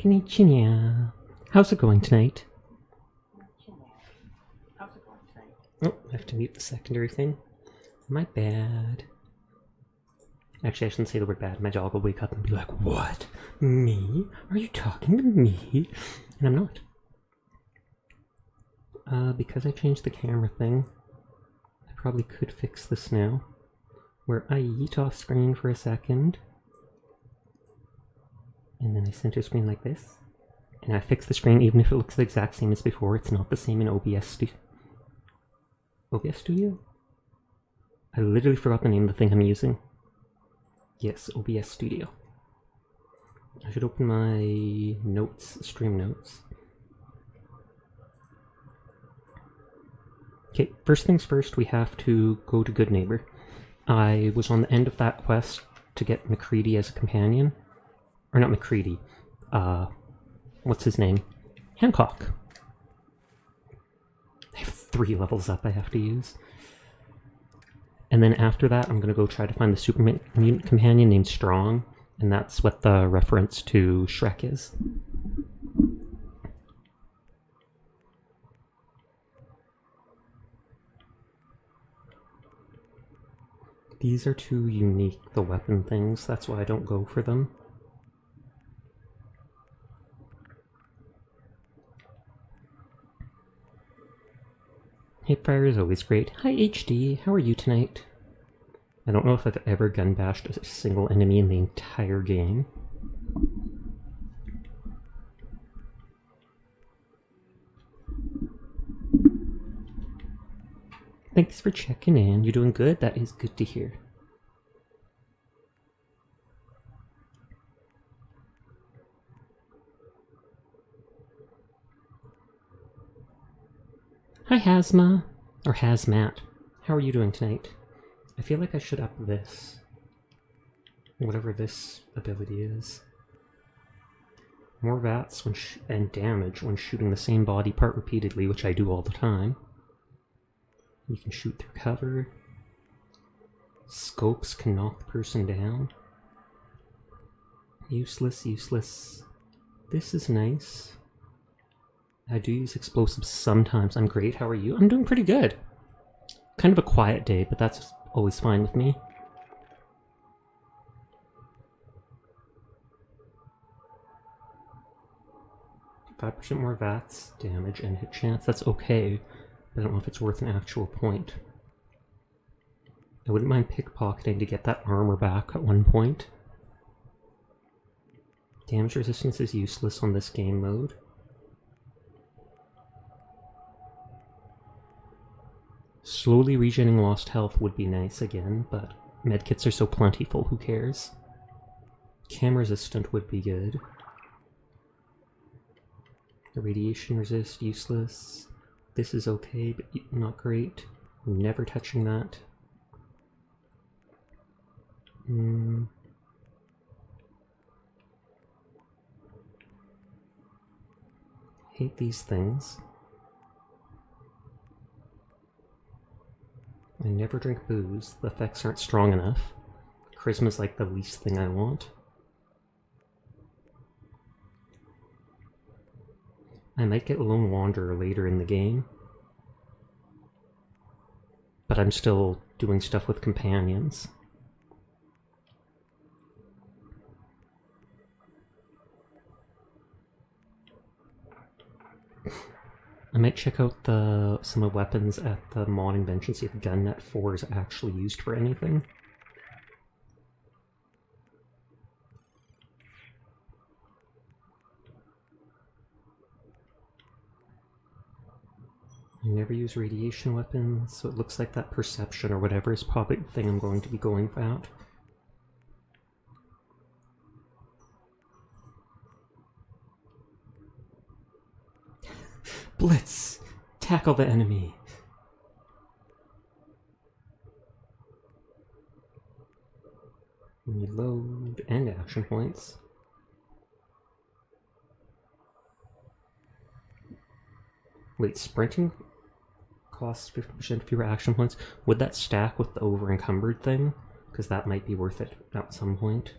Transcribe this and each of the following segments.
Konnichiwa. How's it going tonight? Oh, I have to mute the secondary thing. My bad. Actually, I shouldn't say the word bad. My dog will wake up and be like, "What? Me? Are you talking to me?" And I'm not. Because I changed the camera thing, I probably could fix this now. Where I yeet off screen for a second, and then I center screen like this, and I fix the screen even if it looks the exact same as before. It's not the same in OBS Studio. OBS Studio? I literally forgot the name of the thing I'm using. Yes, OBS Studio. I should open my notes, stream notes. Okay, first things first, we have to go to Good Neighbor. I was on the end of that quest to get McCready as a companion. Or not McCready. What's his name? Hancock. I have 3 levels up I have to use. And then after that, I'm going to go try to find the super mutant companion named Strong. And that's what the reference to Shrek is. These are too unique, the weapon things. That's why I don't go for them. Hipfire is always great. Hi HD, how are you tonight? I don't know if I've ever gun bashed a single enemy in the entire game. Thanks for checking in. You're doing good? That is good to hear. Hi Hazma, or Hazmat. How are you doing tonight? I feel like I should up this. Whatever this ability is. More VATS and damage when shooting the same body part repeatedly, which I do all the time. You can shoot through cover. Scopes can knock the person down. Useless, useless. This is nice. I do use explosives sometimes. I'm great. How are you? I'm doing pretty good. Kind of a quiet day, but that's always fine with me. %5 more VATS, damage, and hit chance. That's okay. I don't know if it's worth an actual point. I wouldn't mind pickpocketing to get that armor back at one point. Damage resistance is useless on this game mode. Slowly regenerating lost health would be nice again, but medkits are so plentiful, who cares? Cam resistant would be good. The radiation resist, useless. This is okay, but not great. Never touching that. Hate these things. I never drink booze. The effects aren't strong enough. Charisma's like the least thing I want. I might get Lone Wanderer later in the game. But I'm still doing stuff with companions. I might check out some of the weapons at the mod invention, see if GunNet 4 is actually used for anything. I never use radiation weapons, so it looks like that perception or whatever is probably the thing I'm going to be going out. Blitz! Tackle the enemy! Reload and action points. Wait, sprinting costs 50% fewer action points? Would that stack with the over-encumbered thing? Because that might be worth it at some point.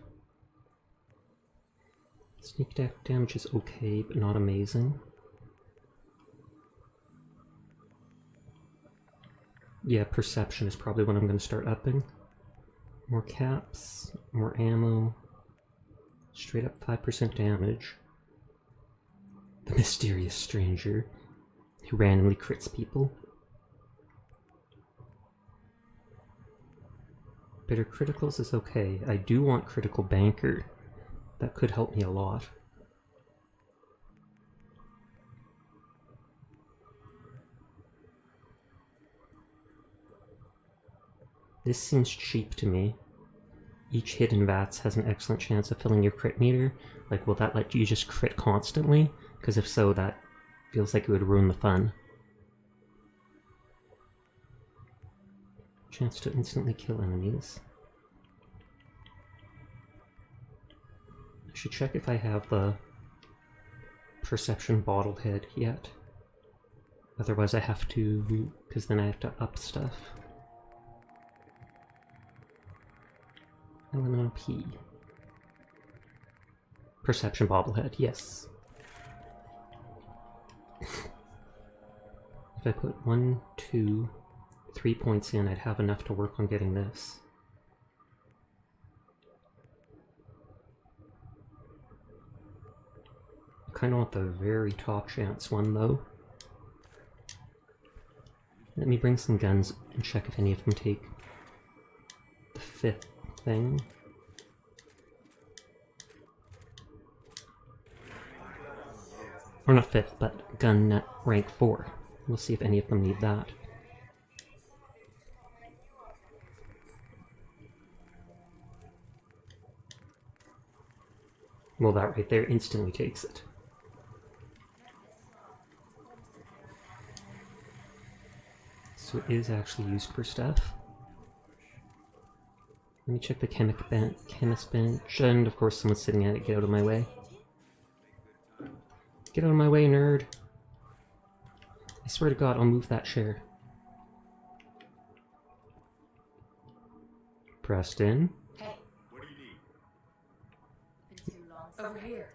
Sneak attack damage is okay, but not amazing. Yeah, perception is probably what I'm going to start upping. More caps, more ammo. Straight up 5% damage. The mysterious stranger who randomly crits people. Better criticals is okay. I do want critical banker. That could help me a lot. This seems cheap to me. Each hit in VATS has an excellent chance of filling your crit meter. Like, will that let you just crit constantly? Because if so, that feels like it would ruin the fun. Chance to instantly kill enemies. I should check if I have the perception bottlehead yet. Otherwise I have to, because then I have to up stuff. Elemental P. Perception bobblehead, yes. If I put 1, 2, 3 points in, I'd have enough to work on getting this. I kind of want the very top chance one though. Let me bring some guns and check if any of them take the 5th thing. Or not 5th, but gun at rank 4. We'll see if any of them need that. Well, that right there instantly takes it. So it is actually used for stuff. Let me check the chemist bench, and of course someone's sitting at it. Get out of my way. Get out of my way, nerd. I swear to God, I'll move that chair. Preston. Hey. What do you need? Been too long. Over here.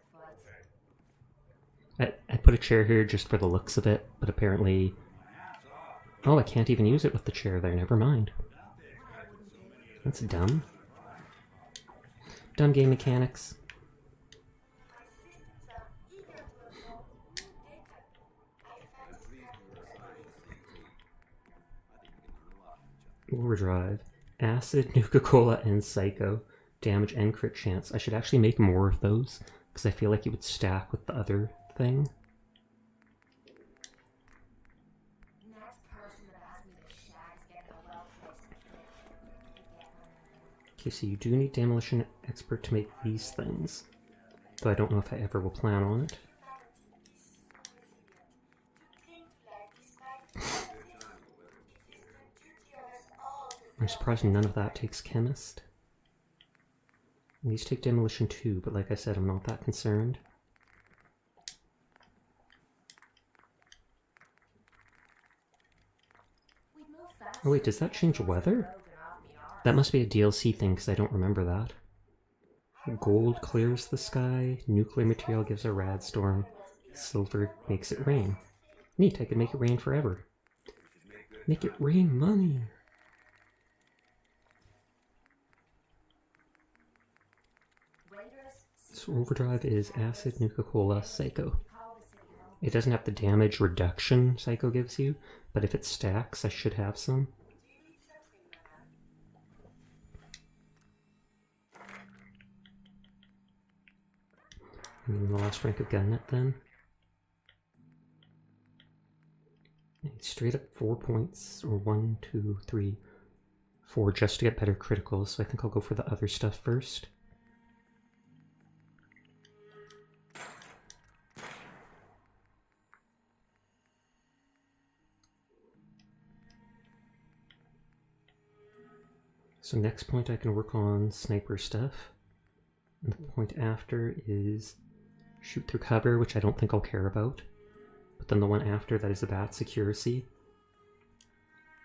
I put a chair here just for the looks of it, but apparently... Oh, I can't even use it with the chair there, never mind. That's dumb. Dumb game mechanics. Overdrive. Acid, Nuka-Cola, and Psycho. Damage and crit chance. I should actually make more of those, because I feel like it would stack with the other thing. Okay, so you do need Demolition Expert to make these things. Though I don't know if I ever will plan on it. I'm surprised none of that takes Chemist. And these take Demolition too, but like I said, I'm not that concerned. Oh wait, does that change weather? That must be a DLC thing, because I don't remember that. Gold clears the sky, nuclear material gives a rad storm, silver makes it rain. Neat, I could make it rain forever. Make it rain money! So Overdrive is Acid, Nuka-Cola, Psycho. It doesn't have the damage reduction Psycho gives you, but if it stacks, I should have some. And the last rank of Gunnet then. Straight up 4 points, or 1, 2, 3, 4, just to get better criticals, so I think I'll go for the other stuff first. So next point I can work on sniper stuff. And the point after is shoot through cover, which I don't think I'll care about. But then the one after that is about accuracy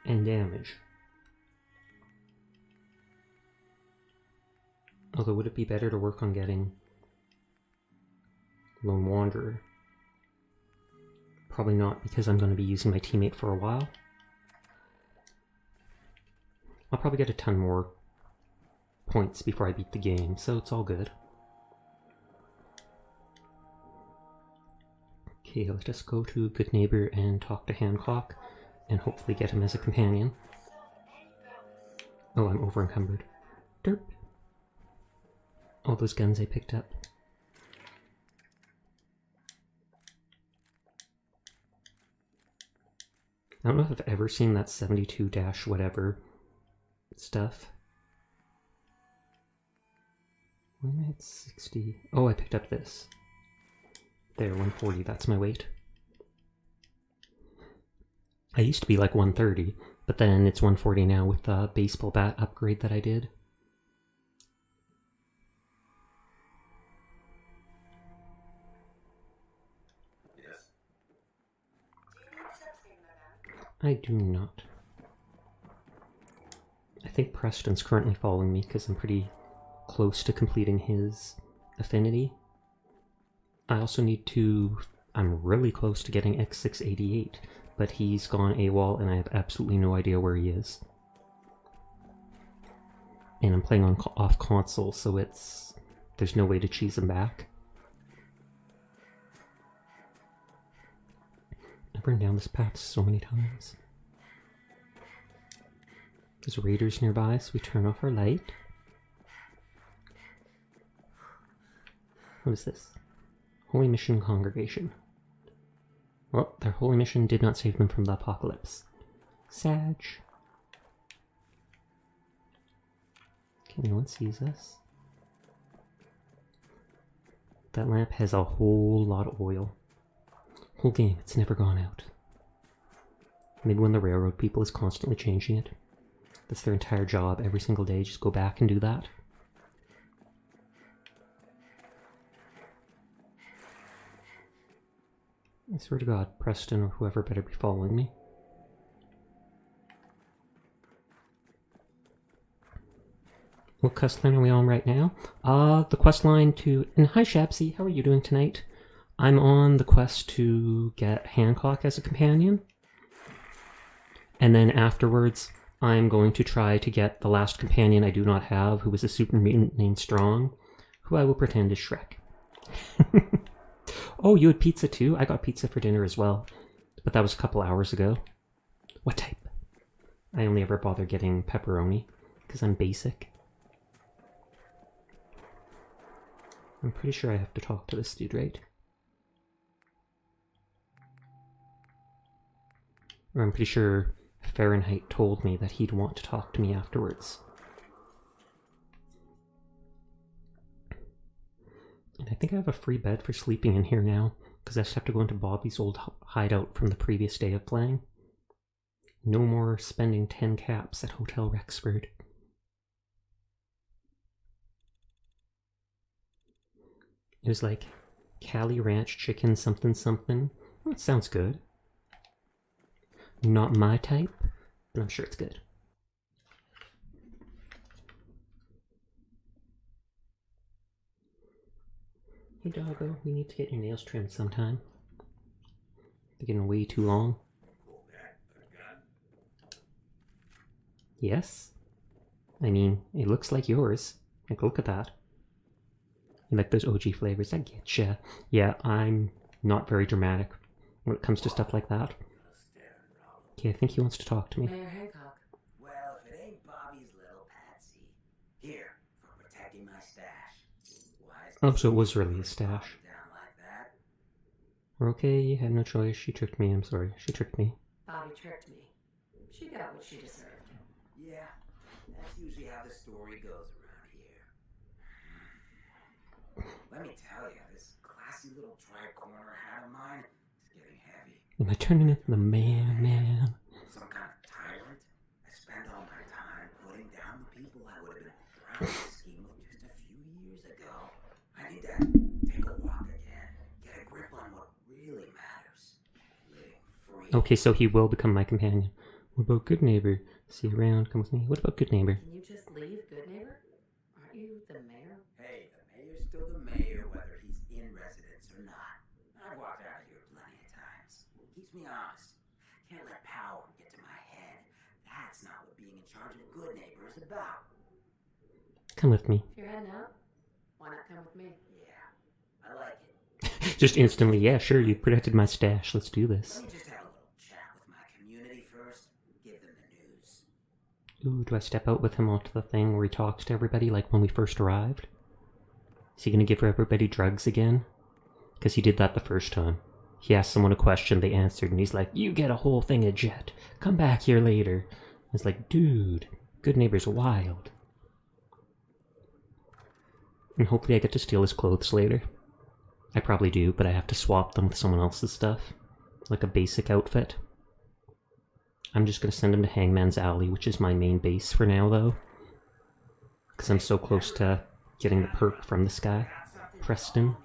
and damage. Although would it be better to work on getting Lone Wanderer. Probably not, because I'm going to be using my teammate for a while. I'll probably get a ton more points before I beat the game, so it's all good. Okay, let us go to Good Neighbor and talk to Hancock, and hopefully get him as a companion. Oh, I'm over encumbered. Derp. All those guns I picked up. I don't know if I've ever seen that 72-whatever stuff. When am I at 60? Oh, I picked up this. There, 140, that's my weight. I used to be like 130, but then it's 140 now with the baseball bat upgrade that I did. Yes. I do not. I think Preston's currently following me because I'm pretty close to completing his affinity. I also need to... I'm really close to getting X688, but he's gone AWOL and I have absolutely no idea where he is. And I'm playing on off console, so there's no way to cheese him back. I've run down this path so many times. There's raiders nearby, so we turn off our light. What is this? Holy Mission Congregation. Well, their holy mission did not save them from the apocalypse. Sag. Okay, no one sees us. That lamp has a whole lot of oil. Whole game, it's never gone out. Maybe when the railroad people is constantly changing it. That's their entire job every single day, just go back and do that. I swear to God, Preston or whoever better be following me. What quest line are we on right now? The quest line to... And hi Shapsy, how are you doing tonight? I'm on the quest to get Hancock as a companion. And then afterwards, I'm going to try to get the last companion I do not have, who is a super mutant named Strong, who I will pretend is Shrek. Oh, you had pizza too? I got pizza for dinner as well. But that was a couple hours ago. What type? I only ever bother getting pepperoni, because I'm basic. I'm pretty sure I have to talk to this dude, right? Or I'm pretty sure Fahrenheit told me that he'd want to talk to me afterwards. And I think I have a free bed for sleeping in here now, because I just have to go into Bobby's old hideout from the previous day of playing. No more spending 10 caps at Hotel Rexford. It was like Cali Ranch chicken something something. Well, it sounds good. Not my type, but I'm sure it's good. Hey doggo, we need to get your nails trimmed sometime. They're getting way too long. Yes? I mean, it looks like yours. Like, look at that. You like those OG flavors? I getcha. Yeah, I'm not very dramatic when it comes to stuff like that. Okay, I think he wants to talk to me. Mayor Hancock. Well, if it ain't Bobby's little patsy. Here, for protecting my stash. Oh, so it was really a stash. Down like that. Okay, you had no choice. She tricked me. I'm sorry. She tricked me. Bobby tricked me. She got what she deserved. Yeah, that's usually how the story goes around here. Let me tell you, this classy little tri-corner hat of mine is getting heavy. Am I turning into the man? Some kind of tyrant? I spent all my time putting down the people I would have been proud to scheme with just a few years ago. I need to take a walk again, get a grip on what really matters. Living free. Okay, so he will become my companion. What about Good Neighbor? See you around, come with me. What about Good Neighbor? Can you just leave, good neighbor? Aren't you the mayor? Hey, the mayor's still the mayor, whether he's in residence or not. I've walked out of here plenty of times. Keeps me honest. Can't let power get to my head. That's not what being in charge of Good Neighbor is about. Come with me. If you're heading out, why not come with me? Yeah, I like it. Just instantly, yeah, sure, you protected my stash. Let's do this. Let me just have a little chat with my community first. Give them the news. Ooh, do I step out with him onto the thing where he talks to everybody like when we first arrived? Is he gonna give everybody drugs again? Because he did that the first time. He asked someone a question, they answered, and he's like, you get a whole thing of jet. Come back here later. It's like, dude, Good Neighbor's wild. And hopefully I get to steal his clothes later. I probably do, but I have to swap them with someone else's stuff. Like a basic outfit. I'm just gonna send him to Hangman's Alley, which is my main base for now, though. Because I'm so close to getting the perk from this guy, Preston.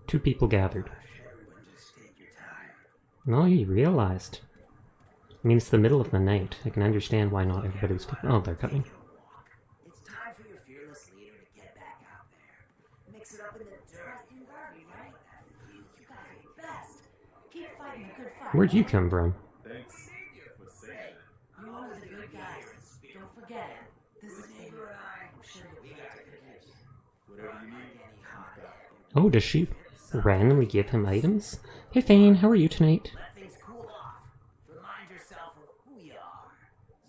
Two people gathered. Everyone just take your time. No, he realized. I mean, it's the middle of the night. I can understand why not everybody was coming. Oh, they're coming. It's time for your fearless leader to get back out there. Mix it up in the dirt. In Garvey, right? You guys are the best. Keep fighting the good fight. Where'd you come from? Thanks for saying that. You're one of the good guys. Don't forget it. This is neighbor and I. I'm sure that we got the good news. Whatever you need. Any hot egg. Oh, does she randomly give him items? Hey Fane, how are you tonight? Let things cool off. Remind yourself of who you are.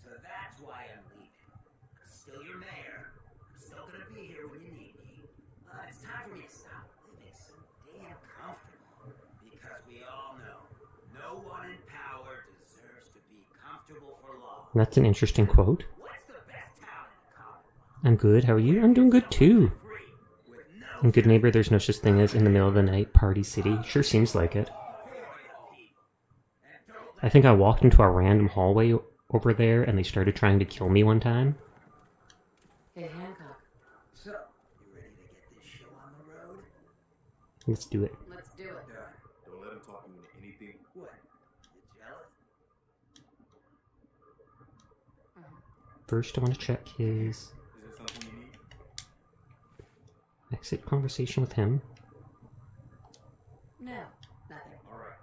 So that's why I'm leaving. I'm still your mayor. I'm still gonna be here when you need me. But it's time for me to stop living so damn comfortable. Because we all know, no one in power deserves to be comfortable for long. That's an interesting quote. What's the best town in the Commonwealth? I'm good, how are you? I'm doing good too. Free, with no In Good Neighbor, there's no such thing as in the middle of the night, party city. Sure seems like it. I think I walked into a random hallway over there and they started trying to kill me one time. Hey, Hancock. So, you ready to get this show on the road? Let's do it. Let's do it. Done. Don't let him talk you into anything. What? You jealous? First, I want to check his Is there something you need? exit conversation with him. No, nothing. Alright.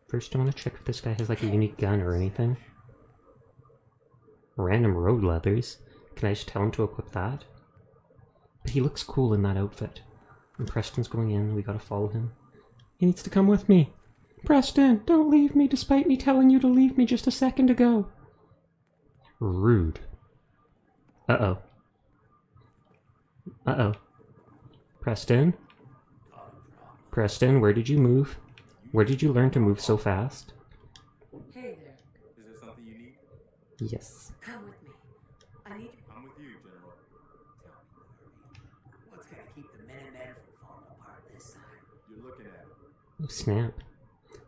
First, I want to check if this guy has like a unique gun or anything. Random road leathers. Can I just tell him to equip that? But he looks cool in that outfit. And Preston's going in, we gotta follow him. He needs to come with me. Preston, don't leave me despite me telling you to leave me just a second ago. Rude. Uh-oh. Uh-oh. Preston? Preston, where did you move? Where did you learn to move so fast? Hey there. Is there something you need? Yes. Come with me. I need I'm with you, General. Tell me, Harvey, what's gonna keep the Minutemen from falling apart this time? You're looking at it. Oh, snap.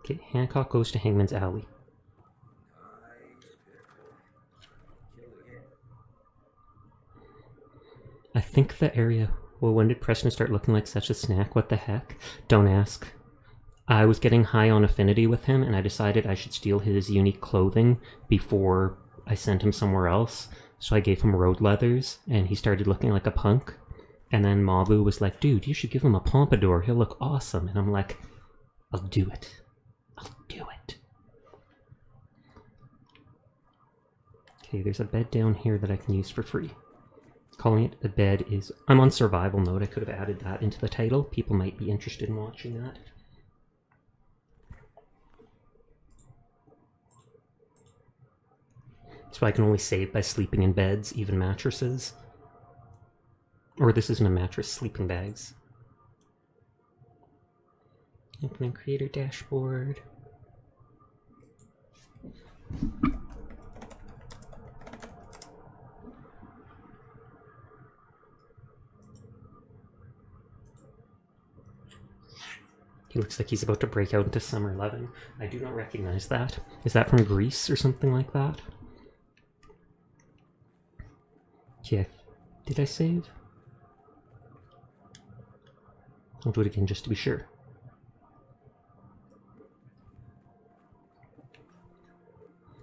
Okay, Hancock goes to Hangman's Alley. I think the area... Well, when did Preston start looking like such a snack? What the heck? Don't ask. I was getting high on affinity with him, and I decided I should steal his unique clothing before I sent him somewhere else. So I gave him road leathers, and he started looking like a punk. And then Mabu was like, dude, you should give him a pompadour. He'll look awesome. And I'm like, I'll do it. I'll do it. Okay, there's a bed down here that I can use for free. Calling it a bed is... I'm on survival mode. I could have added that into the title. People might be interested in watching that. So I can only save by sleeping in beds, even mattresses. Or this isn't a mattress, sleeping bags. Opening creator dashboard. He looks like he's about to break out into Summer 11. I do not recognize that. Is that from Greece or something like that? Yeah. Did I save? I'll do it again just to be sure.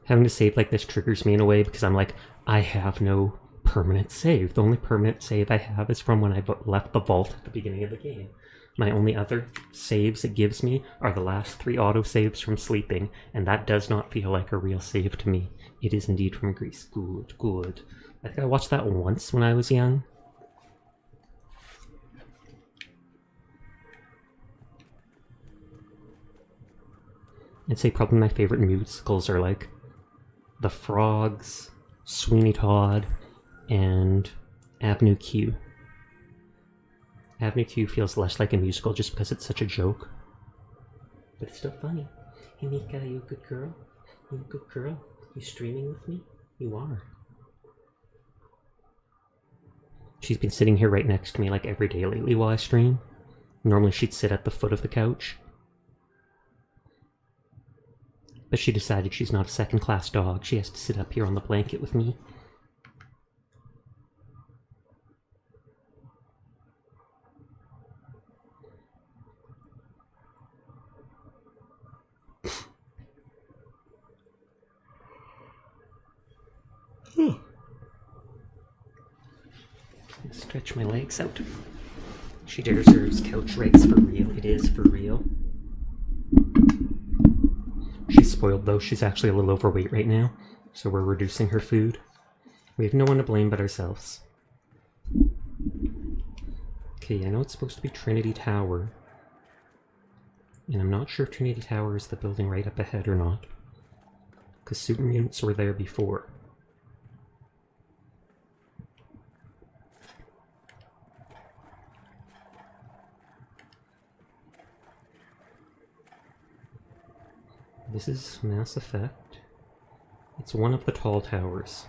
Having to save like this triggers me in a way because I'm like, I have no permanent save. The only permanent save I have is from when I left the vault at the beginning of the game. My only other saves it gives me are the last 3 auto-saves from sleeping, and that does not feel like a real save to me. It is indeed from Greece. Good, good. I think I watched that once when I was young. I'd say probably my favorite musicals are like The Frogs, Sweeney Todd, and Avenue Q. Avenue Q feels less like a musical just because it's such a joke. But it's still funny. Hey Mika, you a good girl? You a good girl? You streaming with me? You are. She's been sitting here right next to me like every day lately while I stream. Normally she'd sit at the foot of the couch. But she decided she's not a second-class dog. She has to sit up here on the blanket with me. Stretch my legs out. She deserves couch rights for real. It is for real. She's spoiled though. She's actually a little overweight right now, so we're reducing her food. We have no one to blame but ourselves. Okay, I know it's supposed to be Trinity Tower, and I'm not sure if Trinity Tower is the building right up ahead or not, because super mutants were there before. This is Mass Effect. It's one of the tall towers.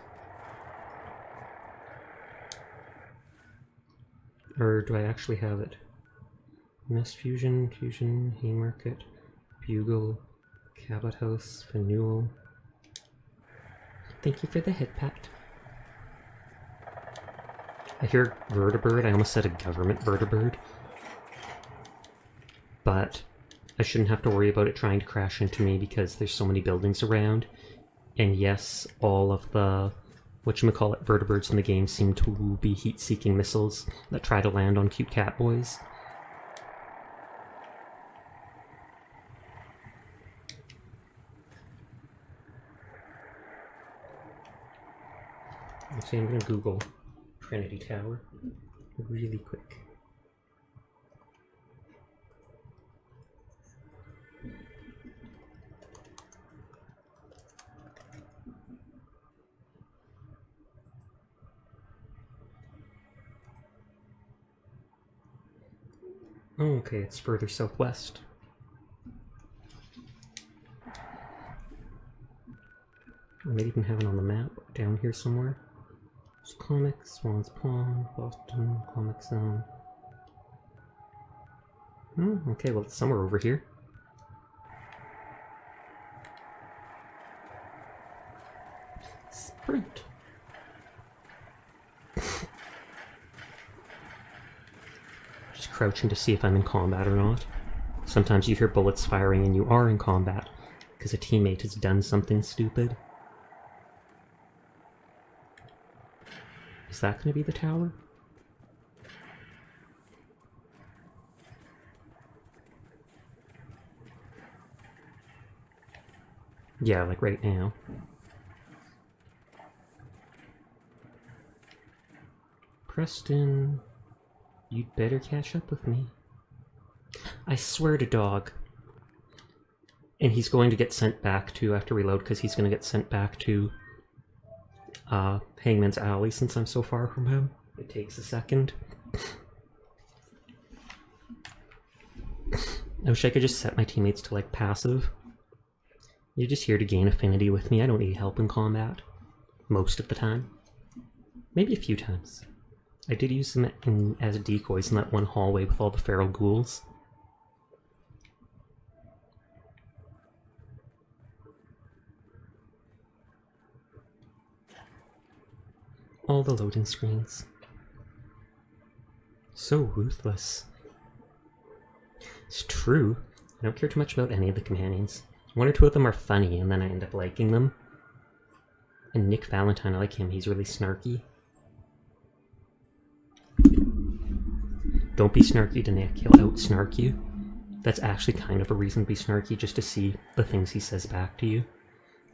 Or do I actually have it? Mass Fusion, Fusion, Haymarket, Bugle, Cabot House, Faneuil. Thank you for the hit pat. I hear vertibird. I almost said a government vertibird. But I shouldn't have to worry about it trying to crash into me because there's so many buildings around. And yes, all of the whatchamacallit vertibirds in the game seem to be heat-seeking missiles that try to land on cute cat boys. Actually, I'm going to Google Trinity Tower really quick. Oh, okay, it's further southwest. I might even have it on the map down here somewhere. There's Comics, Swans Pond, Boston, Comic Zone. Oh, okay, well, it's somewhere over here. Sprint. Just crouching to see if I'm in combat or not. Sometimes you hear bullets firing and you are in combat because a teammate has done something stupid. Is that going to be the tower? Yeah, like right now. Preston, you'd better catch up with me. I swear to dog. And he's going to get sent back to, I have to reload because he's going to get sent back to Hangman's Alley since I'm so far from him. It takes a second. I wish I could just set my teammates to like passive. You're just here to gain affinity with me. I don't need help in combat. Most of the time. Maybe a few times. I did use them as decoys in that one hallway with all the feral ghouls. All the loading screens. So ruthless. It's true. I don't care too much about any of the companions. One or two of them are funny, and then I end up liking them. And Nick Valentine, I like him. He's really snarky. Don't be snarky to Nick, he'll out-snark you. That's actually kind of a reason to be snarky, just to see the things he says back to you.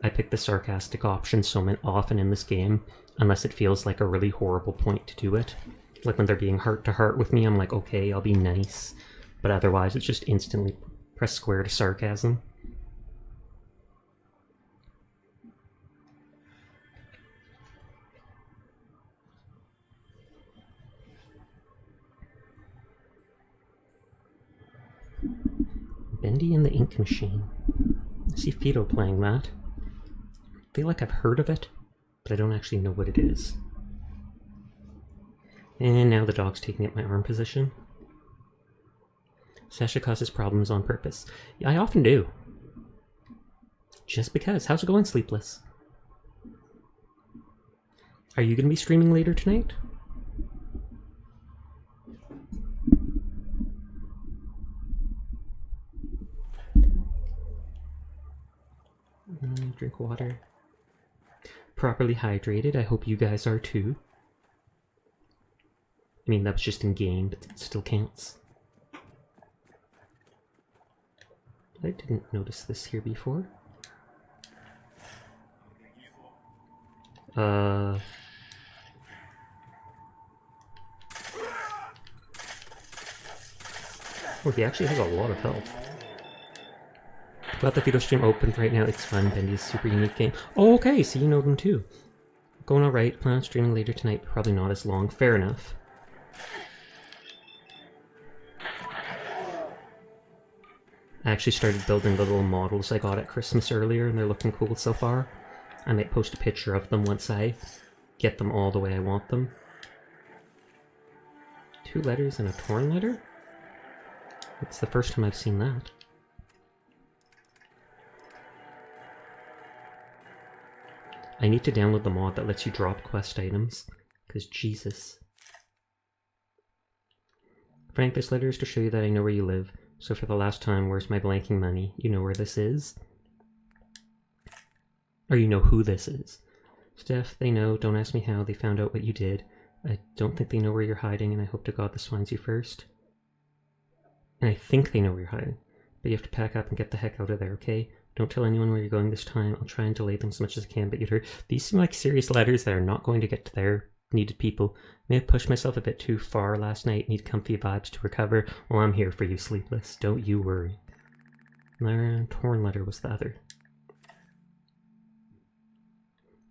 I pick the sarcastic option so often in this game, unless it feels like a really horrible point to do it. Like when they're being heart-to-heart with me, I'm like, okay, I'll be nice. But otherwise, it's just instantly press square to sarcasm. Bendy and the Ink Machine. I see Fido playing that. I feel like I've heard of it, but I don't actually know what it is. And now the dog's taking up my arm position. Sasha causes problems on purpose. Yeah, I often do. Just because. How's it going, Sleepless? Are you going to be streaming later tonight? Drink water. Properly hydrated. I hope you guys are too. I mean, that was just in game, but it still counts. I didn't notice this here before. Oh, he actually has a lot of health. Glad the Fido stream opened right now. It's fun. Bendy's super unique game. Oh, okay, so you know them too. Going alright. Plan on streaming later tonight, but probably not as long. Fair enough. I actually started building the little models I got at Christmas earlier, and they're looking cool so far. I might post a picture of them once I get them all the way I want them. 2 letters and a torn letter? It's the first time I've seen that. I need to download the mod that lets you drop quest items, because Jesus. Frank, this letter is to show you that I know where you live, so for the last time, where's my blanking money? You know where this is? Or you know who this is. Steph, they know, don't ask me how, they found out what you did. I don't think they know where you're hiding, and I hope to God this finds you first. And I think they know where you're hiding, but you have to pack up and get the heck out of there, okay? Don't tell anyone where you're going this time. I'll try and delay them as much as I can, but you'd hurt. These seem like serious letters that are not going to get to their needed people. May have pushed myself a bit too far last night. Need comfy vibes to recover. Well, I'm here for you, Sleepless. Don't you worry. Torn letter was the other.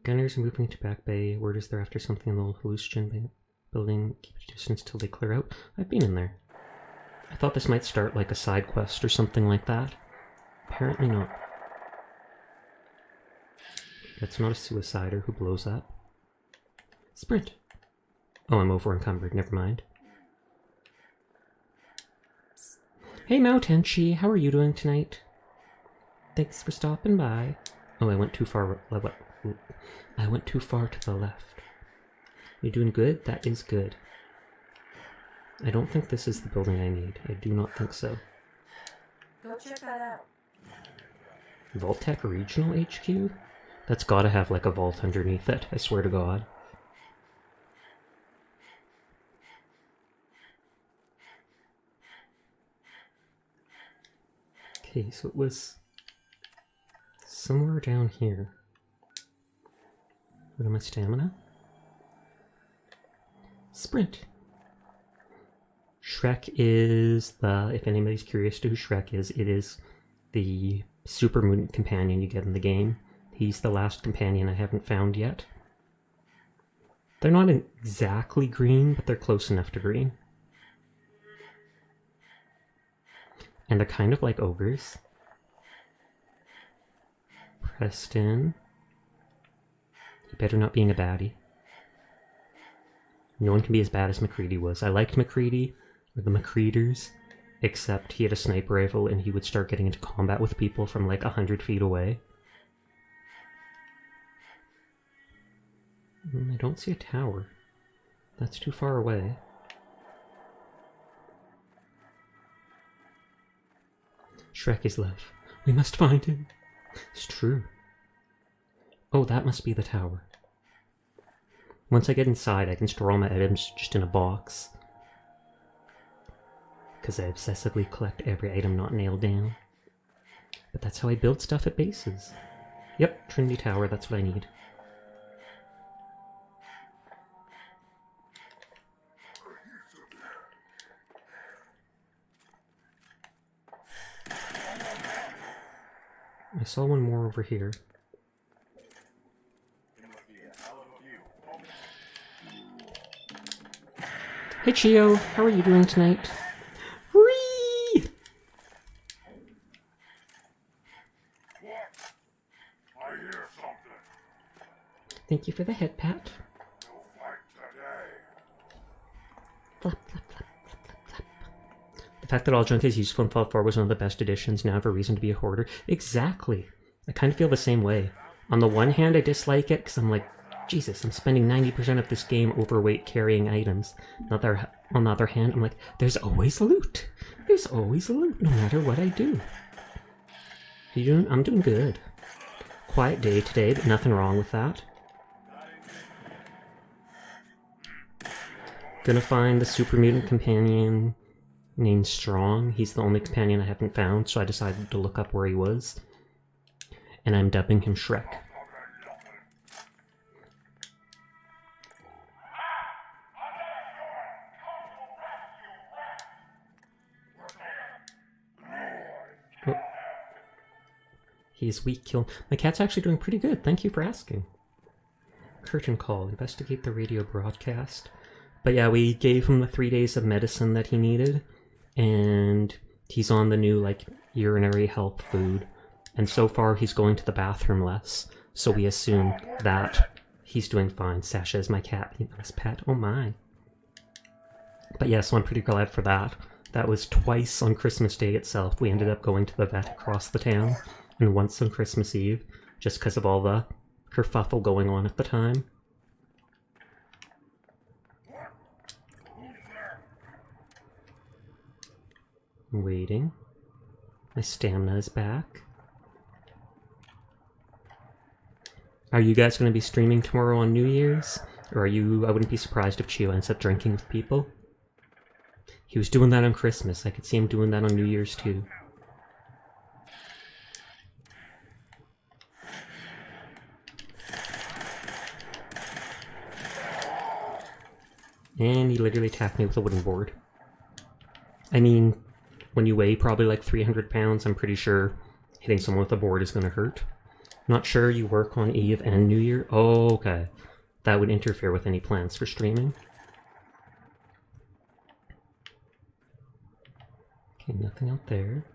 Gunners are moving to Back Bay. Word is they're after something in the hallucinogen building. Keep your distance till they clear out. I've been in there. I thought this might start like a side quest or something like that. Apparently not. That's not a suicider who blows up. Sprint! Oh, I'm over encumbered. Never mind. Hey, Moutenchi, how are you doing tonight? Thanks for stopping by. Oh, I went too far. I went too far to the left. You doing good? That is good. I don't think this is the building I need. I do not think so. Go check that out. Vault-Tec Regional HQ? That's gotta have like a vault underneath it, I swear to God. Okay, so it was somewhere down here. What am I, stamina? Sprint! Shrek is the, if anybody's curious to who Shrek is, it is the super mutant companion you get in the game. He's the last companion I haven't found yet. They're not exactly green, but they're close enough to green. And they're kind of like ogres. Preston. You better not being a baddie. No one can be as bad as McCready was. I liked McCready, or the McCreeders, except he had a sniper rifle and he would start getting into combat with people from like 100 feet away. I don't see a tower. That's too far away. Shrek is love. We must find him. It's true. Oh, that must be the tower. Once I get inside, I can store all my items just in a box. because I obsessively collect every item not nailed down. But that's how I build stuff at bases. Yep, Trinity Tower, that's what I need. I saw one more over here. Hey Chio, how are you doing tonight? Whee! I hear something. Thank you for the head pat. No fight today. Flap, flap, flap, flap, flap, flap. The fact that all junk is useful in Fallout 4 was one of the best additions. Now I have a reason to be a hoarder. Exactly. I kind of feel the same way. On the one hand, I dislike it because I'm like, Jesus, I'm spending 90% of this game overweight carrying items. On the other hand, I'm like, there's always loot. There's always loot, no matter what I do. I'm doing good. Quiet day today, but nothing wrong with that. Gonna find the super mutant companion named Strong. He's the only companion I haven't found, so I decided to look up where he was. And I'm dubbing him Shrek. Oh. He's weak kill. My cat's actually doing pretty good. Thank you for asking. Curtain call. Investigate the radio broadcast. But yeah, we gave him the 3 days of medicine that he needed. And he's on the new, like, urinary health food. And so far, he's going to the bathroom less. So we assume that he's doing fine. Sasha is my cat. His pet. Oh my. But yeah, so I'm pretty glad for that. That was twice on Christmas Day itself. We ended up going to the vet across the town. And once on Christmas Eve. Just because of all the kerfuffle going on at the time. Waiting. My stamina is back. Are you guys going to be streaming tomorrow on New Year's? Or are you... I wouldn't be surprised if Chio ends up drinking with people. He was doing that on Christmas. I could see him doing that on New Year's too. And he literally attacked me with a wooden board. I mean, when you weigh probably like 300 pounds, I'm pretty sure hitting someone with a board is going to hurt. Not sure you work on Eve and New Year? Oh, okay. That would interfere with any plans for streaming. Okay, nothing out there.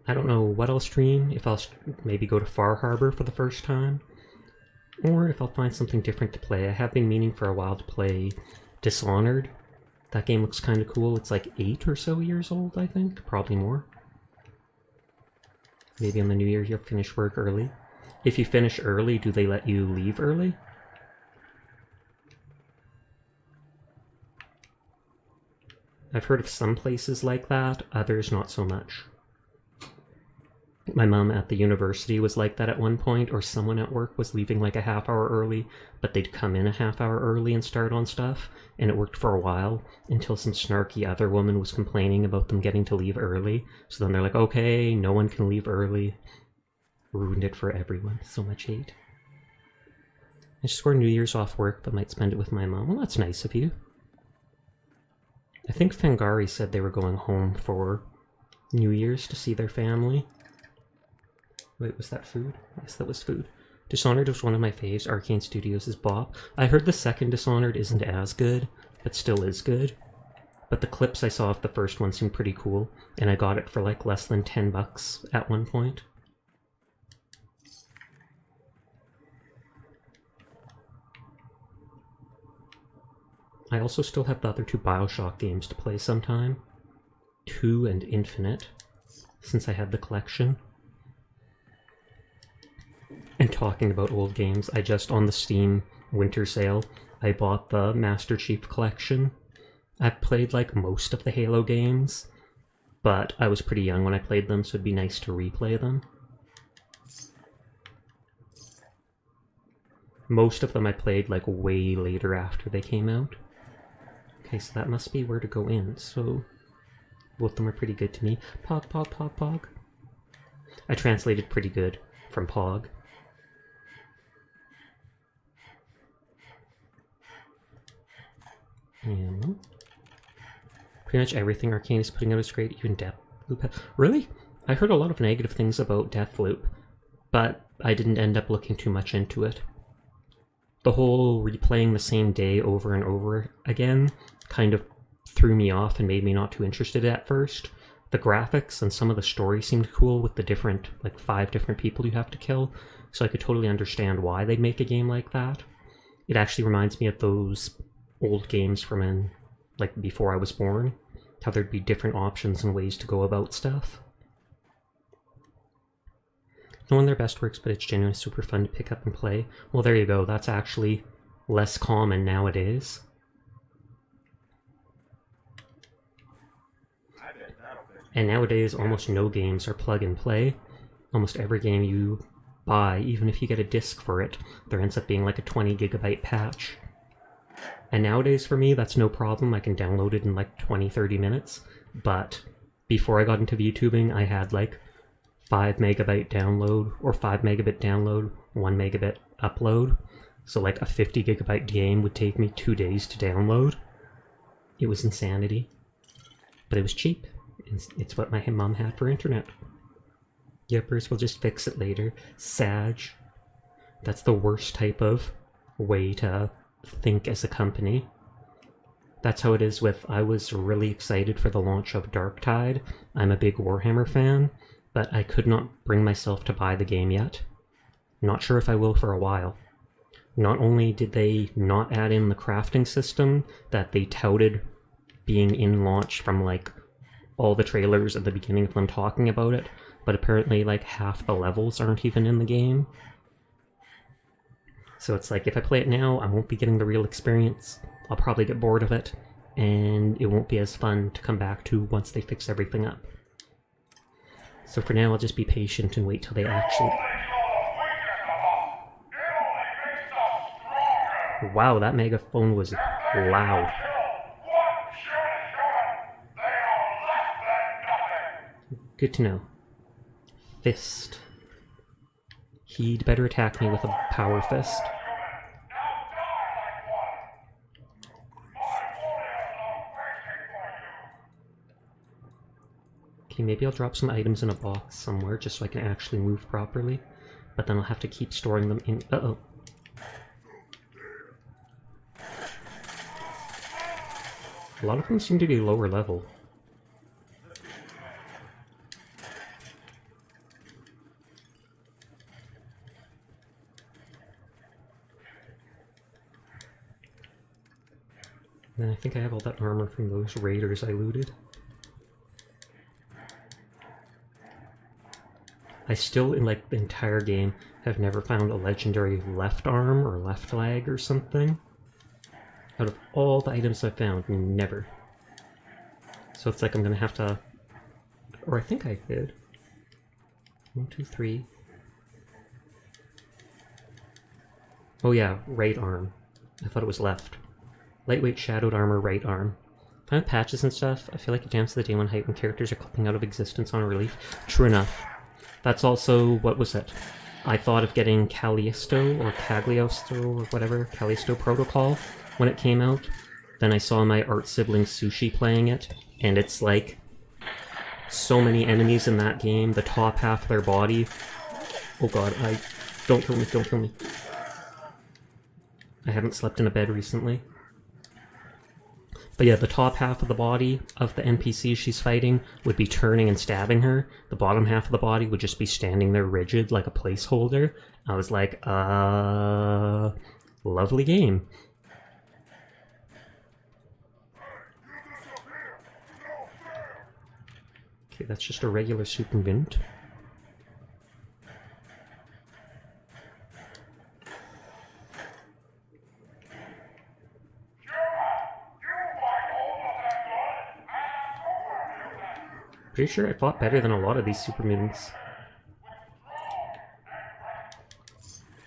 I don't know what I'll stream, if I'll maybe go to Far Harbor for the first time, or if I'll find something different to play. I have been meaning for a while to play Dishonored. That game looks kind of cool. It's like 8 or so years old, I think. Probably more. Maybe on the New Year you'll finish work early. If you finish early, do they let you leave early? I've heard of some places like that, others not so much. My mom at the university was like that at one point, or someone at work was leaving like a half hour early, but they'd come in a half hour early and start on stuff, and it worked for a while, until some snarky other woman was complaining about them getting to leave early, so then they're like, okay, no one can leave early. Ruined it for everyone. So much hate. I scored New Year's off work, but might spend it with my mom. Well, that's nice of you. I think Fangari said they were going home for New Year's to see their family. Wait, was that food? Yes, that was food. Dishonored was one of my faves. Arcane Studios is bop. I heard the second Dishonored isn't as good, but still is good. But the clips I saw of the first one seemed pretty cool, and I got it for like less than $10 at one point. I also still have the other 2 BioShock games to play sometime. 2 and Infinite, since I had the collection. And talking about old games, I just, on the Steam winter sale, I bought the Master Chief Collection. I've played like most of the Halo games, but I was pretty young when I played them, so it'd be nice to replay them. Most of them I played like way later after they came out. Okay, so that must be where to go in, so both of them are pretty good to me. Pog, pog, pog, pog. I translated pretty good from pog. And pretty much everything Arcane is putting out is great, even Deathloop. Really? I heard a lot of negative things about Deathloop, but I didn't end up looking too much into it. The whole replaying the same day over and over again kind of threw me off and made me not too interested at first. The graphics and some of the story seemed cool with the different, like 5 different people you have to kill, so I could totally understand why they'd make a game like that. It actually reminds me of those old games from like before I was born, how there'd be different options and ways to go about stuff. No one of their best works, but it's genuinely super fun to pick up and play. Well, there you go. That's actually less common nowadays. And nowadays, almost no games are plug and play. Almost every game you buy, even if you get a disc for it, there ends up being like a 20 gigabyte patch. And nowadays for me, that's no problem. I can download it in like 20-30 minutes. But before I got into VTubing, I had like 5 megabit download, or 5 megabit download, 1 megabit upload. So like a 50 gigabyte game would take me 2 days to download. It was insanity. But it was cheap. It's what my mom had for internet. Yippers, we'll just fix it later. Sag. That's the worst type of way to think as a company. That's how it is with, I was really excited for the launch of Darktide. I'm a big Warhammer fan, but I could not bring myself to buy the game yet. Not sure if I will for a while. Not only did they not add in the crafting system that they touted being in launch from like all the trailers at the beginning of them talking about it, but apparently like half the levels aren't even in the game. So it's like, if I play it now, I won't be getting the real experience. I'll probably get bored of it, and it won't be as fun to come back to once they fix everything up. So for now, I'll just be patient and wait till they actually... Wow, that megaphone was loud. Good to know. Fist. He'd better attack me with a power fist. Okay, maybe I'll drop some items in a box somewhere just so I can actually move properly. But then I'll have to keep storing them in... Uh-oh. A lot of them seem to be lower level. And I think I have all that armor from those raiders I looted. I still, in like the entire game, have never found a legendary left arm or left leg or something. Out of all the items I've found, never. So it's like I'm gonna have to... Or I think I did. 1, 2, 3. Oh yeah, right arm. I thought it was left. Lightweight shadowed armor, right arm. Find patches and stuff. I feel like it jams to the day one height when characters are clipping out of existence on relief. True enough. That's also, what was it? I thought of getting Callisto or Cagliostro or whatever, Callisto Protocol when it came out. Then I saw my art sibling Sushi playing it, and it's like so many enemies in that game, the top half of their body. Oh god, don't kill me, don't kill me. I haven't slept in a bed recently. But yeah, the top half of the body of the NPC she's fighting would be turning and stabbing her. The bottom half of the body would just be standing there rigid like a placeholder. I was like, lovely game. Okay, that's just a regular super mint. Pretty sure I fought better than a lot of these super mutants.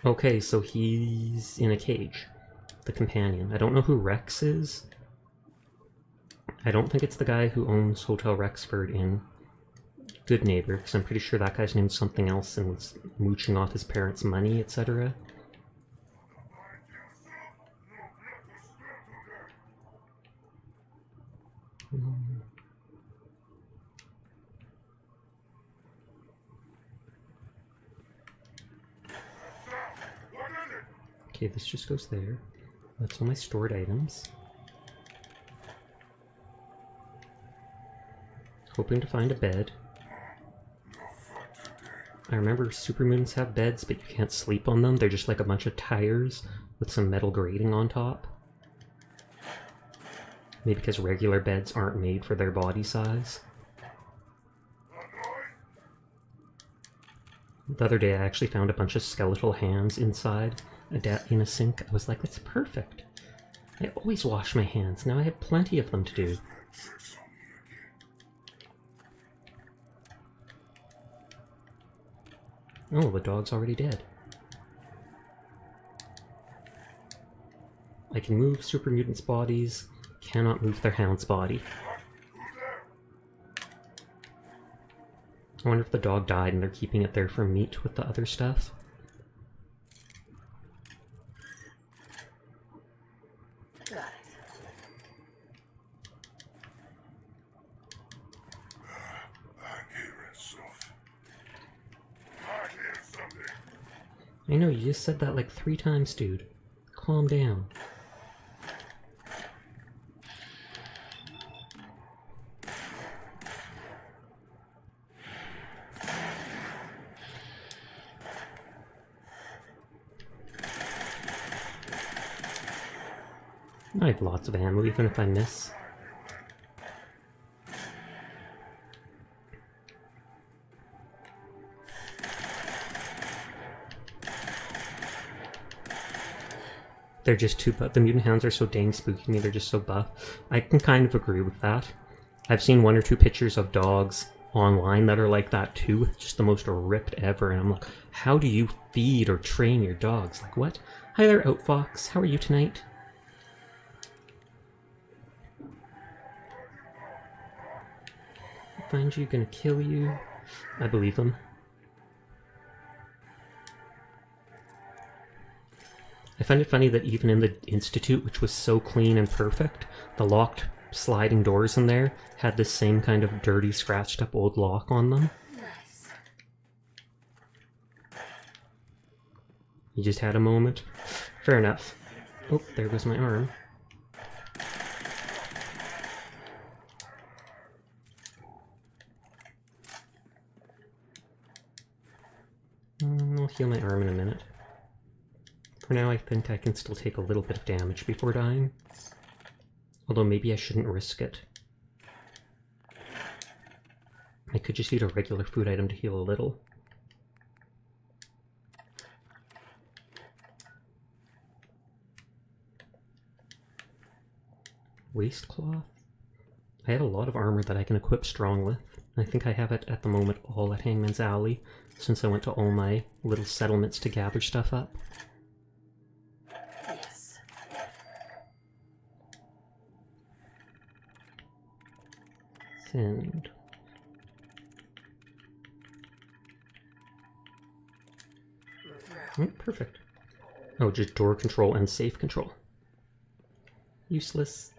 Okay, so he's in a cage. The companion. I don't know who Rex is. I don't think it's the guy who owns Hotel Rexford in Good Neighbor, because I'm pretty sure that guy's named something else and was mooching off his parents' money, etc. Okay, this just goes there. That's all my stored items. Hoping to find a bed. I remember supermoons have beds, but you can't sleep on them. They're just like a bunch of tires with some metal grating on top. Maybe because regular beds aren't made for their body size. The other day I actually found a bunch of skeletal hands inside in a sink. I was like, that's perfect. I always wash my hands. Now I have plenty of them to do. Oh, the dog's already dead. I can move super mutants' bodies, cannot move their hound's body. I wonder if the dog died and they're keeping it there for meat with the other stuff. I know, you just said that like 3 times, dude. Calm down. I have lots of ammo, even if I miss. They're just too buff. The mutant hounds are so dang spooky to me, they're just so buff. I can kind of agree with that. I've seen 1 or 2 pictures of dogs online that are like that too. It's just the most ripped ever, and I'm like, how do you feed or train your dogs? Like, what? Hi there, Outfox. How are you tonight? Find you, gonna kill you. I believe him. I find it funny that even in the Institute, which was so clean and perfect, the locked sliding doors in there had this same kind of dirty, scratched up old lock on them. Nice. You just had a moment? Fair enough. Oh, there goes my arm. I'll heal my arm in a minute. For now, I think I can still take a little bit of damage before dying. Although maybe I shouldn't risk it. I could just eat a regular food item to heal a little. Waistcloth? I have a lot of armor that I can equip strong with. I think I have it at the moment all at Hangman's Alley, since I went to all my little settlements to gather stuff up. Yes. Send. Perfect. Oh, just door control and safe control. Useless.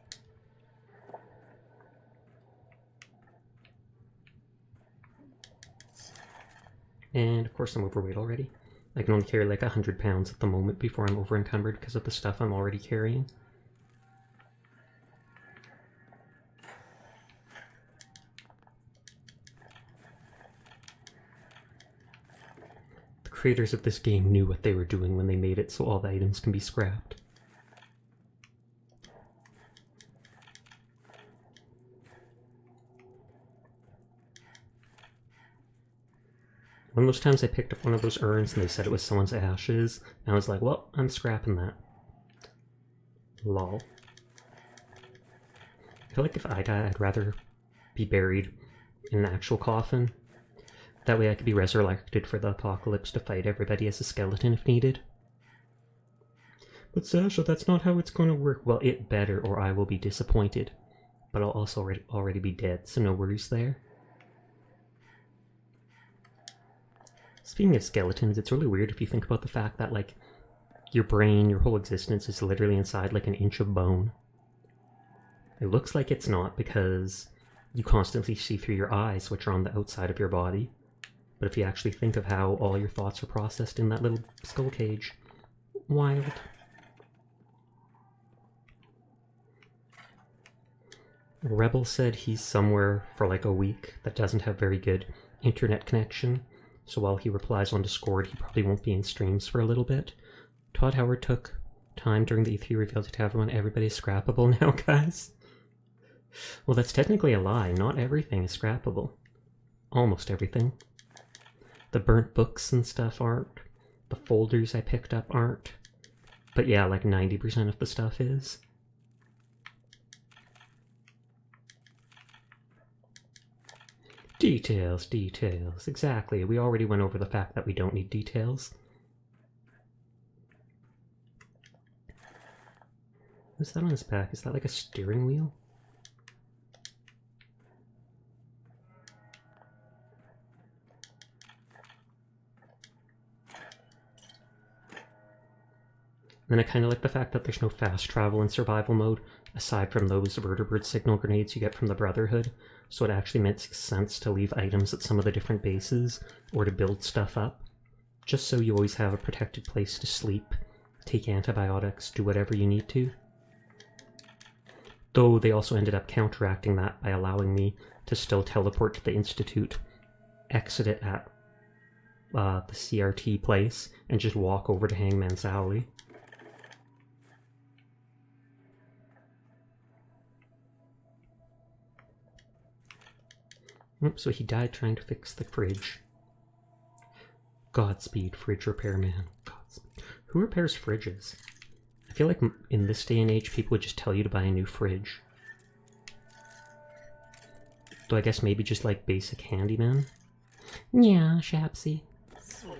And of course I'm overweight already. I can only carry like 100 pounds at the moment before I'm over encumbered because of the stuff I'm already carrying. The creators of this game knew what they were doing when they made it so all the items can be scrapped. One of those times I picked up one of those urns and they said it was someone's ashes, and I was like, well, I'm scrapping that. Lol. I feel like if I die, I'd rather be buried in an actual coffin. That way I could be resurrected for the apocalypse to fight everybody as a skeleton if needed. But Sasha, that's not how it's gonna work. Well, it better, or I will be disappointed. but I'll also already be dead, so no worries there. Speaking of skeletons, it's really weird if you think about the fact that, like, your brain, your whole existence is literally inside like an inch of bone. It looks like it's not because you constantly see through your eyes, which are on the outside of your body. But if you actually think of how all your thoughts are processed in that little skull cage, wild. Rebel said he's somewhere for like a week that doesn't have very good internet connection, so while he replies on Discord, he probably won't be in streams for a little bit. Todd Howard took time during the E3 reveal to tell everyone everybody's scrappable now, guys. Well, that's technically a lie. Not everything is scrappable. Almost everything. The burnt books and stuff aren't. The folders I picked up aren't. But yeah, like 90% of the stuff is. Details, details. Exactly. We already went over the fact that we don't need details. What's that on his back? Is that like a steering wheel? Then I kind of like the fact that there's no fast travel in survival mode, aside from those vertebrate signal grenades you get from the Brotherhood, so it actually makes sense to leave items at some of the different bases, or to build stuff up, just so you always have a protected place to sleep, take antibiotics, do whatever you need to. Though they also ended up counteracting that by allowing me to still teleport to the Institute, exit it at the CRT place, and just walk over to Hangman's Alley. So he died trying to fix the fridge. Godspeed, fridge repairman. Godspeed. Who repairs fridges? I feel like in this day and age, people would just tell you to buy a new fridge. Though I guess maybe just like basic handyman. Yeah, Shapsy. Sweet.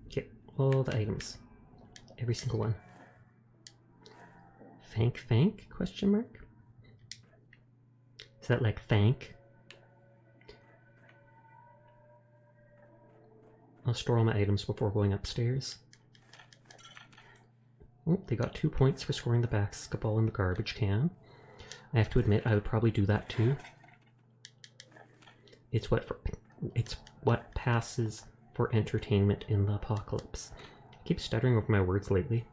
Okay, all the items. Every single one. Fank? Question mark? Is that like thank? I'll store all my items before going upstairs. Oh, they got 2 points for scoring the basketball in the garbage can. I have to admit, I would probably do that too. It's what passes for entertainment in the apocalypse. I keep stuttering over my words lately.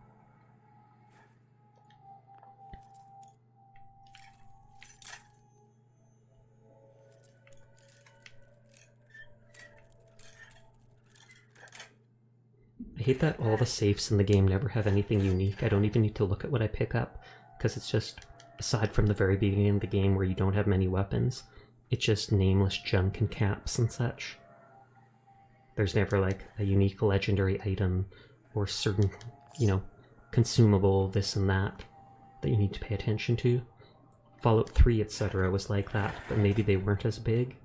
I hate that all the safes in the game never have anything unique. I don't even need to look at what I pick up, because it's just, aside from the very beginning of the game where you don't have many weapons, it's just nameless junk and caps and such. There's never like a unique legendary item or certain, consumable this and that you need to pay attention to. Fallout 3, etc. was like that, but maybe they weren't as big.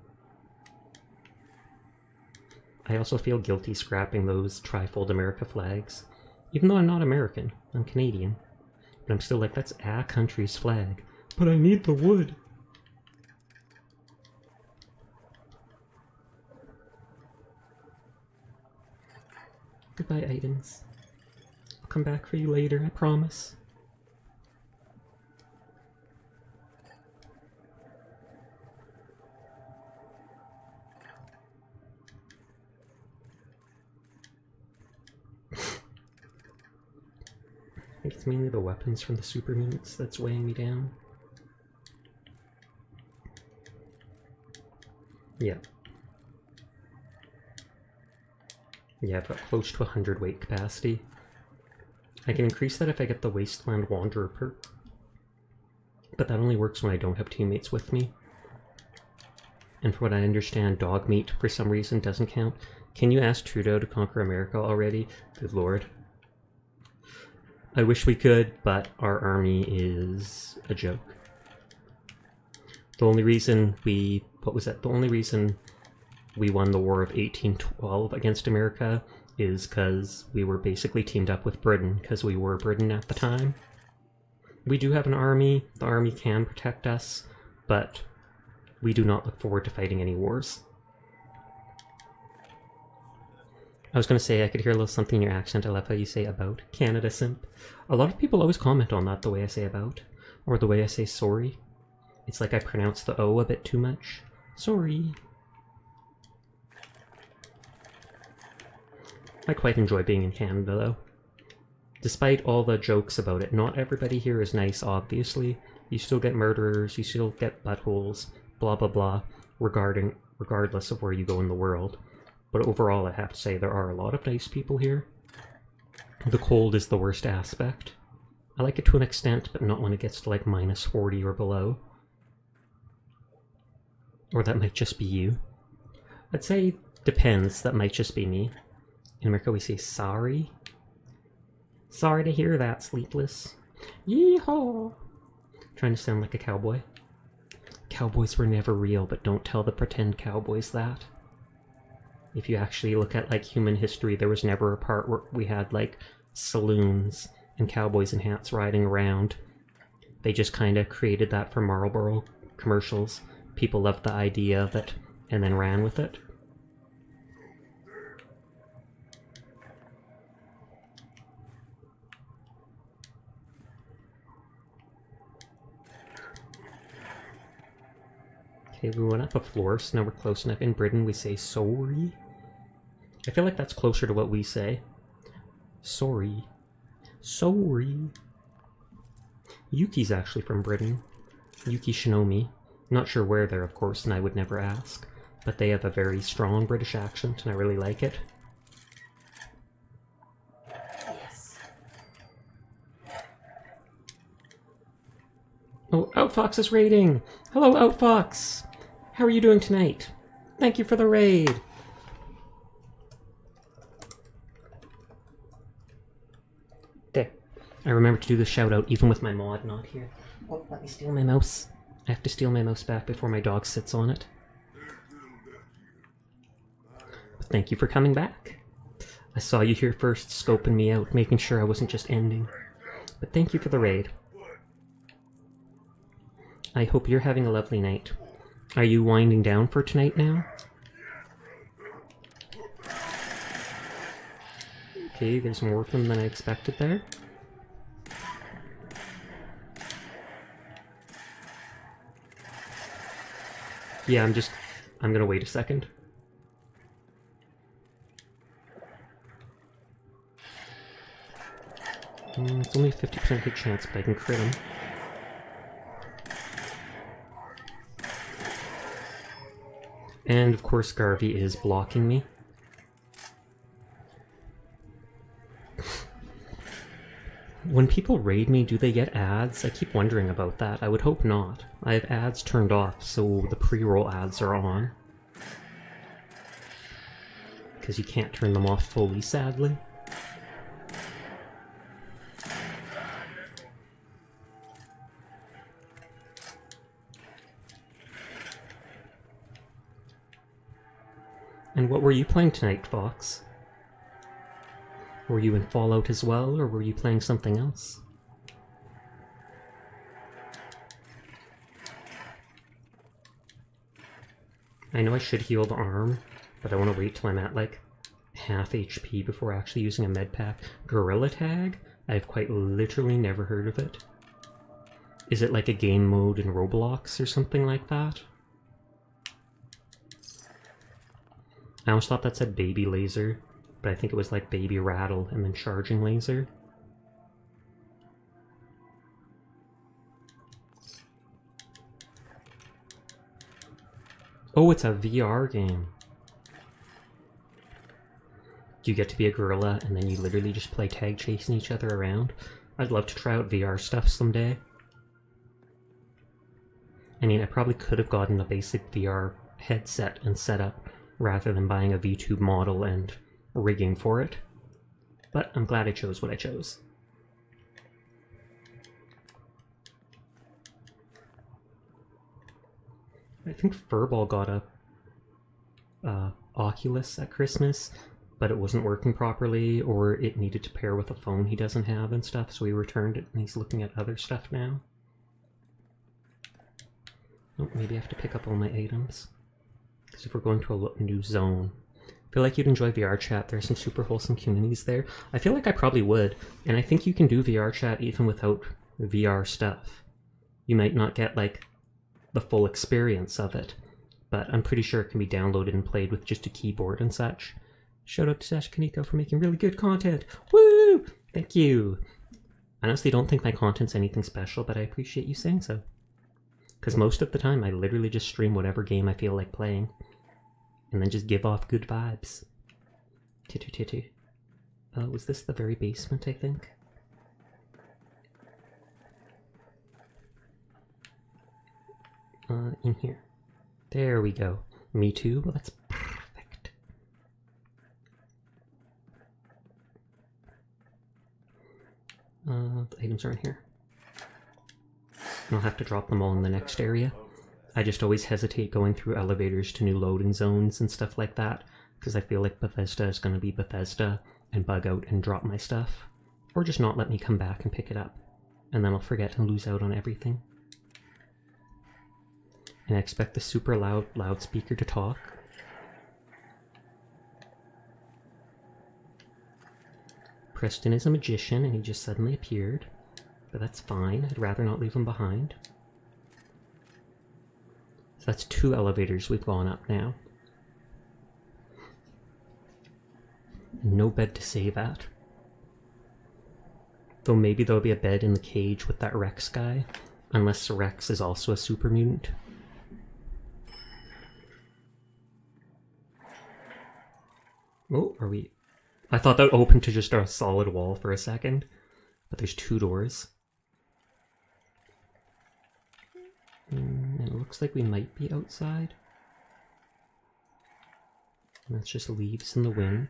I also feel guilty scrapping those Trifold America flags. Even though I'm not American, I'm Canadian. But I'm still like, that's a country's flag. But I need the wood! Goodbye, items. I'll come back for you later, I promise. I think it's mainly the weapons from the super mutants that's weighing me down. Yeah. Yeah, I've got close to 100 weight capacity. I can increase that if I get the Wasteland Wanderer perk. But that only works when I don't have teammates with me. And for what I understand, dog meat, for some reason, doesn't count. Can you ask Trudeau to conquer America already? Good lord. I wish we could, but our army is a joke. The only reason we won the War of 1812 against America is because we were basically teamed up with Britain, because we were Britain at the time. We do have an army. The army can protect us, but we do not look forward to fighting any wars. I was going to say, I could hear a little something in your accent. I love how you say about. Canada simp. A lot of people always comment on that, the way I say about, or the way I say sorry. It's like I pronounce the O a bit too much. Sorry. I quite enjoy being in Canada, though. Despite all the jokes about it, not everybody here is nice, obviously. You still get murderers, you still get buttholes, blah blah blah, regardless of where you go in the world. But overall, I have to say, there are a lot of nice people here. The cold is the worst aspect. I like it to an extent, but not when it gets to like -40 or below. Or that might just be you. I'd say depends, that might just be me. In America we say sorry. Sorry to hear that, Sleepless. Yeehaw! Trying to sound like a cowboy. Cowboys were never real, but don't tell the pretend cowboys that. If you actually look at like human history, there was never a part where we had like saloons and cowboys in hats riding around. They just kind of created that for Marlboro commercials. People loved the idea of it and then ran with it. Okay, we went up a floor, so now we're close enough. In Britain, we say sorry. I feel like that's closer to what we say. Sorry. Sorry. Yuki's actually from Britain. Yuki Shinomi. Not sure where they're, of course, and I would never ask. But they have a very strong British accent, and I really like it. Yes. Oh, Outfox is raiding! Hello, Outfox! How are you doing tonight? Thank you for the raid! There. I remember to do the shout out even with my mod not here. Oh, let me steal my mouse. I have to steal my mouse back before my dog sits on it. But thank you for coming back. I saw you here first, scoping me out, making sure I wasn't just ending. But thank you for the raid. I hope you're having a lovely night. Are you winding down for tonight now? Okay, there's more of them than I expected there. Yeah, I'm gonna wait a second. It's only a 50% hit chance, but I can crit him. And of course Garvey is blocking me. When people raid me, do they get ads? I keep wondering about that. I would hope not. I have ads turned off, so the pre-roll ads are on. Because you can't turn them off fully, sadly. And what were you playing tonight, Fox? Were you in Fallout as well, or were you playing something else? I know I should heal the arm, but I want to wait till I'm at like half HP before actually using a med pack. Gorilla Tag? I've quite literally never heard of it. Is it like a game mode in Roblox or something like that? I always thought that said baby laser, but I think it was like baby rattle and then charging laser. Oh, it's a VR game. Do you get to be a gorilla and then you literally just play tag chasing each other around? I'd love to try out VR stuff someday. I mean, I probably could have gotten a basic VR headset and setup rather than buying a VTube model and rigging for it. But I'm glad I chose what I chose. I think Furball got a Oculus at Christmas, but it wasn't working properly, or it needed to pair with a phone he doesn't have and stuff, so he returned it and he's looking at other stuff now. Oh, maybe I have to pick up all my items. Because if we're going to a new zone, I feel like you'd enjoy VR chat. There's some super wholesome communities there. I feel like I probably would, and I think you can do VR chat even without VR stuff. You might not get like the full experience of it, but I'm pretty sure it can be downloaded and played with just a keyboard and such. Shout out to Sash Kaneko for making really good content. Woo! Thank you. I honestly don't think my content's anything special, but I appreciate you saying so. Because most of the time I literally just stream whatever game I feel like playing, and then just give off good vibes. Titu titu. Was this the very basement, I think? In here. There we go. Me too? Well, that's perfect. The items are in here. I'll have to drop them all in the next area. I just always hesitate going through elevators to new loading zones and stuff like that, because I feel like Bethesda is going to be Bethesda and bug out and drop my stuff. Or just not let me come back and pick it up. And then I'll forget and lose out on everything. And I expect the super loud loudspeaker to talk. Preston is a magician and he just suddenly appeared. But that's fine, I'd rather not leave him behind. So that's 2 elevators we've gone up now. No bed to save at. Though maybe there'll be a bed in the cage with that Rex guy, unless Rex is also a super mutant. Oh, are we... I thought that opened to just a solid wall for a second, but there's 2 doors. And it looks like we might be outside. And that's just leaves in the wind.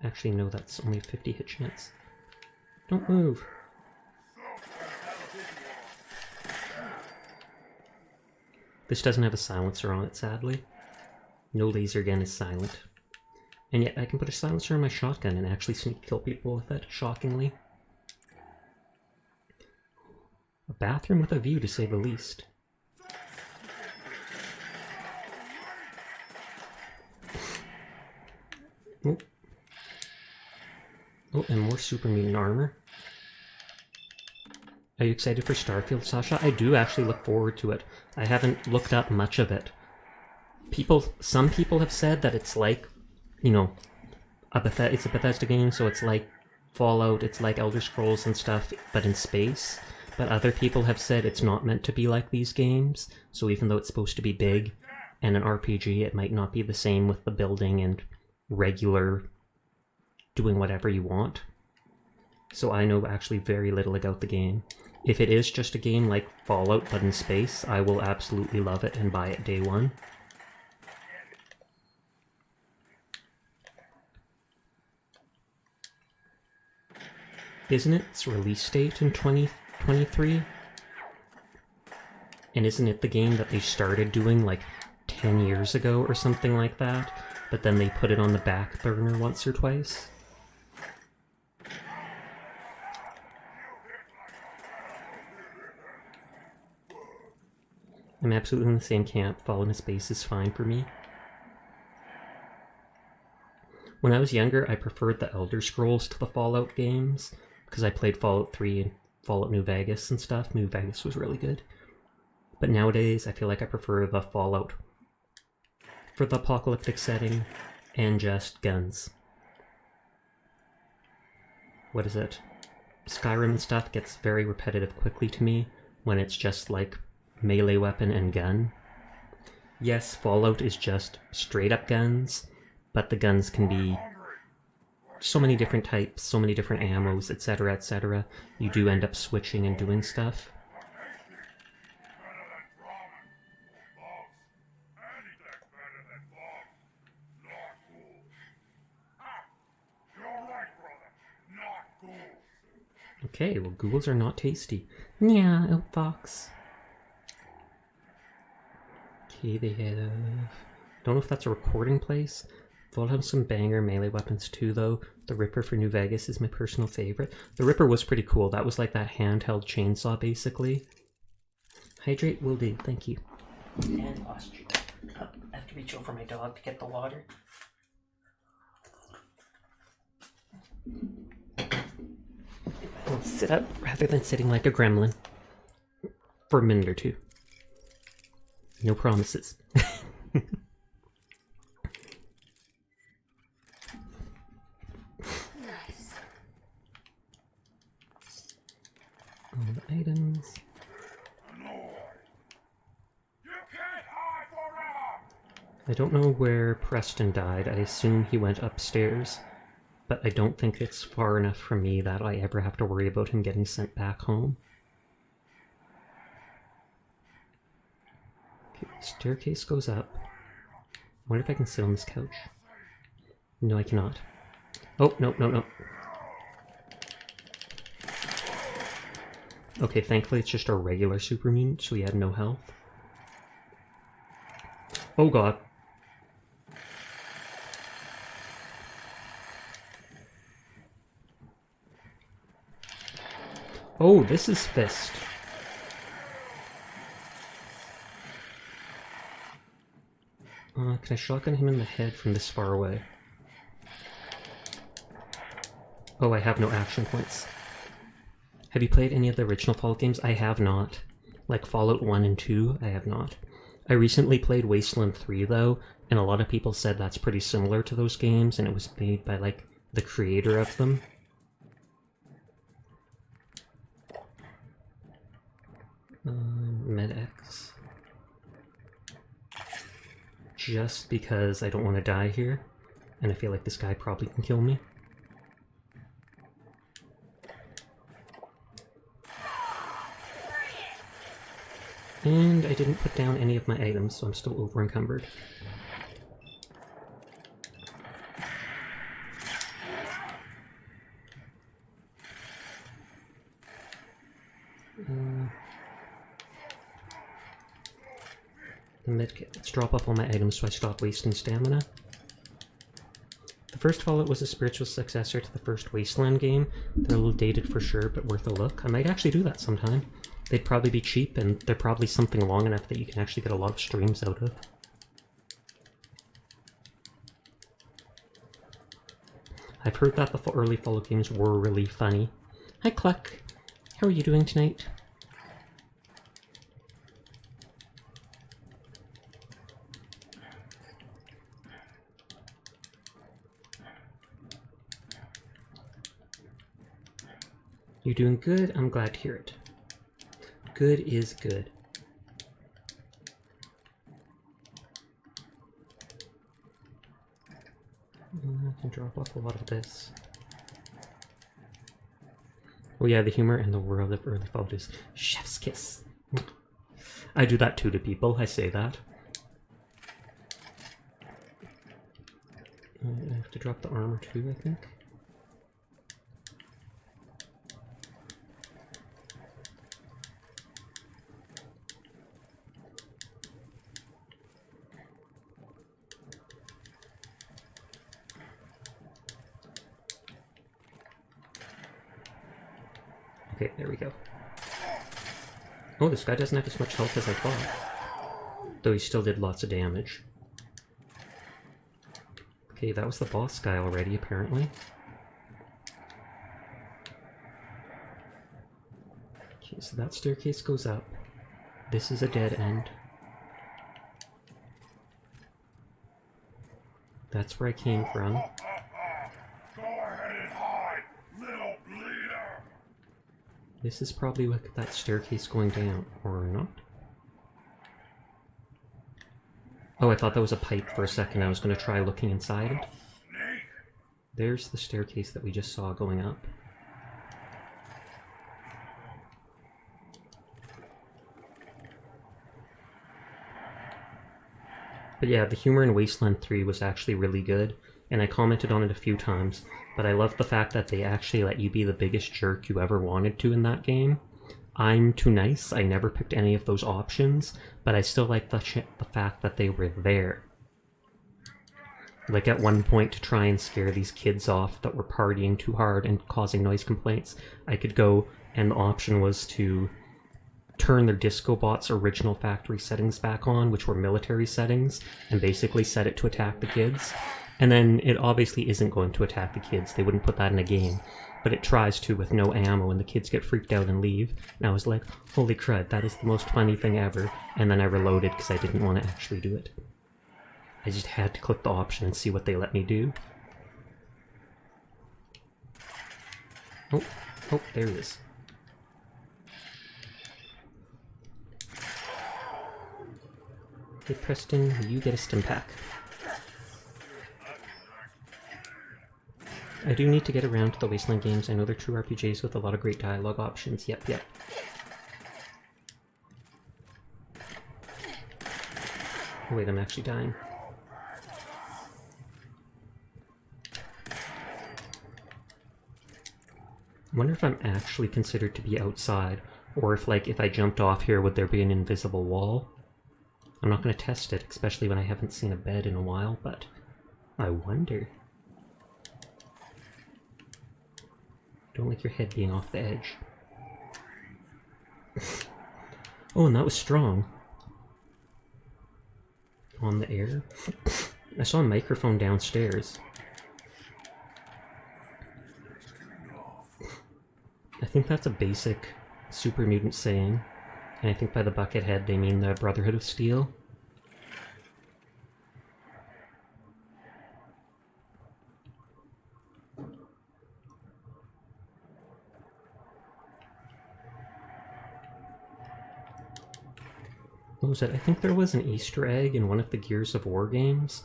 Actually, no, that's only a 50 hit chance. Don't move. This doesn't have a silencer on it, sadly. No laser gun is silent. And yet I can put a silencer on my shotgun and actually sneak kill people with it, shockingly. A bathroom with a view, to say the least. Oh. Oh, and more super mutant armor. Are you excited for Starfield, Sasha? I do actually look forward to it. I haven't looked up much of it. Some people have said that it's like, you know, it's a Bethesda game, so it's like Fallout, it's like Elder Scrolls and stuff, but in space. But other people have said it's not meant to be like these games, so even though it's supposed to be big and an RPG, it might not be the same with the building and regular doing whatever you want. So I know actually very little about the game. If it is just a game like Fallout but in space, I will absolutely love it and buy it day one. Isn't its release date in 2023? And isn't it the game that they started doing like 10 years ago or something like that, but then they put it on the back burner once or twice? I'm absolutely in the same camp. Fallout in space is fine for me. When I was younger, I preferred the Elder Scrolls to the Fallout games, because I played Fallout 3 and Fallout New Vegas and stuff. New Vegas was really good. But nowadays, I feel like I prefer the Fallout for the apocalyptic setting and just guns. What is it? Skyrim and stuff gets very repetitive quickly to me when it's just like melee weapon and gun. Yes, Fallout is just straight up guns, but the guns can be so many different types, so many different ammos, etc., etc. You do end up switching and doing stuff. Okay, well, ghouls are not tasty. Yeah, Oat Fox. Okay, they have... Don't know if that's a recording place. They'll have some banger melee weapons too, though. The Ripper for New Vegas is my personal favorite. The Ripper was pretty cool. That was like that handheld chainsaw, basically. Hydrate will do, thank you. And lost you. I have to reach over my dog to get the water. I'll sit up rather than sitting like a gremlin. For a minute or two. No promises. Nice. All the items. I don't know where Preston died. I assume he went upstairs. But I don't think it's far enough from me that I ever have to worry about him getting sent back home. Okay, the staircase goes up. I wonder if I can sit on this couch. No, I cannot. Oh, no, no, no. Okay, thankfully it's just a regular super mutant, so he had no health. Oh god. Oh, this is Fist. Can I shotgun him in the head from this far away? Oh, I have no action points. Have you played any of the original Fallout games? I have not. Like Fallout 1 and 2, I have not. I recently played Wasteland 3 though, and a lot of people said that's pretty similar to those games, and it was made by like the creator of them. MedX. Just because I don't want to die here, and I feel like this guy probably can kill me. And I didn't put down any of my items, so I'm still over encumbered. The medkit. Let's drop off all my items so I stop wasting stamina. The first Fallout was a spiritual successor to the first Wasteland game. They're a little dated for sure, but worth a look. I might actually do that sometime. They'd probably be cheap, and they're probably something long enough that you can actually get a lot of streams out of. I've heard that the early Fallout games were really funny. Hi Cluck! How are you doing tonight? You're doing good? I'm glad to hear it. Good is good. I can drop off a lot of this. Oh yeah, the humor in the world of early Fallout is chef's kiss. I do that too to people, I say that. I have to drop the armor too, I think. Okay, there we go. Oh, this guy doesn't have as much health as I thought. Though he still did lots of damage. Okay, that was the boss guy already, apparently. Okay, so that staircase goes up. This is a dead end. That's where I came from. Go ahead and hide, little bleeder. This is probably like that staircase going down, or not? Oh, I thought that was a pipe for a second. I was going to try looking inside it. There's the staircase that we just saw going up. But yeah, the humor in Wasteland 3 was actually really good. and I commented on it a few times, but I love the fact that they actually let you be the biggest jerk you ever wanted to in that game. I'm too nice, I never picked any of those options, but I still like the fact that they were there. Like at one point, to try and scare these kids off that were partying too hard and causing noise complaints, I could go, and the option was to turn their Disco Bot's original factory settings back on, which were military settings, and basically set it to attack the kids. And then it obviously isn't going to attack the kids, they wouldn't put that in a game, but it tries to with no ammo, and the kids get freaked out and leave. And I was like, holy crud, that is the most funny thing ever. And then I reloaded because I didn't want to actually do it. I just had to click the option and see what they let me do. Oh, there it is. Hey Preston, you get a stim pack. I do need to get around to the Wasteland games. I know they're true RPGs with a lot of great dialogue options. Yep. Oh, wait, I'm actually dying. I wonder if I'm actually considered to be outside, or if, like, if I jumped off here, would there be an invisible wall? I'm not going to test it, especially when I haven't seen a bed in a while, but I wonder. Don't like your head being off the edge. Oh, and that was strong. On the air. I saw a microphone downstairs. I think that's a basic super mutant saying, and I think by the Buckethead they mean the Brotherhood of Steel. What was it? I think there was an Easter egg in one of the Gears of War games,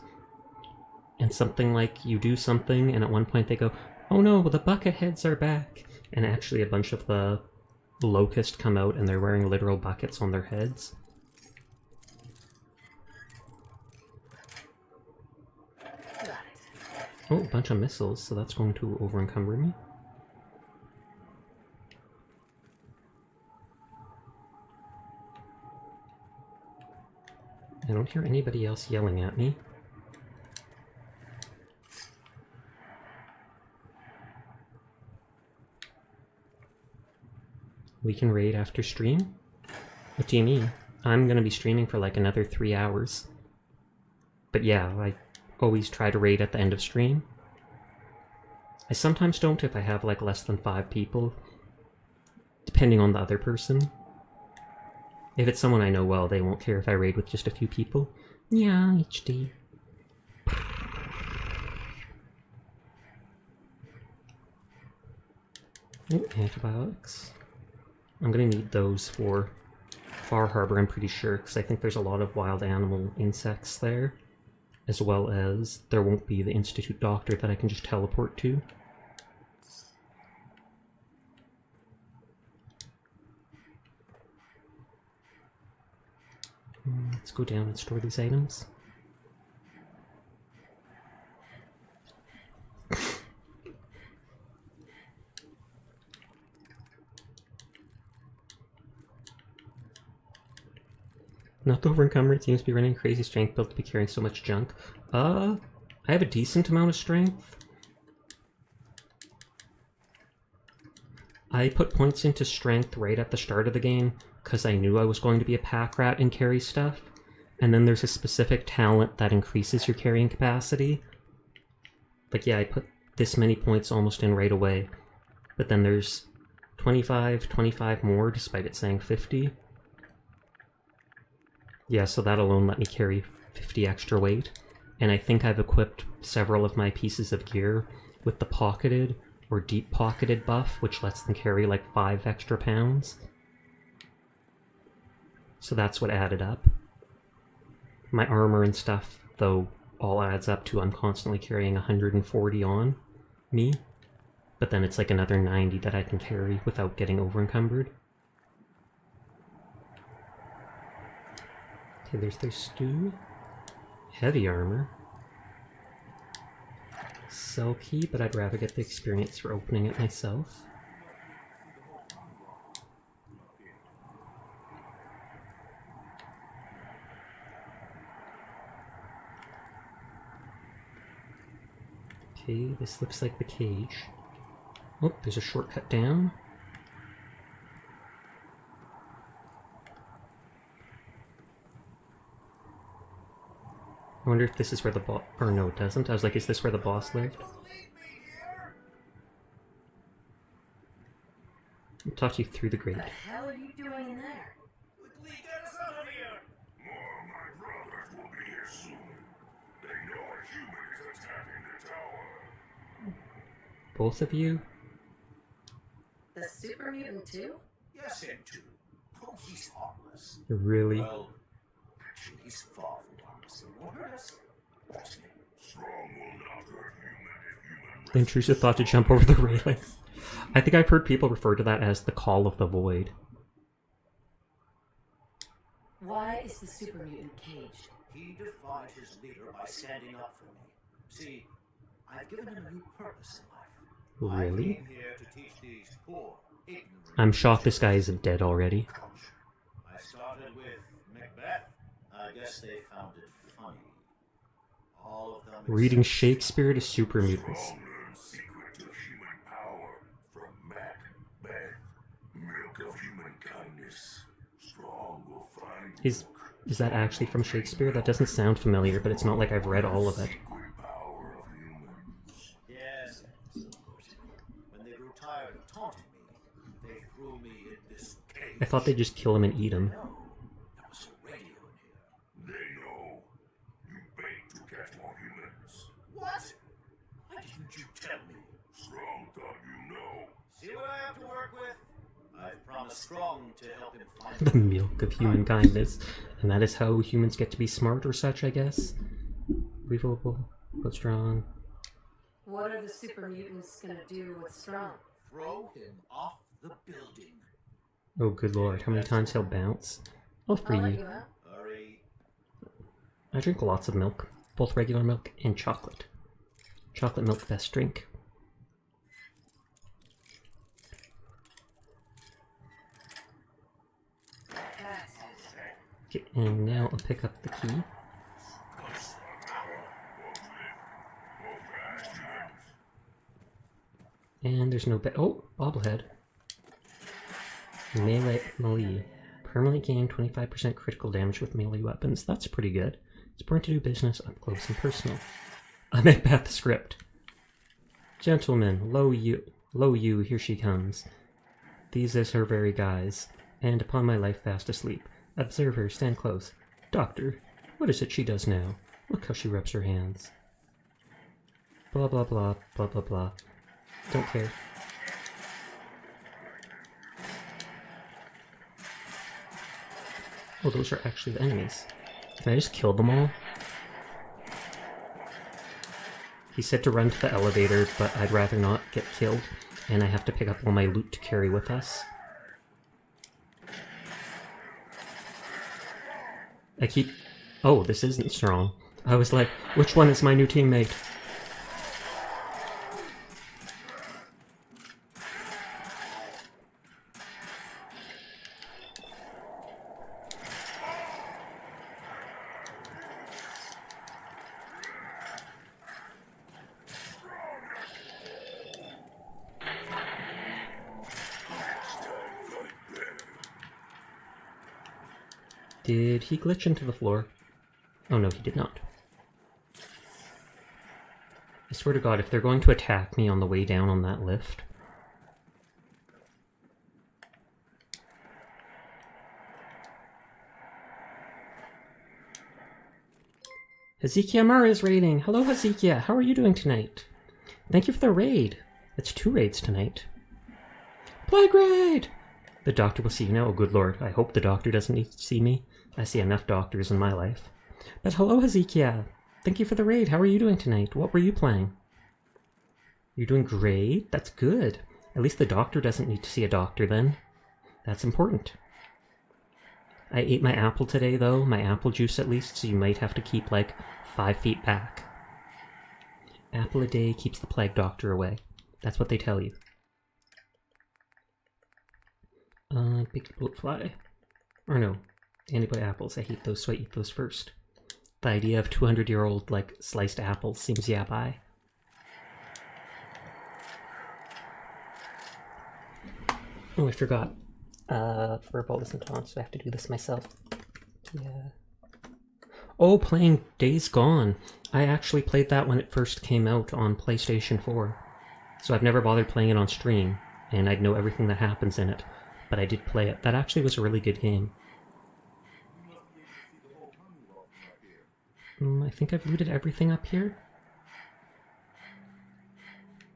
and something like you do something, and at one point they go, "Oh no, the Bucketheads are back!" And actually a bunch of the Locust come out and they're wearing literal buckets on their heads. Oh, a bunch of missiles, so that's going to over-encumber me. I don't hear anybody else yelling at me. We can raid after stream? What do you mean? I'm gonna be streaming for like another 3 hours. But yeah, I always try to raid at the end of stream. I sometimes don't if I have like less than 5 people, depending on the other person. If it's someone I know well, they won't care if I raid with just a few people. Yeah, HD. Oh, antibiotics. I'm gonna need those for Far Harbor, I'm pretty sure, because I think there's a lot of wild animal insects there, as well as there won't be the Institute Doctor that I can just teleport to. Let's go down and store these items. Not the over-encumbered, seems to be running crazy strength built to be carrying so much junk. I have a decent amount of strength. I put points into strength right at the start of the game, because I knew I was going to be a pack rat and carry stuff. And then there's a specific talent that increases your carrying capacity. Like, yeah, I put this many points almost in right away. But then there's 25 more, despite it saying 50. Yeah, so that alone let me carry 50 extra weight. And I think I've equipped several of my pieces of gear with the pocketed or deep pocketed buff, which lets them carry like 5 extra pounds. So that's what added up. My armor and stuff, though, all adds up to I'm constantly carrying 140 on me. But then it's like another 90 that I can carry without getting over-encumbered. Okay, there's their stew. Heavy armor. cell key, but I'd rather get the experience for opening it myself. Okay, this looks like the cage. Oh, there's a shortcut down. I wonder if this is where the boss... Or no, it doesn't. I was like, is this where the boss lived? I'll talk you through the grate. What the hell are you doing in there? Quickly get us out of here! More of my brothers will be here soon. They know a human is attacking the tower. Both of you? The super mutant too? Yes, him too. Oh, he's harmless. Really? Well, actually, he's far from harmless. He won't hurt us. Trust me. Strong will not hurt human if human The intrusive thought to jump over the railing. I think I've heard people refer to that as the call of the void. Why is the super mutant caged? He defied his leader by standing up for me. See, I've given him a new purpose in life. Really? I came here to teach these poor, ignorant... I'm shocked this guy isn't dead already. I started with Macbeth. I guess they found it funny. All of them... Reading Shakespeare to super mutants. Strong learns secret to human power from Macbeth. Milk of human kindness. Strong will find Is that actually from Shakespeare? That doesn't sound familiar, but it's not like I've read all of it. secret power of humans. Yes, of course. When they grew tired of taunting me, they threw me in this cage. I thought they'd just kill him and eat him. No, there was a radio in here. They know. You bait to catch more humans. What? Why didn't you tell me? Strong thought you know. See what I have to work with? I've promised Strong to help him find The milk of human kindness. And that is how humans get to be smart or such, I guess. Believable, but strong. What are the super mutants gonna do with Strong? Throw him off the building. Oh, good lord, how many times he'll bounce? I'll free I'll let you. you out. Hurry. I drink lots of milk, both regular milk and chocolate. Chocolate milk, best drink. Okay, and now I'll pick up the key. And there's no oh, bobblehead. Melee. Permanently gain 25% critical damage with melee weapons. That's pretty good. It's born to do business up close and personal. A Macbeth script. Gentlemen, lo you, here she comes. These is her very guise, and upon my life fast asleep. Observe her, stand close. Doctor, what is it she does now? Look how she rubs her hands. Blah blah blah, blah blah blah. Don't care. Oh, those are actually the enemies. Can I just kill them all? He said to run to the elevator, but I'd rather not get killed, and I have to pick up all my loot to carry with us. I keep... Oh, this isn't strong. I was like, which one is my new teammate? Did he glitch into the floor? Oh no, he did not. I swear to God, if they're going to attack me on the way down on that lift... Hezekiah Murray is raiding! Hello, Hezekiah! How are you doing tonight? Thank you for the raid! That's 2 raids tonight. Plague raid! The doctor will see you now. Oh, good lord. I hope the doctor doesn't need to see me. I see enough doctors in my life. But hello, Hezekiah. Thank you for the raid. How are you doing tonight? What were you playing? You're doing great? That's good. At least the doctor doesn't need to see a doctor then. That's important. I ate my apple today, though. My apple juice, at least, so you might have to keep, like, 5 feet back. Apple a day keeps the plague doctor away. That's what they tell you. Baked bloatfly. Or no, antibiotic apples. I hate those, so I eat those first. The idea of 200-year-old, like, sliced apples seems yabai. Oh, I forgot. Furball isn't on, so I have to do this myself. Yeah. Oh, playing Days Gone. I actually played that when it first came out on PlayStation 4. So I've never bothered playing it on stream, and I'd know everything that happens in it. But I did play it. That actually was a really good game. I think I've looted everything up here.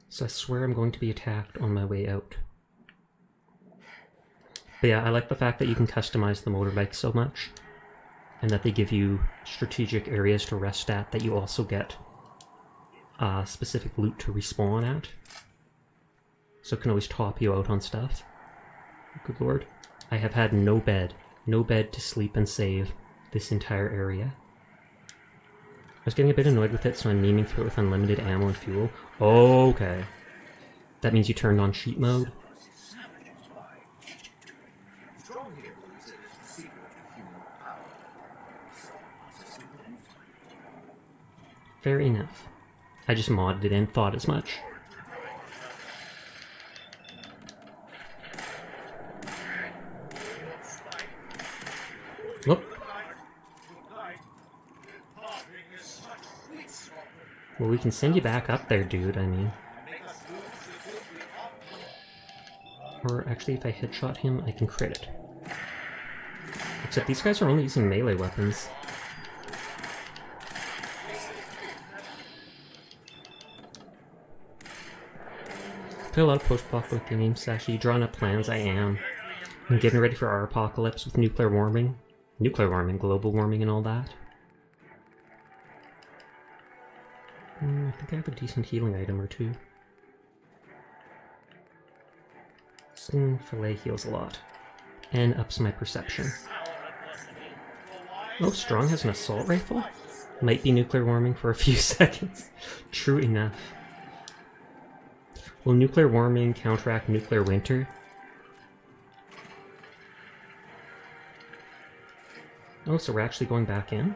So I swear I'm going to be attacked on my way out. But yeah, I like the fact that you can customize the motorbike so much. And that they give you strategic areas to rest at that you also get specific loot to respawn at. So it can always top you out on stuff. Good lord. I have had no bed to sleep and save this entire area. I was getting a bit annoyed with it, so I'm aiming through it with unlimited ammo and fuel. Okay. That means you turned on sheep mode. Fair enough. I just modded it in, thought as much. Whoop. Well, we can send you back up there, dude, I mean. Or actually, if I headshot him, I can crit it. Except these guys are only using melee weapons. Play a lot of post-apocalyptic games, actually. Drawing up plans, I am. I'm getting ready for our apocalypse with nuclear warming. Global warming and all that. I think I have a decent healing item or two. Sling Fillet heals a lot. And ups my perception. Oh, Strong has an assault rifle? Might be nuclear warming for a few seconds. True enough. Will nuclear warming counteract nuclear winter? Oh, so we're actually going back in?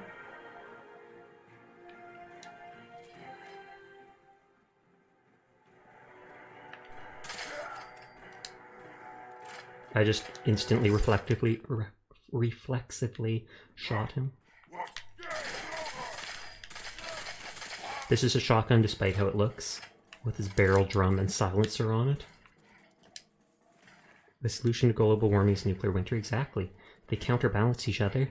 I just instantly reflexively shot him. This is a shotgun despite how it looks, with his barrel drum and silencer on it. The solution to global warming is nuclear winter, exactly. They counterbalance each other.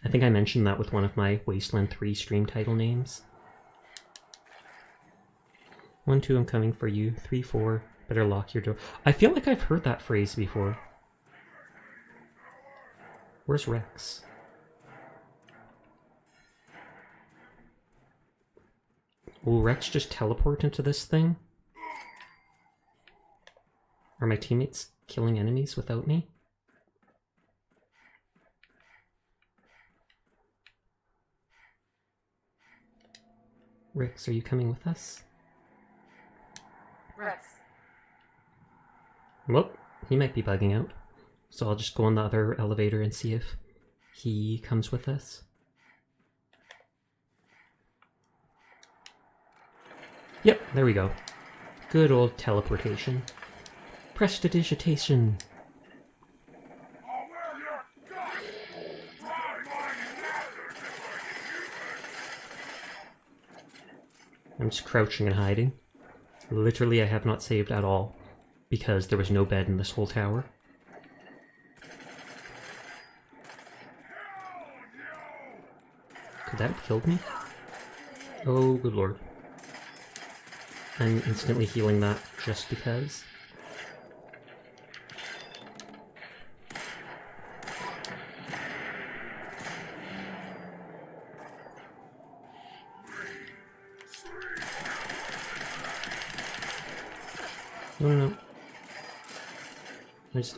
I think I mentioned that with one of my Wasteland 3 stream title names. 1, 2, I'm coming for you. 3, 4, better lock your door. I feel like I've heard that phrase before. Where's Rex? Will Rex just teleport into this thing? Are my teammates killing enemies without me? Rex, are you coming with us? Rex. Well, he might be bugging out. So I'll just go on the other elevator and see if he comes with us. Yep, there we go. Good old teleportation. Prestidigitation. I'm just crouching and hiding. Literally, I have not saved at all, because there was no bed in this whole tower. Could that have killed me? Oh, good lord. I'm instantly healing that just because. No.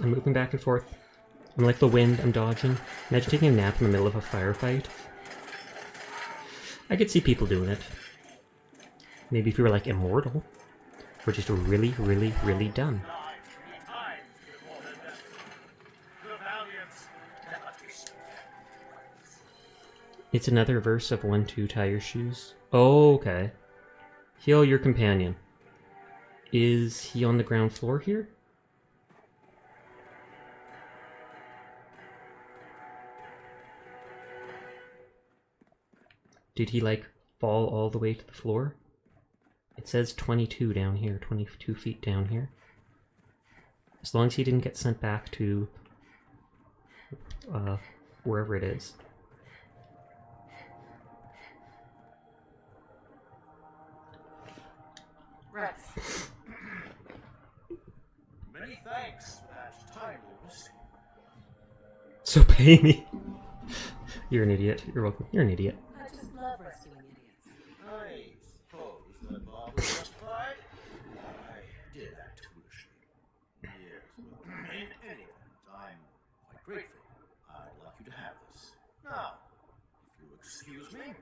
I'm moving back and forth. I'm like the wind, I'm dodging. Imagine taking a nap in the middle of a firefight. I could see people doing it. Maybe if we were like immortal. We're just really, really, really dumb. It's another verse of 1-2 tie your shoes. Oh, okay. Heal your companion. Is he on the ground floor here? Did he like fall all the way to the floor? It says 22 down here, 22 feet down here. As long as he didn't get sent back to wherever it is. Rex. Many thanks for that timely receipt. So pay me. You're an idiot. You're welcome. You're an idiot. I just love rescuing idiots. I suppose that Bob was justified. I did act foolishly. Yes, well, in any event, I'm quite grateful. I'd like you to have this. Now, if you'll excuse me,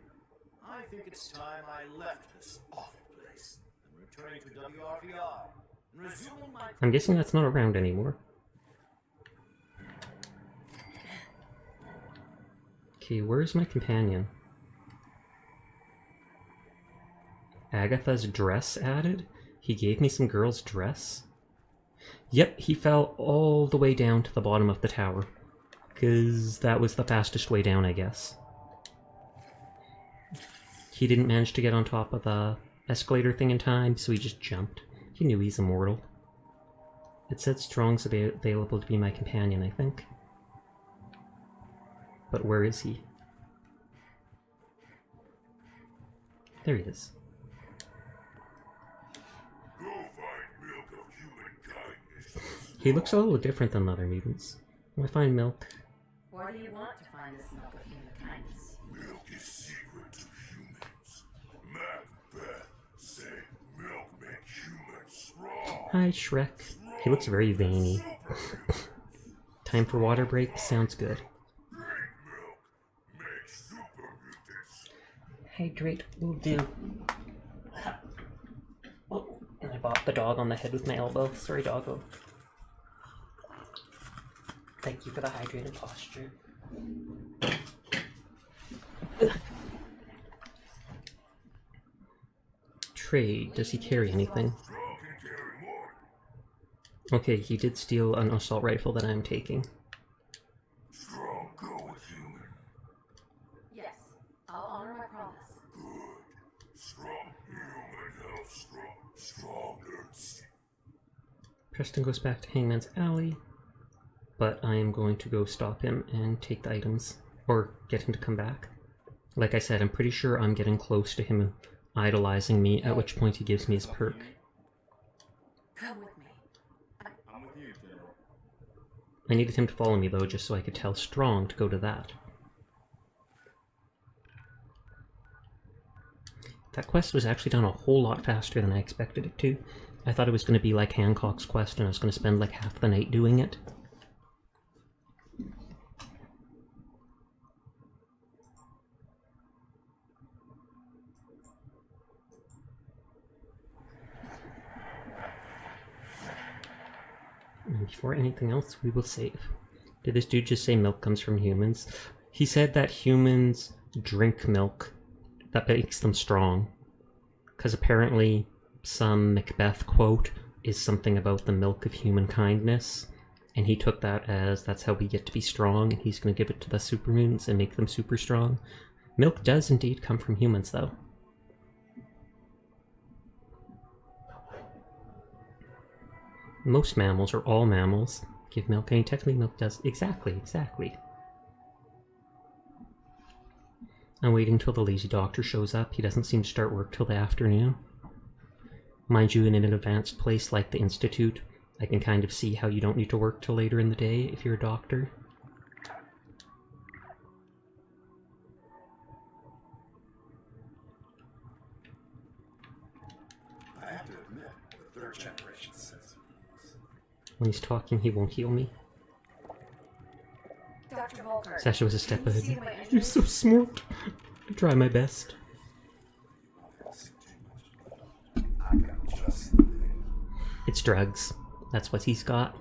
I think it's time I left this awful place and returning to WRVR and resuming my... I'm guessing that's not around anymore. Okay, where's my companion? Agatha's dress added? He gave me some girl's dress? Yep, he fell all the way down to the bottom of the tower. 'Cause that was the fastest way down, I guess. He didn't manage to get on top of the escalator thing in time, so he just jumped. He knew he's immortal. It said Strong's available to be my companion, I think. But where is he? There he is. Go find milk of human kindness. He looks a little different than the other mutants. I find milk. Where do you want to find this milk of human kindness? Milk is secret to humans. Macbeth said milk makes humans strong. Hi, Shrek. He looks very veiny. Time for water break? Sounds good. Drink milk. Make super mutants. Hydrate will do. Oh, and I bopped the dog on the head with my elbow. Sorry, doggo. Thank you for the hydrated posture. Trade. Does he carry anything? Strong can carry more. Okay, he did steal an assault rifle that I'm taking. Strong go with human. Yes, I'll honor my promise. Good. Strong human help strong. Strong nerds. Preston goes back to Hangman's Alley, but I am going to go stop him and take the items, or get him to come back. Like I said, I'm pretty sure I'm getting close to him idolizing me, at which point he gives me his perk. Come with me. I'm with you, General. I needed him to follow me though, just so I could tell Strong to go to that. That quest was actually done a whole lot faster than I expected it to. I thought it was going to be like Hancock's quest and I was going to spend like half the night doing it. And before anything else, we will save. Did this dude just say milk comes from humans? He said that humans drink milk that makes them strong. Because apparently some Macbeth quote is something about the milk of human kindness. And he took that as that's how we get to be strong, and he's going to give it to the super mutants and make them super strong. Milk does indeed come from humans, though. Most mammals, or all mammals, give milk, and technically milk does. Exactly. I'm waiting till the lazy doctor shows up. He doesn't seem to start work till the afternoon. Mind you, in an advanced place like the Institute, I can kind of see how you don't need to work till later in the day if you're a doctor. I have to admit, the third generation sense. When he's talking, he won't heal me. Dr. Volker. Sasha was a step ahead. See my You're so smart. I try my best. It's drugs. That's what he's got.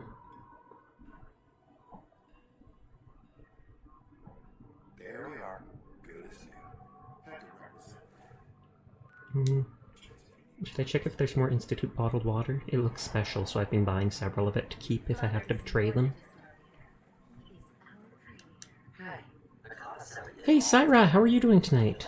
There we are. Good as new. Had to requisite. Should I check if there's more Institute bottled water? It looks special, so I've been buying several of it to keep if I have to betray them. Hey, Syra, how are you doing tonight?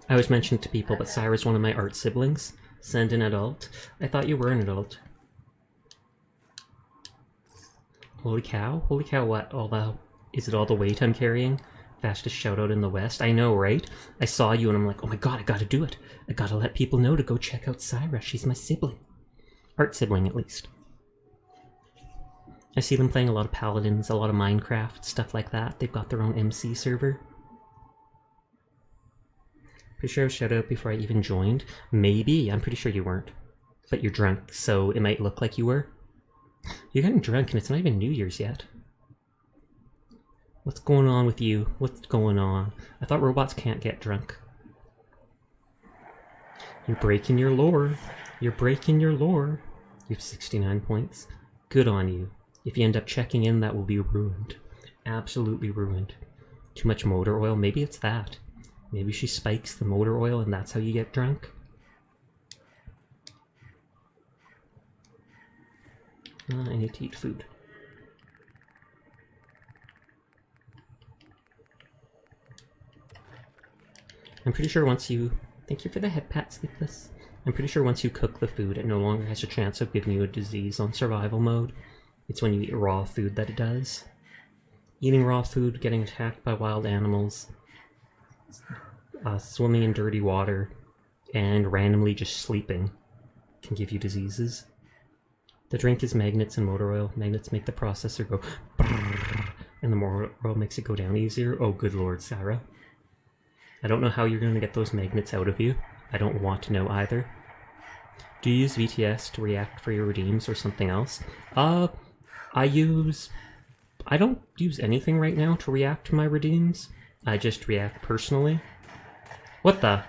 I always mention to people, but Syra's one of my art siblings. Send an adult. I thought you were an adult. Holy cow? Holy cow, what? Is it all the weight I'm carrying? Fastest shoutout in the West. I know, right? I saw you and I'm like, oh my god, I gotta do it. I gotta let people know to go check out Syra. She's my sibling. Art sibling, at least. I see them playing a lot of Paladins, a lot of Minecraft, stuff like that. They've got their own MC server. Pretty sure I was shouted out before I even joined. Maybe. I'm pretty sure you weren't. But you're drunk, so it might look like you were. You're getting drunk and it's not even New Year's yet. What's going on with you? What's going on? I thought robots can't get drunk. You're breaking your lore. You're breaking your lore. You have 69 points. Good on you. If you end up checking in, that will be ruined. Absolutely ruined. Too much motor oil? Maybe it's that. Maybe she spikes the motor oil and that's how you get drunk? I need to eat food. I'm pretty sure once you... Thank you for the head pat, Sleepless. I'm pretty sure once you cook the food, it no longer has a chance of giving you a disease on survival mode. It's when you eat raw food that it does. Eating raw food, getting attacked by wild animals, swimming in dirty water, and randomly just sleeping can give you diseases. The drink is magnets and motor oil. Magnets make the processor go brrrr, and the motor oil makes it go down easier. Oh, good lord, Sarah. I don't know how you're going to get those magnets out of you. I don't want to know either. Do you use VTS to react for your redeems or something else? I don't use anything right now to react to my redeems. I just react personally. What the?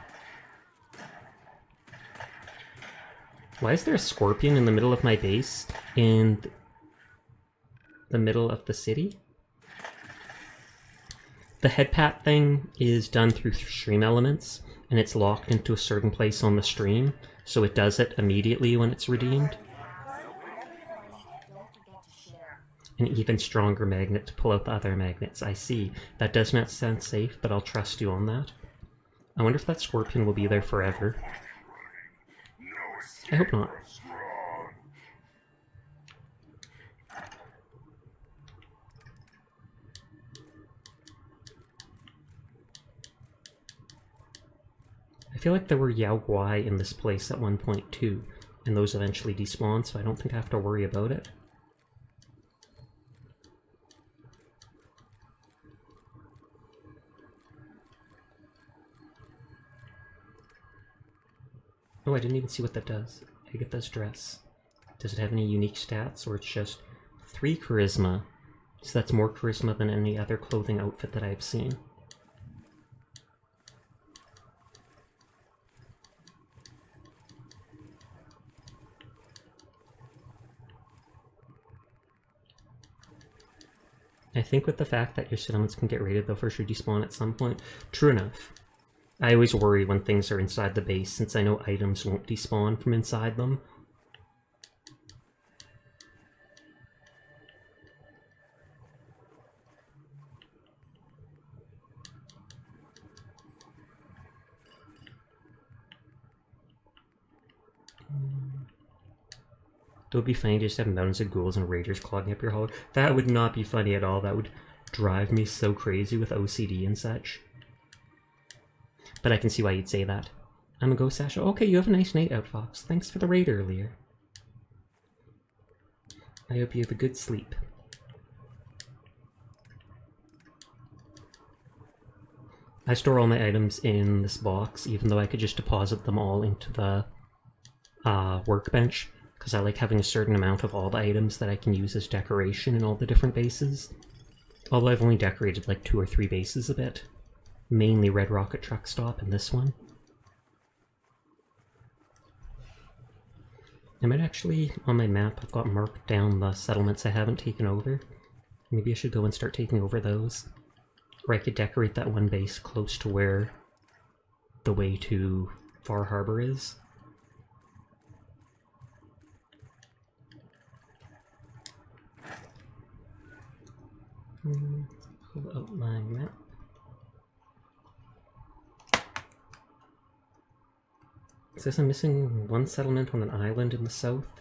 Why is there a scorpion in the middle of my base in the middle of the city? The head pat thing is done through stream elements, and it's locked into a certain place on the stream, so it does it immediately when it's redeemed. An even stronger magnet to pull out the other magnets. I see. That does not sound safe, but I'll trust you on that. I wonder if that scorpion will be there forever. I hope not. I feel like there were Yao Guai in this place at one point too, and those eventually despawn, so I don't think I have to worry about it. Oh, I didn't even see what that does. I get this dress. Does it have any unique stats, or it's just 3 charisma? So that's more charisma than any other clothing outfit that I've seen. I think with the fact that your sentiments can get raided, they'll for sure despawn at some point. True enough. I always worry when things are inside the base, since I know items won't despawn from inside them. It would be funny to just have mountains of ghouls and raiders clogging up your hall. That would not be funny at all. That would drive me so crazy with OCD and such. But I can see why you'd say that. I'm a ghost, Sasha. Okay, you have a nice night out, Fox. Thanks for the raid earlier. I hope you have a good sleep. I store all my items in this box, even though I could just deposit them all into the workbench, because I like having a certain amount of all the items that I can use as decoration in all the different bases. Although I've only decorated like 2 or 3 bases a bit. Mainly Red Rocket Truck Stop and this one. I might actually, on my map, I've got marked down the settlements I haven't taken over. Maybe I should go and start taking over those. Or I could decorate that one base close to where the way to Far Harbor is. Pull out my map. It says I'm missing 1 settlement on an island in the south,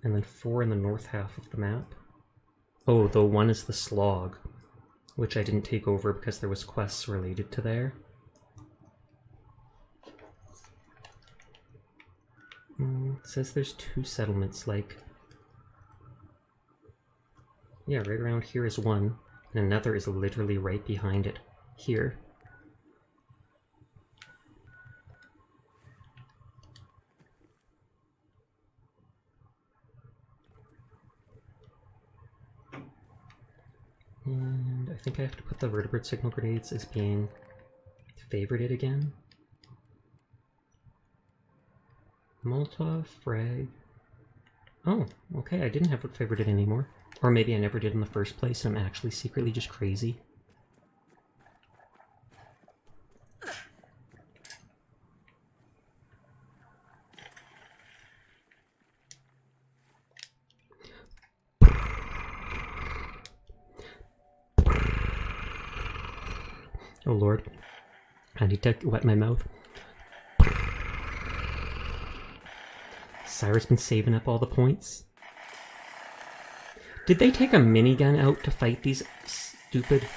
and then 4 in the north half of the map. Oh, though one is the Slog, which I didn't take over because there was quests related to there. It says there's 2 settlements, like... Yeah, right around here is one, and another is literally right behind it, here. And I think I have to put the vertebrate signal grenades as being favorited again. Molotov, frag. Oh, okay, I didn't have it favorited anymore. Or maybe I never did in the first place and I'm actually secretly just crazy. Oh lord, I need to wet my mouth. Cyrus been saving up all the points. Did they take a minigun out to fight these stupid...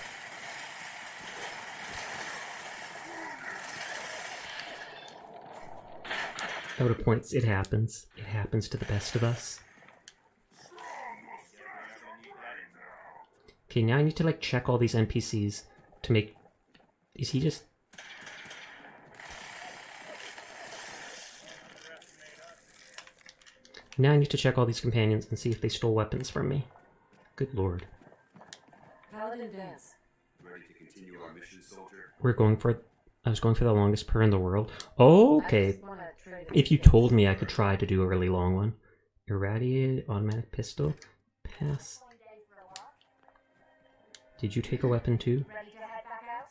Out of points, it happens. It happens to the best of us. Okay, now I need to like check all these NPCs to make... Is he just... Now I need to check all these companions and see if they stole weapons from me. Good lord. Paladin dance. Ready to continue our mission, soldier? We're going for... I was going for the longest purr in the world. Okay. I just wanna trade a If you few told things. me I could try to do a really long one. Irradiated automatic pistol. Pass. Did you take a weapon too? Ready to head back out?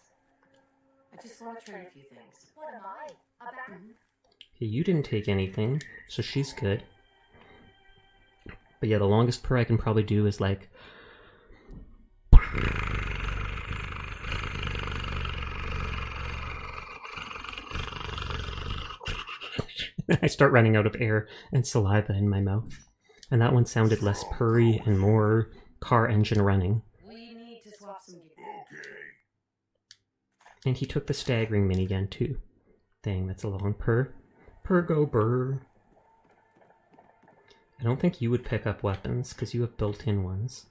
I just wanna trade a few things. What am I? A bat? Okay, you didn't take anything, so she's good. But yeah, the longest purr I can probably do is like... I start running out of air and saliva in my mouth. And that one sounded less purry and more car engine running. We need to swap some gear. And he took the staggering minigun too. Dang, that's a long purr. Purr go burr. I don't think you would pick up weapons, because you have built-in ones.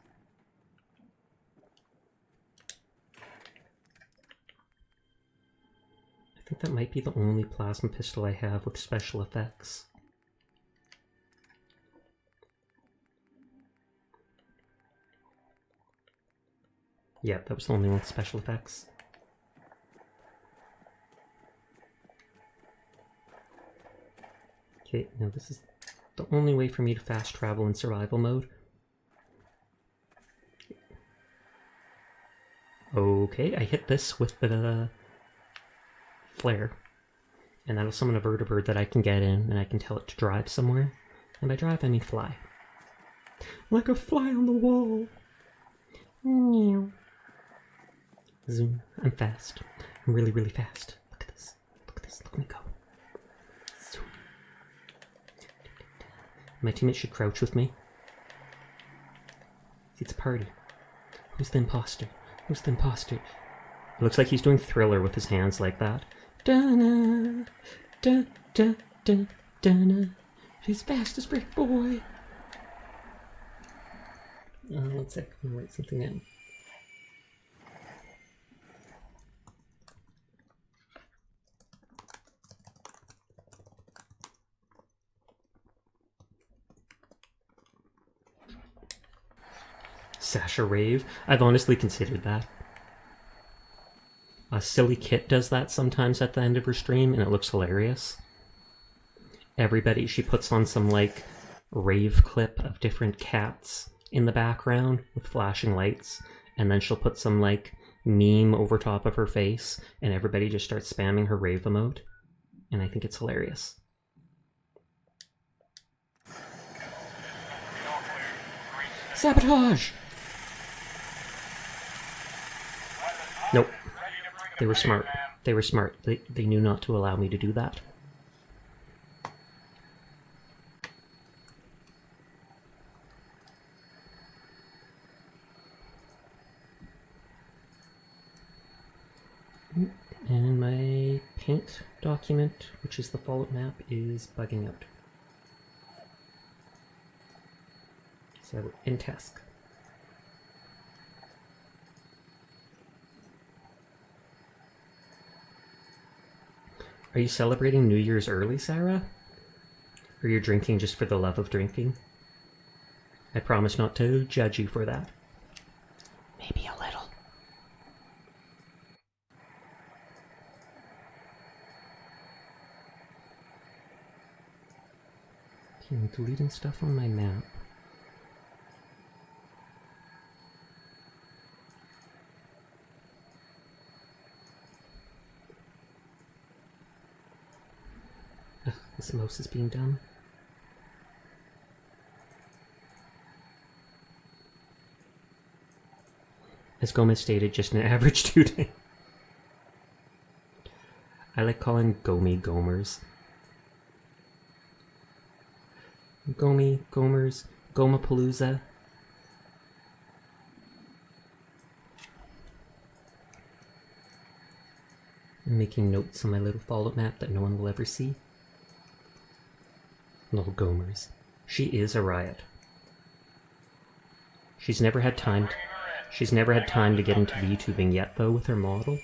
I think that might be the only plasma pistol I have with special effects. Yeah, that was the only one with special effects. Okay, now this is the only way for me to fast travel in survival mode. Okay, I hit this with the flare. And that'll summon a vertibird that I can get in, and I can tell it to drive somewhere. And by drive, I mean fly. Like a fly on the wall! Meow. Zoom. I'm fast. I'm really, really fast. Look at this. Look at this. Look at me go. Zoom. My teammates should crouch with me. It's a party. Who's the imposter? Who's the imposter? It looks like he's doing Thriller with his hands like that. Da-na, da-na. He's fast as brick boy. One sec. I'm gonna write something down. Sasha Rave. I've honestly considered that. A Silly Kit does that sometimes at the end of her stream, and it looks hilarious. Everybody, she puts on some, like, rave clip of different cats in the background with flashing lights, and then she'll put some, like, meme over top of her face, and everybody just starts spamming her rave emote, and I think it's hilarious. Sabotage! Nope. They were smart. They were smart. They knew not to allow me to do that. And my paint document, which is the Fallout map, is bugging out. So, in task. Are you celebrating New Year's early, Sarah? Or you're drinking just for the love of drinking? I promise not to judge you for that. Maybe a little. Okay, I'm deleting stuff on my map. Ugh, this mouse is being done. As Gomez stated, just an average 2 day. I like calling Gomi Gomers. Gomi, Gomers, Gomapalooza. I'm making notes on my little Fallout map that no one will ever see. Little Gomers. She is a riot. She's never had time to get into VTubing yet, though, with her model.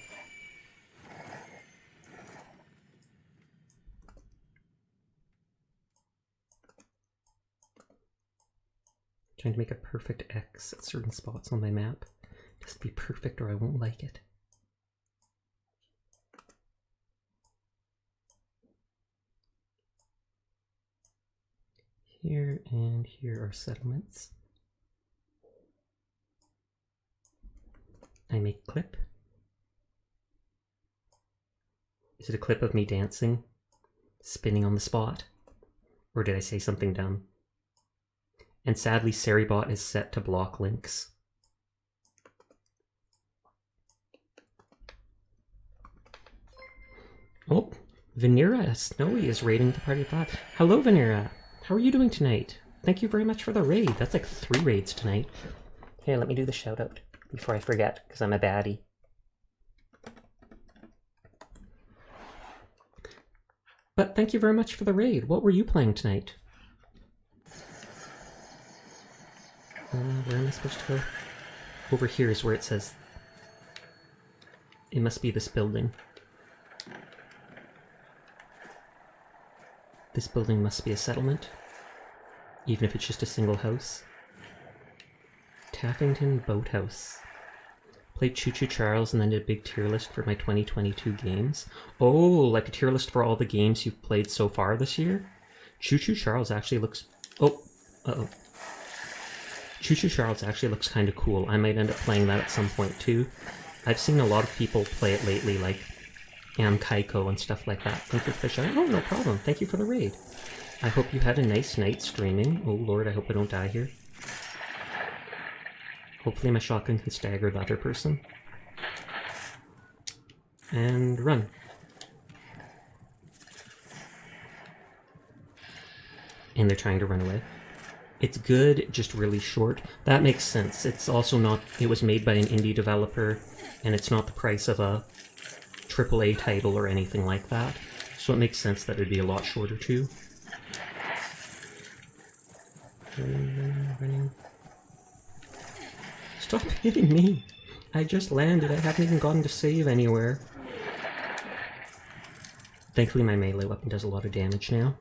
Trying to make a perfect X at certain spots on my map. It has to be perfect or I won't like it. Here and here are settlements. I make clip. Is it a clip of me dancing? Spinning on the spot? Or did I say something dumb? And sadly, Seribot is set to block links. Oh, Venera Snowy is raiding the party 5. Hello, Venera. How are you doing tonight? Thank you very much for the raid. That's like 3 raids tonight. Here, let me do the shout out before I forget, because I'm a baddie. But thank you very much for the raid. What were you playing tonight? Where am I supposed to go? Over here is where it says... It must be this building. This building must be a settlement. Even if it's just a single house. Taffington Boathouse. Played Choo Choo Charles and then did a big tier list for my 2022 games. Oh, like a tier list for all the games you've played so far this year? Choo Choo Charles actually looks... Oh, uh-oh. Choo Choo Charles actually looks kind of cool. I might end up playing that at some point too. I've seen a lot of people play it lately, like Am Kaiko and stuff like that. Thank you for the shout. Oh, no problem. Thank you for the raid. I hope you had a nice night streaming. Oh lord, I hope I don't die here. Hopefully my shotgun can stagger the other person. And run. And they're trying to run away. It's good, just really short. That makes sense. It's also not... It was made by an indie developer, and it's not the price of a AAA title or anything like that. So it makes sense that it'd be a lot shorter too. Running. Stop hitting me! I just landed. I haven't even gotten to save anywhere. Thankfully my melee weapon does a lot of damage now.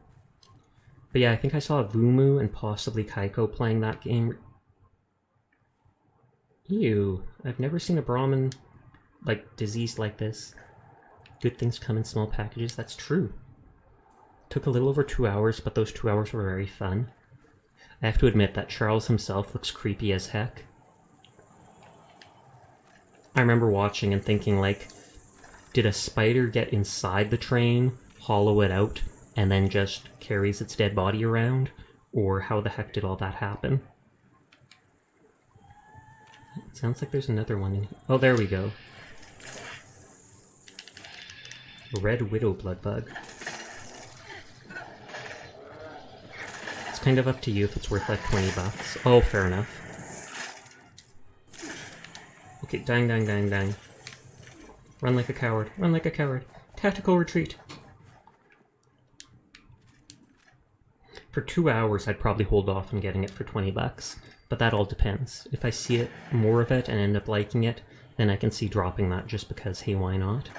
But yeah, I think I saw Vumu and possibly Kaiko playing that game. Ew, I've never seen a Brahmin, like, diseased like this. Good things come in small packages, that's true. Took a little over 2 hours, but those 2 hours were very fun. I have to admit that Charles himself looks creepy as heck. I remember watching and thinking, like, did a spider get inside the train, hollow it out, and then just carries its dead body around? Or how the heck did all that happen? It sounds like there's another one in here. Oh, there we go. Red Widow blood bug. It's kind of up to you if it's worth like 20 bucks. Oh, fair enough. Okay, dang, dang, dang, dang. Run like a coward. Run like a coward. Tactical retreat. For 2 hours, I'd probably hold off on getting it for 20 bucks. But that all depends. If I see it, more of it, and end up liking it, then I can see dropping that just because, hey, why not?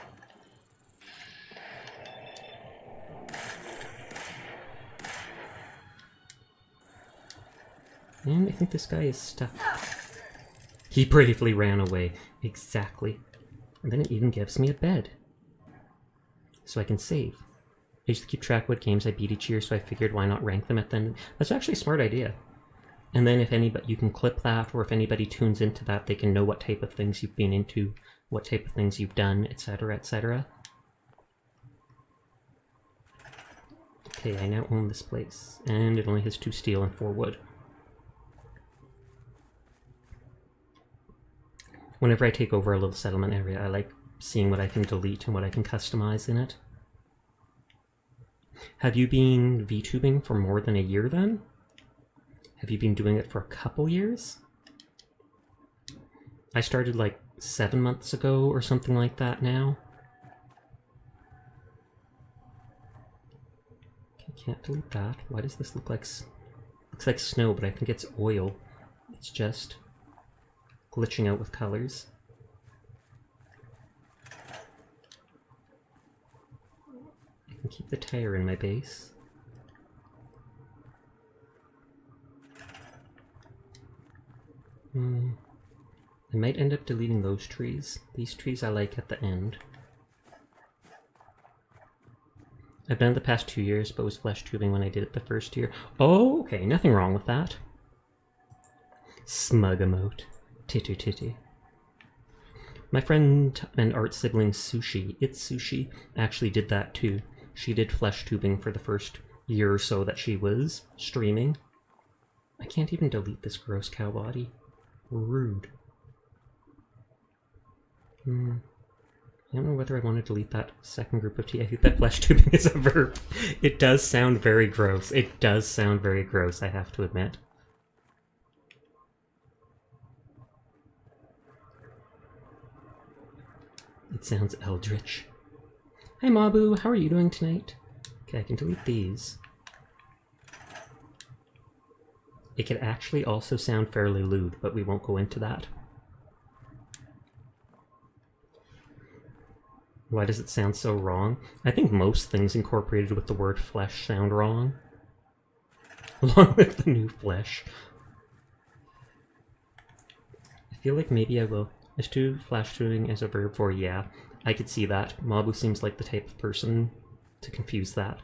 And I think this guy is stuck. He bravely ran away. Exactly. And then it even gives me a bed. So I can save. I used to keep track of what games I beat each year, so I figured why not rank them at the end. That's actually a smart idea. And then if anybody, you can clip that, or if anybody tunes into that, they can know what type of things you've been into, what type of things you've done, etc., etc. Okay, I now own this place, and it only has 2 steel and 4 wood. Whenever I take over a little settlement area, I like seeing what I can delete and what I can customize in it. Have you been VTubing for more than a year then? Have you been doing it for a couple years? I started like 7 months ago or something like that now. Okay, can't delete that. Why does this look like... looks like snow, but I think it's oil. It's just glitching out with colors. I can keep the tire in my base. I might end up deleting those trees. These trees I like at the end. I've done it the past 2 years, but was flesh tubing when I did it the first year. Oh, okay, nothing wrong with that. Smug emote. Titty titty. My friend and art sibling Sushi, It's Sushi, actually did that too. She did flesh tubing for the first year or so that she was streaming. I can't even delete this gross cow body. Rude. I don't know whether I want to delete that second group of tea. I think that flesh tubing is a verb. It does sound very gross. It does sound very gross, I have to admit. It sounds eldritch. Hi Mabu, how are you doing tonight? Okay, I can delete these. It could actually also sound fairly lewd, but we won't go into that. Why does it sound so wrong? I think most things incorporated with the word flesh sound wrong. Along with the new flesh. I feel like maybe I will. Is to flash tubing as a verb for yeah. I could see that. Mabu seems like the type of person to confuse that.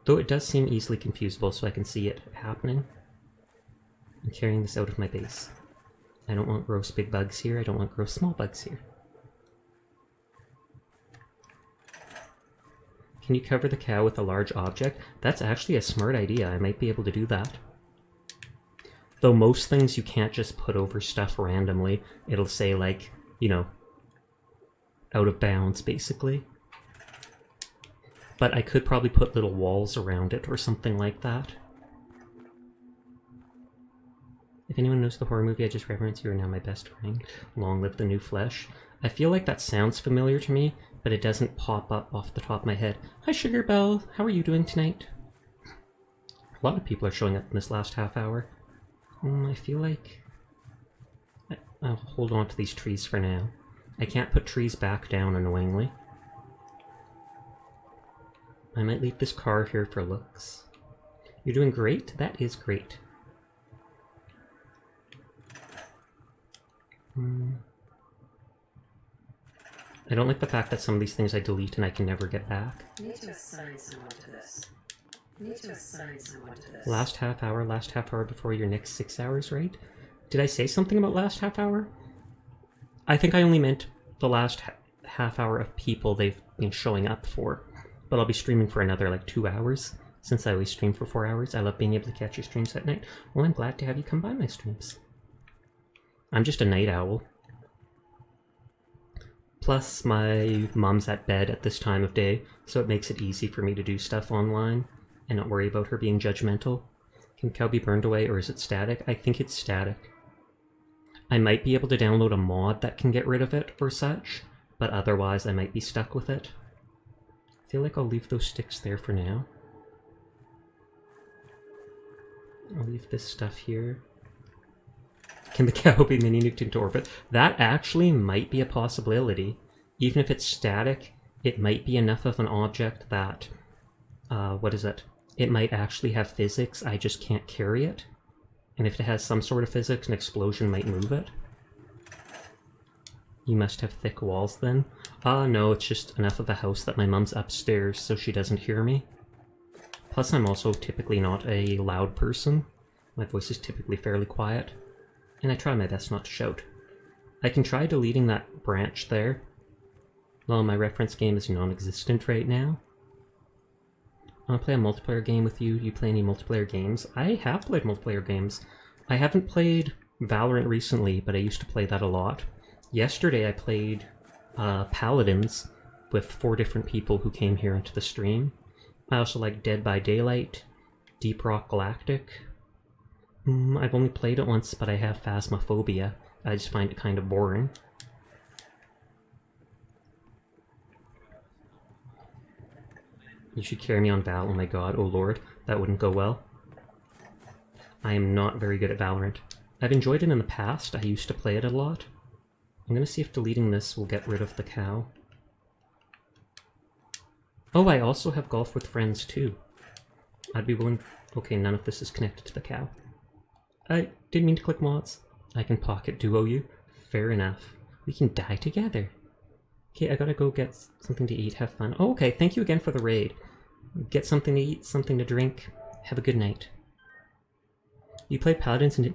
Though it does seem easily confusable, so I can see it happening. I'm carrying this out of my base. I don't want gross big bugs here, I don't want gross small bugs here. Can you cover the cow with a large object? That's actually a smart idea, I might be able to do that. Though most things you can't just put over stuff randomly. It'll say like, you know, out of bounds basically. But I could probably put little walls around it or something like that. If anyone knows the horror movie I just referenced, you are now my best friend. Long live the new flesh. I feel like that sounds familiar to me, but it doesn't pop up off the top of my head. Hi Sugar Belle, how are you doing tonight? A lot of people are showing up in this last half hour. I feel like I'll hold on to these trees for now. I can't put trees back down annoyingly. I might leave this car here for looks. You're doing great? That is great. I don't like the fact that some of these things I delete and I can never get back. I need to assign someone to this. I need to assign someone to this. Last half hour before your next 6 hours, right? Did I say something about last half hour? I think I only meant the last half hour of people they've been showing up for. But I'll be streaming for another like 2 hours, since I always stream for 4 hours. I love being able to catch your streams at night. Well, I'm glad to have you come by my streams. I'm just a night owl. Plus, my mom's at bed at this time of day, so it makes it easy for me to do stuff online and not worry about her being judgmental. Can cow be burned away, or is it static? I think it's static. I might be able to download a mod that can get rid of it or such, but otherwise I might be stuck with it. I feel like I'll leave those sticks there for now. I'll leave this stuff here. Can the cow be mini-nuked into orbit? That actually might be a possibility. Even if it's static, it might be enough of an object that... what is it? It might actually have physics, I just can't carry it. And if it has some sort of physics, an explosion might move it. You must have thick walls then. No, it's just enough of a house that my mom's upstairs so she doesn't hear me. Plus I'm also typically not a loud person. My voice is typically fairly quiet. And I try my best not to shout. I can try deleting that branch there. Well, my reference game is non-existent right now. I want to play a multiplayer game with you. Do you play any multiplayer games? I have played multiplayer games. I haven't played Valorant recently, but I used to play that a lot. Yesterday I played Paladins with 4 different people who came here into the stream. I also like Dead by Daylight, Deep Rock Galactic. I've only played it once, but I have Phasmophobia. I just find it kind of boring. You should carry me on Val. Oh my god, oh lord, that wouldn't go well. I am not very good at Valorant. I've enjoyed it in the past. I used to play it a lot. I'm gonna see if deleting this will get rid of the cow. Oh, I also have Golf with Friends too. I'd be willing... Okay, none of this is connected to the cow. I didn't mean to click mods. I can pocket duo you. Fair enough. We can die together. Okay, I gotta go get something to eat, have fun. Oh, okay, thank you again for the raid. Get something to eat, something to drink. Have a good night. You played Paladins and...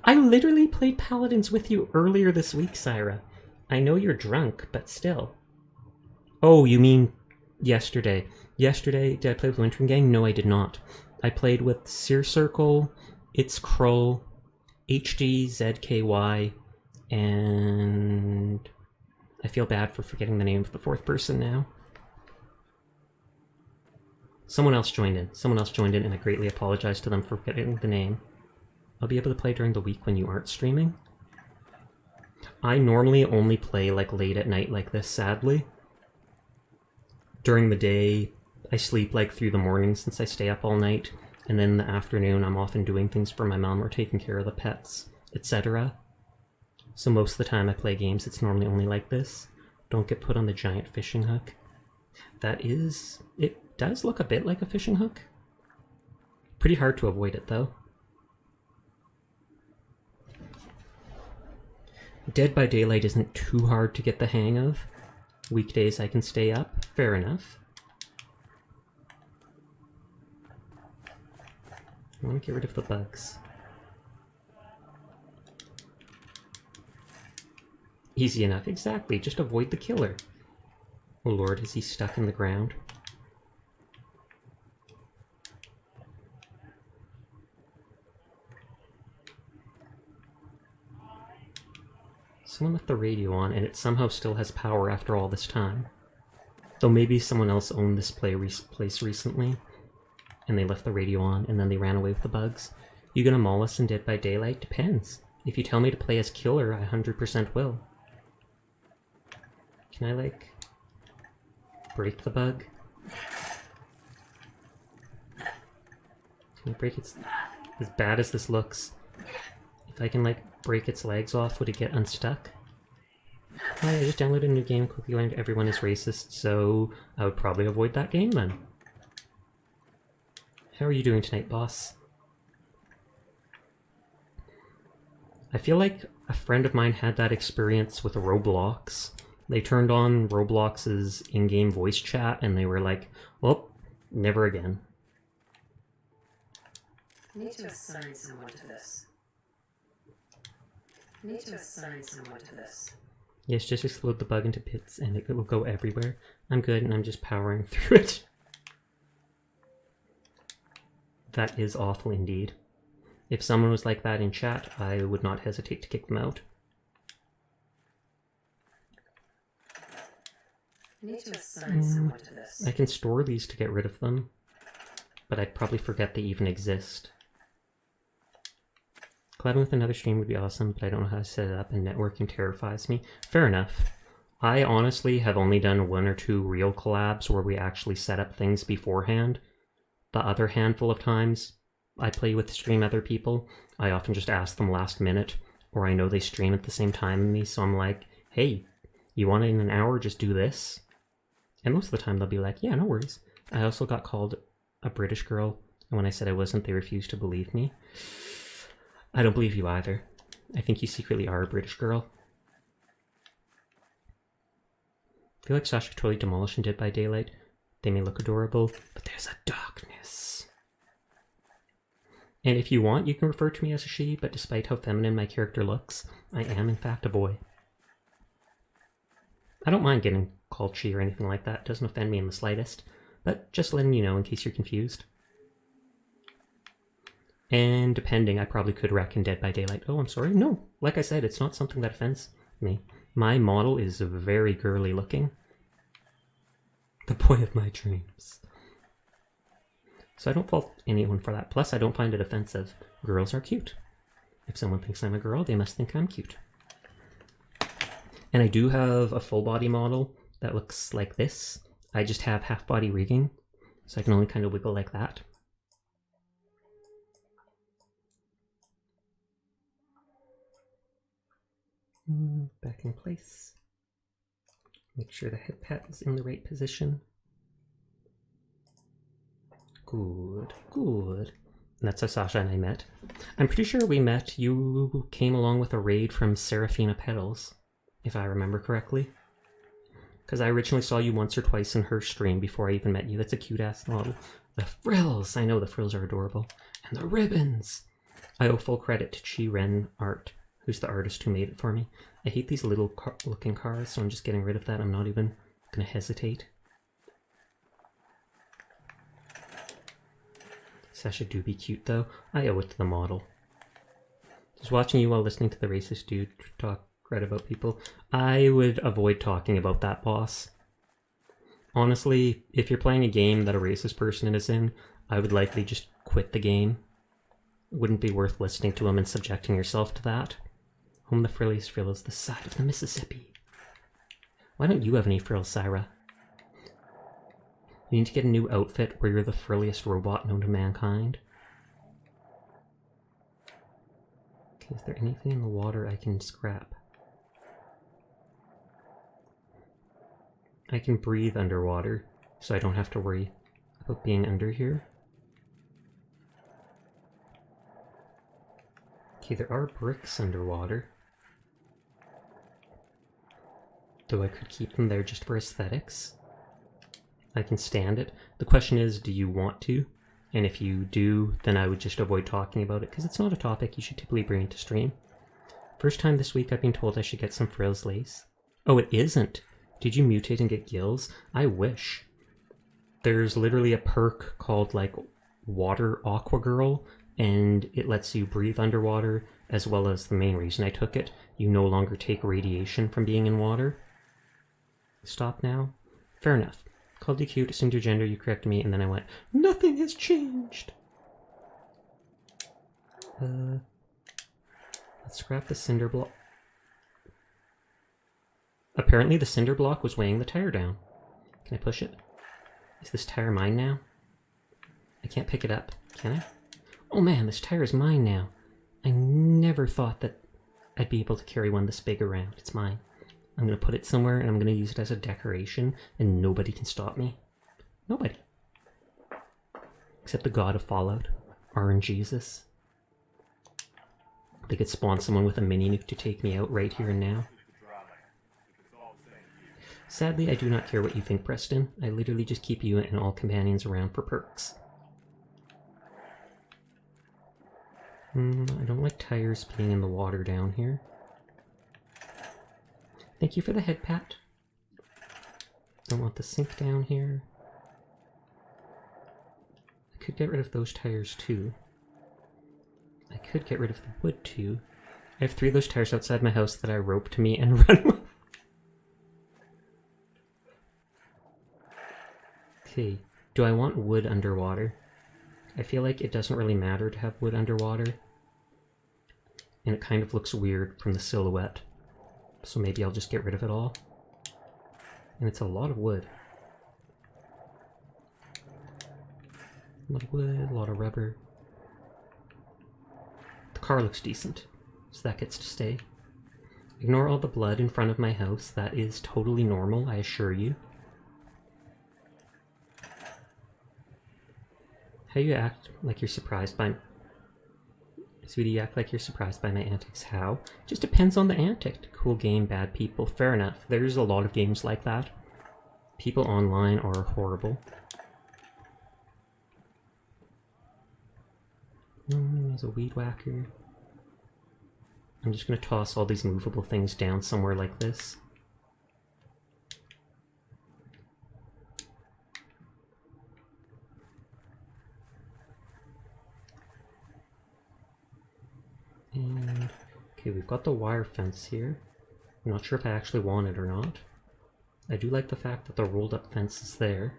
I literally played Paladins with you earlier this week, Syra. I know you're drunk, but still. Oh, you mean yesterday. Yesterday, did I play with Wintering Gang? No, I did not. I played with Sear Circle, It's Krull, HGZKY, and... I feel bad for forgetting the name of the 4th person now. Someone else joined in. Someone else joined in, and I greatly apologize to them for forgetting the name. I'll be able to play during the week when you aren't streaming. I normally only play like late at night like this, sadly. During the day, I sleep like through the morning since I stay up all night, and then in the afternoon I'm often doing things for my mom or taking care of the pets, etc. So most of the time I play games, it's normally only like this. Don't get put on the giant fishing hook. That is... it does look a bit like a fishing hook. Pretty hard to avoid it though. Dead by Daylight isn't too hard to get the hang of. Weekdays I can stay up, fair enough. I want to get rid of the bugs. Easy enough, exactly, just avoid the killer. Oh lord, is he stuck in the ground? Someone left the radio on, and it somehow still has power after all this time. Though maybe someone else owned this place recently, and they left the radio on, and then they ran away with the bugs. You gonna maul us in Dead by Daylight? Depends. If you tell me to play as killer, I 100% will. Can I, like, break the bug? Can I break its... As bad as this looks, if I can, like, break its legs off, would it get unstuck? I just downloaded a new game, quickly learned everyone is racist, so I would probably avoid that game then. How are you doing tonight, boss? I feel like a friend of mine had that experience with Roblox. They turned on Roblox's in-game voice chat and they were like, well, never again. I need to assign someone to this. Yes, just explode the bug into bits and it will go everywhere. I'm good and I'm just powering through it. That is awful indeed. If someone was like that in chat, I would not hesitate to kick them out. I need to assign someone to this. I can store these to get rid of them, but I'd probably forget they even exist. Collabing with another stream would be awesome, but I don't know how to set it up and networking terrifies me. Fair enough. I honestly have only done 1 or 2 real collabs where we actually set up things beforehand. The other handful of times I play with stream other people, I often just ask them last minute, or I know they stream at the same time as me, so I'm like, hey, you want it in an hour, just do this? And most of the time they'll be like, yeah, no worries. I also got called a British girl, and when I said I wasn't, they refused to believe me. I don't believe you either. I think you secretly are a British girl. I feel like Sasha could totally demolish in Dead by Daylight. They may look adorable, but there's a darkness. And if you want, you can refer to me as a she, but despite how feminine my character looks, I am in fact a boy. I don't mind getting called she or anything like that. It doesn't offend me in the slightest, but just letting you know in case you're confused. And depending, I probably could wreck in Dead by Daylight. Oh, I'm sorry. No, like I said, it's not something that offends me. My model is very girly looking. The boy of my dreams. So I don't fault anyone for that. Plus, I don't find it offensive. Girls are cute. If someone thinks I'm a girl, they must think I'm cute. And I do have a full body model that looks like this. I just have half body rigging, so I can only kind of wiggle like that. Back in place. Make sure the head pad is in the right position. Good, good. And that's how Sasha and I met. I'm pretty sure we met, you came along with a raid from Seraphina Petals, if I remember correctly. Because I originally saw you once or twice in her stream before I even met you. That's a cute-ass model. The frills! I know the frills are adorable. And the ribbons! I owe full credit to Chi Ren Art, who's the artist who made it for me. I hate these little looking cars, so I'm just getting rid of that. I'm not even going to hesitate. Sasha do be cute, though. I owe it to the model. Just watching you while listening to the racist dude talk crap about people. I would avoid talking about that boss. Honestly, if you're playing a game that a racist person is in, I would likely just quit the game. It wouldn't be worth listening to him and subjecting yourself to that. Home the frilliest frill is the side of the Mississippi. Why don't you have any frills, Syra? You need to get a new outfit where you're the frilliest robot known to mankind. Okay, is there anything in the water I can scrap? I can breathe underwater, so I don't have to worry about being under here. Okay, there are bricks underwater. Though I could keep them there just for aesthetics. I can stand it. The question is, do you want to? And if you do, then I would just avoid talking about it, because it's not a topic you should typically bring into stream. First time this week I've been told I should get some frills lace. Oh, it isn't! Did you mutate and get gills? I wish. There's literally a perk called, like, Water Aqua Girl, and it lets you breathe underwater, as well as the main reason I took it. You no longer take radiation from being in water. Stop now? Fair enough. Called you cute, assumed your gender, you corrected me, and then I went, nothing has changed! Let's scrap the cinder block. Apparently the cinder block was weighing the tire down. Can I push it? Is this tire mine now? I can't pick it up, can I? Oh man, this tire is mine now. I never thought that I'd be able to carry one this big around. It's mine. I'm going to put it somewhere and I'm going to use it as a decoration and nobody can stop me. Nobody. Except the god of Fallout, RNGesus. They could spawn someone with a mini nuke to take me out right here and now. Sadly, I do not care what you think, Preston. I literally just keep you and all companions around for perks. I don't like tires being in the water down here. Thank you for the head pat. Don't want the sink down here. I could get rid of those tires too. I could get rid of the wood too. I have 3 of those tires outside my house that I rope to me and run with. Okay, do I want wood underwater? I feel like it doesn't really matter to have wood underwater. And it kind of looks weird from the silhouette. So maybe I'll just get rid of it all. And it's a lot of wood. A lot of wood, a lot of rubber. The car looks decent, so that gets to stay. Ignore all the blood in front of my house. That is totally normal, I assure you. How you act like you're surprised by... Sweetie, you act like you're surprised by my antics. How? Just depends on the antic. Cool game, bad people. Fair enough. There's a lot of games like that. People online are horrible. There's a weed whacker. I'm just going to toss all these movable things down somewhere like this. And, okay, we've got the wire fence here. I'm not sure if I actually want it or not. I do like the fact that the rolled up fence is there.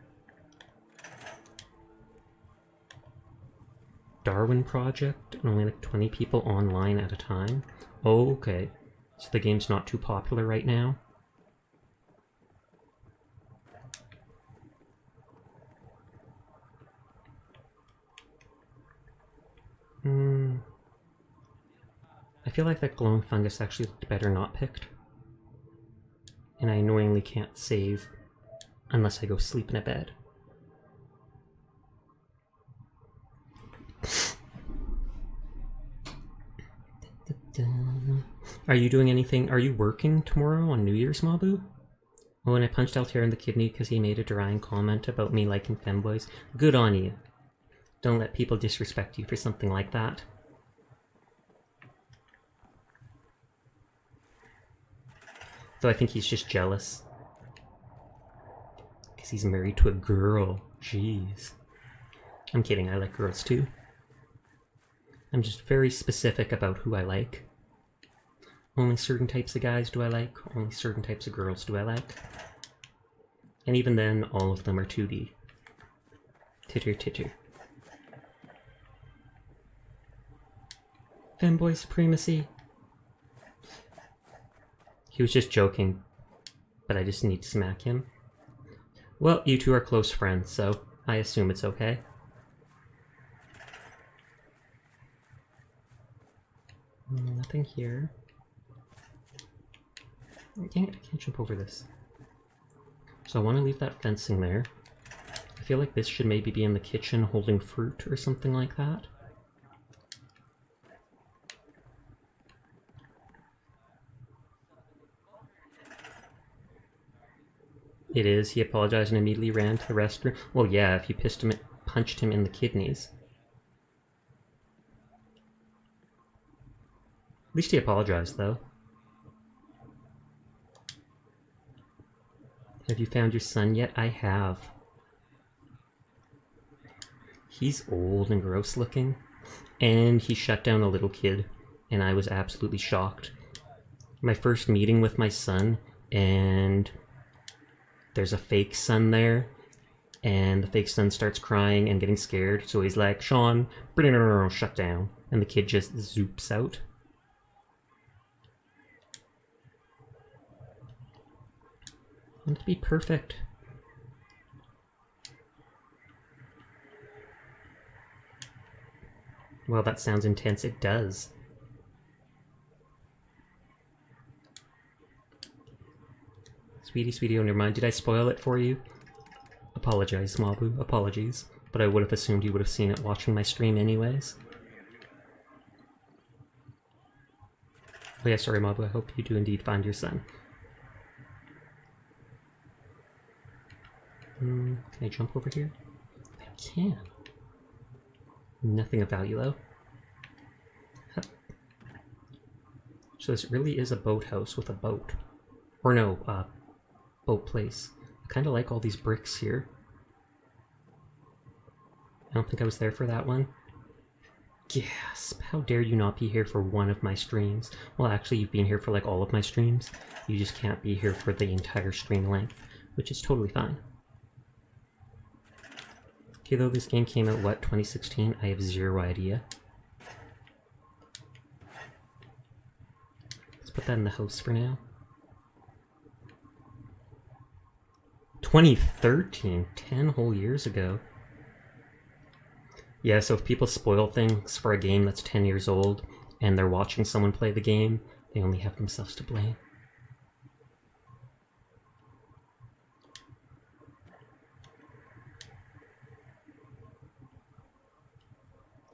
Darwin Project, and only like 20 people online at a time. Oh, okay. So the game's not too popular right now. I feel like that glowing fungus actually looked better not picked. And I annoyingly can't save unless I go sleep in a bed. Are you doing anything? Are you working tomorrow on New Year's, Mabu? Oh, and I punched Altair in the kidney because he made a derying comment about me liking femboys. Good on you. Don't let people disrespect you for something like that. Though I think he's just jealous. Because he's married to a girl. Jeez. I'm kidding, I like girls too. I'm just very specific about who I like. Only certain types of guys do I like, only certain types of girls do I like. And even then, all of them are 2D. Titter titter. Femboy supremacy. He was just joking, but I just need to smack him. Well, you two are close friends, so I assume it's okay. Nothing here. Dang it, I can't jump over this. So I want to leave that fencing there. I feel like this should maybe be in the kitchen holding fruit or something like that. It is. He apologized and immediately ran to the restroom. Well, yeah, if you punched him in the kidneys. At least he apologized, though. Have you found your son yet? I have. He's old and gross looking. And he shut down a little kid. And I was absolutely shocked. My first meeting with my son, and there's a fake son there. And the fake son starts crying and getting scared. So he's like, Sean, shut down. And the kid just zoops out. I want it to be perfect. Well, that sounds intense. It does. Sweetie, sweetie, oh, never mind. Did I spoil it for you? Apologize, Mabu. Apologies. But I would have assumed you would have seen it watching my stream anyways. Oh yeah, sorry Mabu, I hope you do indeed find your son. Can I jump over here? I can. Nothing of value though. Huh. So this really is a boathouse with a boat. Or no, boat place. I kind of like all these bricks here. I don't think I was there for that one. Gasp! How dare you not be here for one of my streams? Well, actually, you've been here for like all of my streams. You just can't be here for the entire stream length, which is totally fine. Okay, though this game came out, what, 2016? I have zero idea. Let's put that in the house for now. 2013? 10 whole years ago. Yeah, so if people spoil things for a game that's 10 years old and they're watching someone play the game, they only have themselves to blame.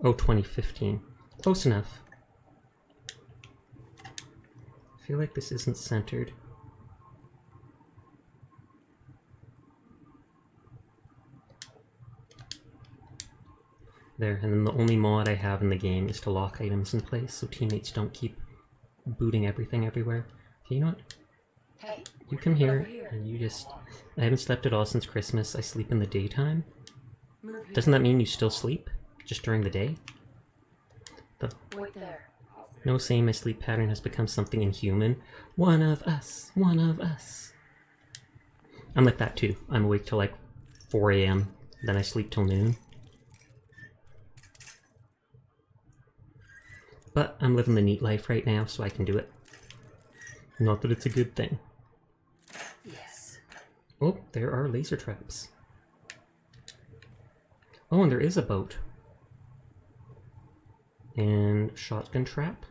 Oh, 2015. Close enough. I feel like this isn't centered. There, and then the only mod I have in the game is to lock items in place so teammates don't keep booting everything everywhere. Okay, you know what? Hey, You come here, and you just... I haven't slept at all since Christmas. I sleep in the daytime. move here. Doesn't that mean you still sleep? Just during the day? Wait there. No, saying my sleep pattern has become something inhuman. One of us. One of us. I'm like that too. I'm awake till like 4 AM, then I sleep till noon. But I'm living the neat life right now, so I can do it. Not that it's a good thing. Yes. Oh, there are laser traps. Oh, and there is a boat. And shotgun trap.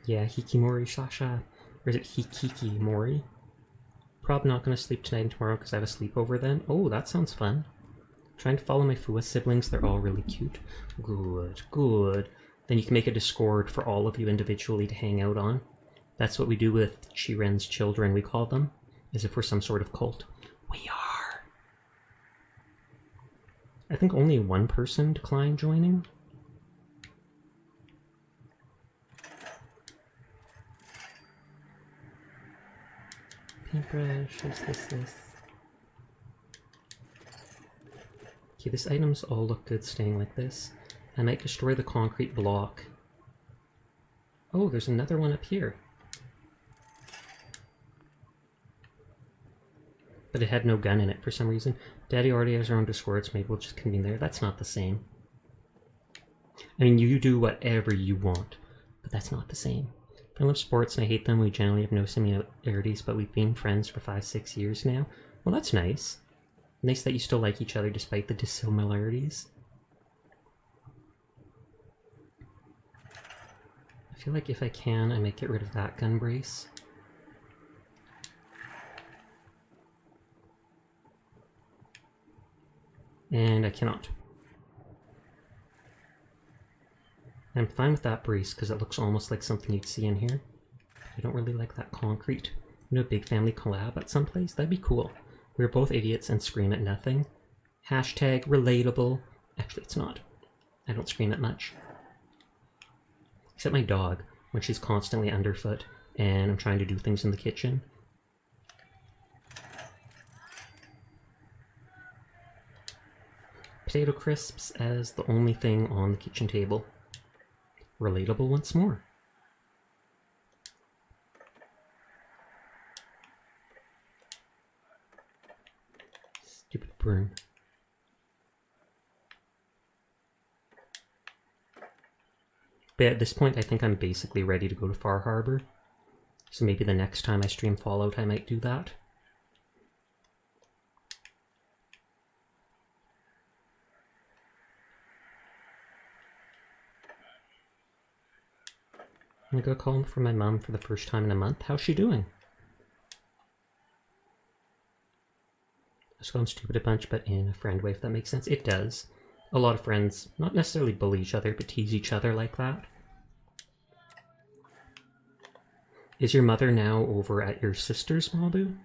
Yeah, Hikimori Sasha. Or is it Hikikimori? Probably not going to sleep tonight and tomorrow because I have a sleepover then. Oh, that sounds fun. Trying to follow my Fua siblings, they're all really cute. Good, good. Then you can make a Discord for all of you individually to hang out on. That's what we do with Chiren's children, we call them, as if we're some sort of cult. We are. I think only one person declined joining. Paintbrush, this. Okay, these items all look good staying like this. I might destroy the concrete block. Oh, there's another one up here. But it had no gun in it for some reason. Daddy already has her own Discord, so maybe we'll just convene there. That's not the same. I mean, you do whatever you want, but that's not the same. I love sports and I hate them. We generally have no similarities, but we've been friends for 5-6 years now. Well, that's nice. Nice that you still like each other despite the dissimilarities. I feel like if I can, I might get rid of that gun brace. And I cannot. I'm fine with that brace because it looks almost like something you'd see in here. I don't really like that concrete. You know, a big family collab at some place? That'd be cool. We're both idiots and scream at nothing. Hashtag relatable. Actually, it's not. I don't scream at much. Except my dog, when she's constantly underfoot and I'm trying to do things in the kitchen. Potato crisps as the only thing on the kitchen table. Relatable once more. Stupid broom. But at this point, I think I'm basically ready to go to Far Harbor. So maybe the next time I stream Fallout, I might do that. I'm gonna go call for my mom for the first time in a month. How's she doing? I just call him stupid a bunch, but in a friend way, if that makes sense. It does. a lot of friends not necessarily bully each other, but tease each other like that. Is your mother now over at your sister's, Mabu?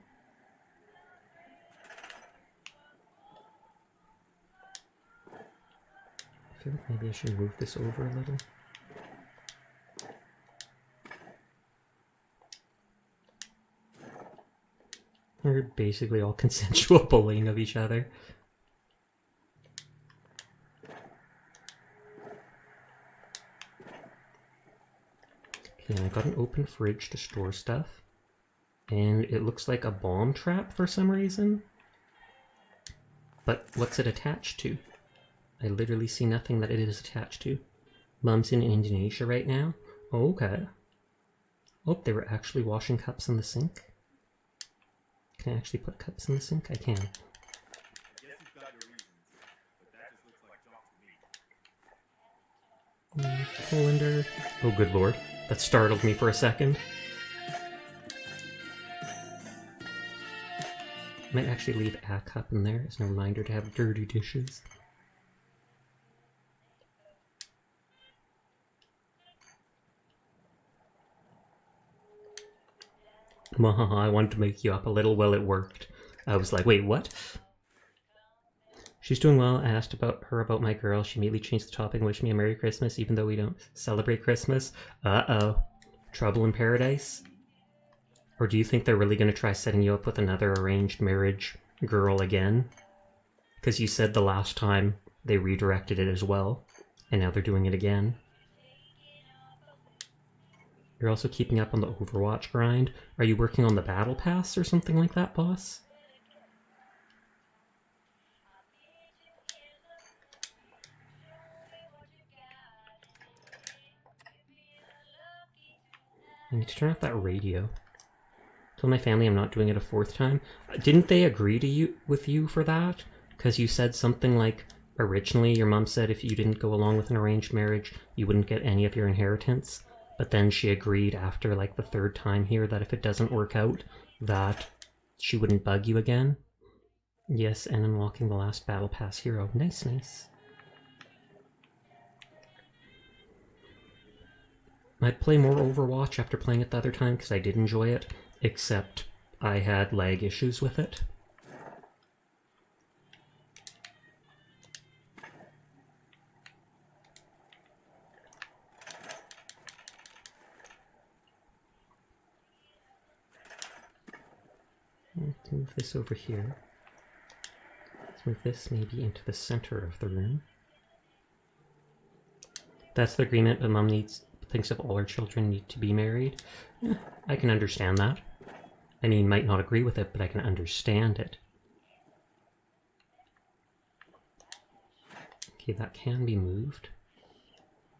I feel like maybe I should move this over a little. They're basically all consensual bullying of each other. Okay, I got an open fridge to store stuff. And it looks like a bomb trap for some reason. But what's it attached to? I literally see nothing that it is attached to. Mom's in Indonesia right now. Okay. Oh, they were actually washing cups in the sink. Can I actually put cups in the sink? I can. Guess you've got your reasons, but that just looks like junk to me. Colander. Oh, good lord. That startled me for a second. Might actually leave a cup in there as a reminder to have dirty dishes. Mahaha, I wanted to make you up a little. Well, it worked. I was like, wait, what? She's doing well. I asked about my girl. She immediately changed the topic and wished me a Merry Christmas, even though we don't celebrate Christmas. Uh-oh. Trouble in paradise? Or do you think they're really going to try setting you up with another arranged marriage girl again? Because you said the last time they redirected it as well, and now they're doing it again. You're also keeping up on the Overwatch grind. Are you working on the battle pass or something like that, boss? I need to turn off that radio. Tell my family I'm not doing it a fourth time. Didn't they agree to with you for that? Because you said something like, originally your mom said if you didn't go along with an arranged marriage, you wouldn't get any of your inheritance. But then she agreed after like the third time here that if it doesn't work out, that she wouldn't bug you again. Yes, and unlocking the last battle pass hero. Nice, nice. I'd play more Overwatch after playing it the other time because I did enjoy it, except I had lag issues with it. Let's move this over here. Let's move this maybe into the center of the room. That's the agreement, but Mom thinks if all her children need to be married. I can understand that. I mean, might not agree with it, but I can understand it. Okay, that can be moved.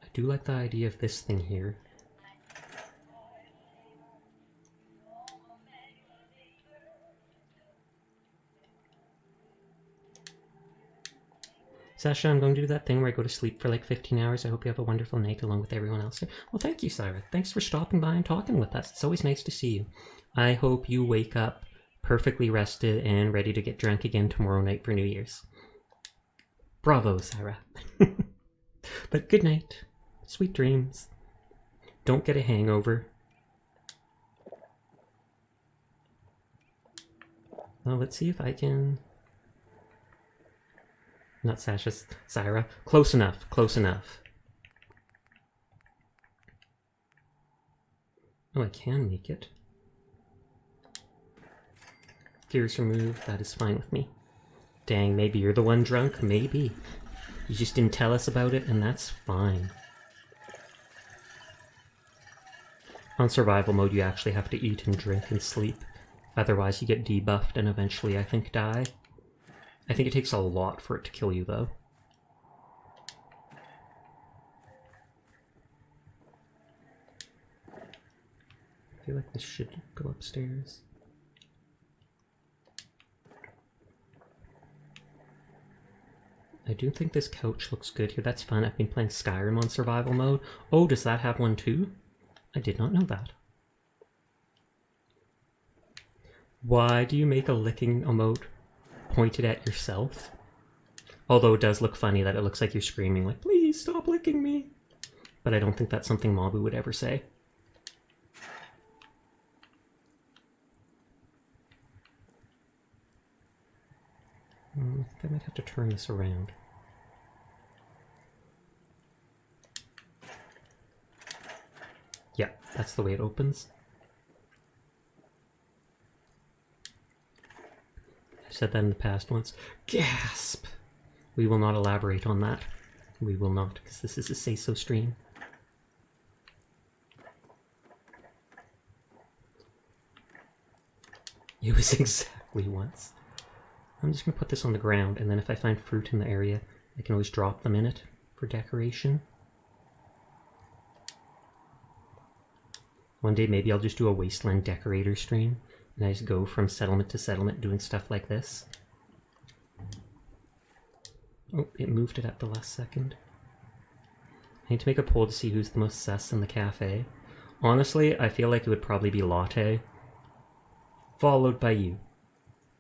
I do like the idea of this thing here. Sasha, I'm going to do that thing where I go to sleep for like 15 hours. I hope you have a wonderful night along with everyone else. Well, thank you, Sarah. Thanks for stopping by and talking with us. It's always nice to see you. I hope you wake up perfectly rested and ready to get drunk again tomorrow night for New Year's. Bravo, Sarah. But good night. Sweet dreams. Don't get a hangover. Well, let's see if I can... Not Sasha, Sarah. Close enough, close enough. Oh, I can make it. Gears removed, that is fine with me. Dang, maybe you're the one drunk? Maybe. You just didn't tell us about it, and that's fine. On survival mode, you actually have to eat and drink and sleep. Otherwise, you get debuffed and eventually, I think, die. I think it takes a lot for it to kill you, though. I feel like this should go upstairs. I do think this couch looks good here. That's fun. I've been playing Skyrim on survival mode. Oh, does that have one too? I did not know that. Why do you make a licking emote pointed at yourself? Although it does look funny that it looks like you're screaming, like, please stop licking me. But I don't think that's something Mabu would ever say. I think I might have to turn this around. Yeah, that's the way it opens. I've said that in the past once. Gasp! We will not elaborate on that. We will not, because this is a say-so stream. It was exactly once. I'm just going to put this on the ground, and then if I find fruit in the area, I can always drop them in it for decoration. One day maybe I'll just do a wasteland decorator stream, and I just go from settlement to settlement doing stuff like this. Oh, it moved it at the last second. I need to make a poll to see who's the most sus in the cafe. Honestly, I feel like it would probably be Latte, followed by you,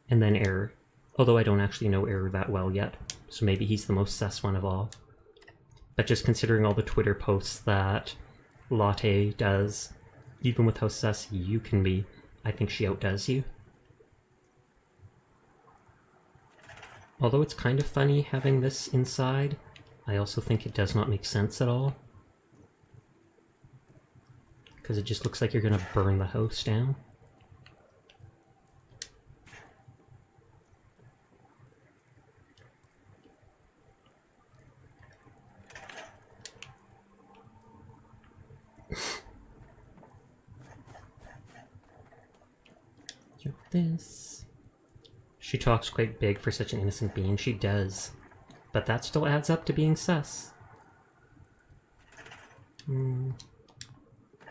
and then Error. Although I don't actually know Error that well yet, so maybe he's the most sus one of all. But just considering all the Twitter posts that Latte does, even with how sus you can be, I think she outdoes you. Although it's kind of funny having this inside, I also think it does not make sense at all. Because it just looks like you're going to burn the house down. This. She talks quite big for such an innocent being. She does. But that still adds up to being sus.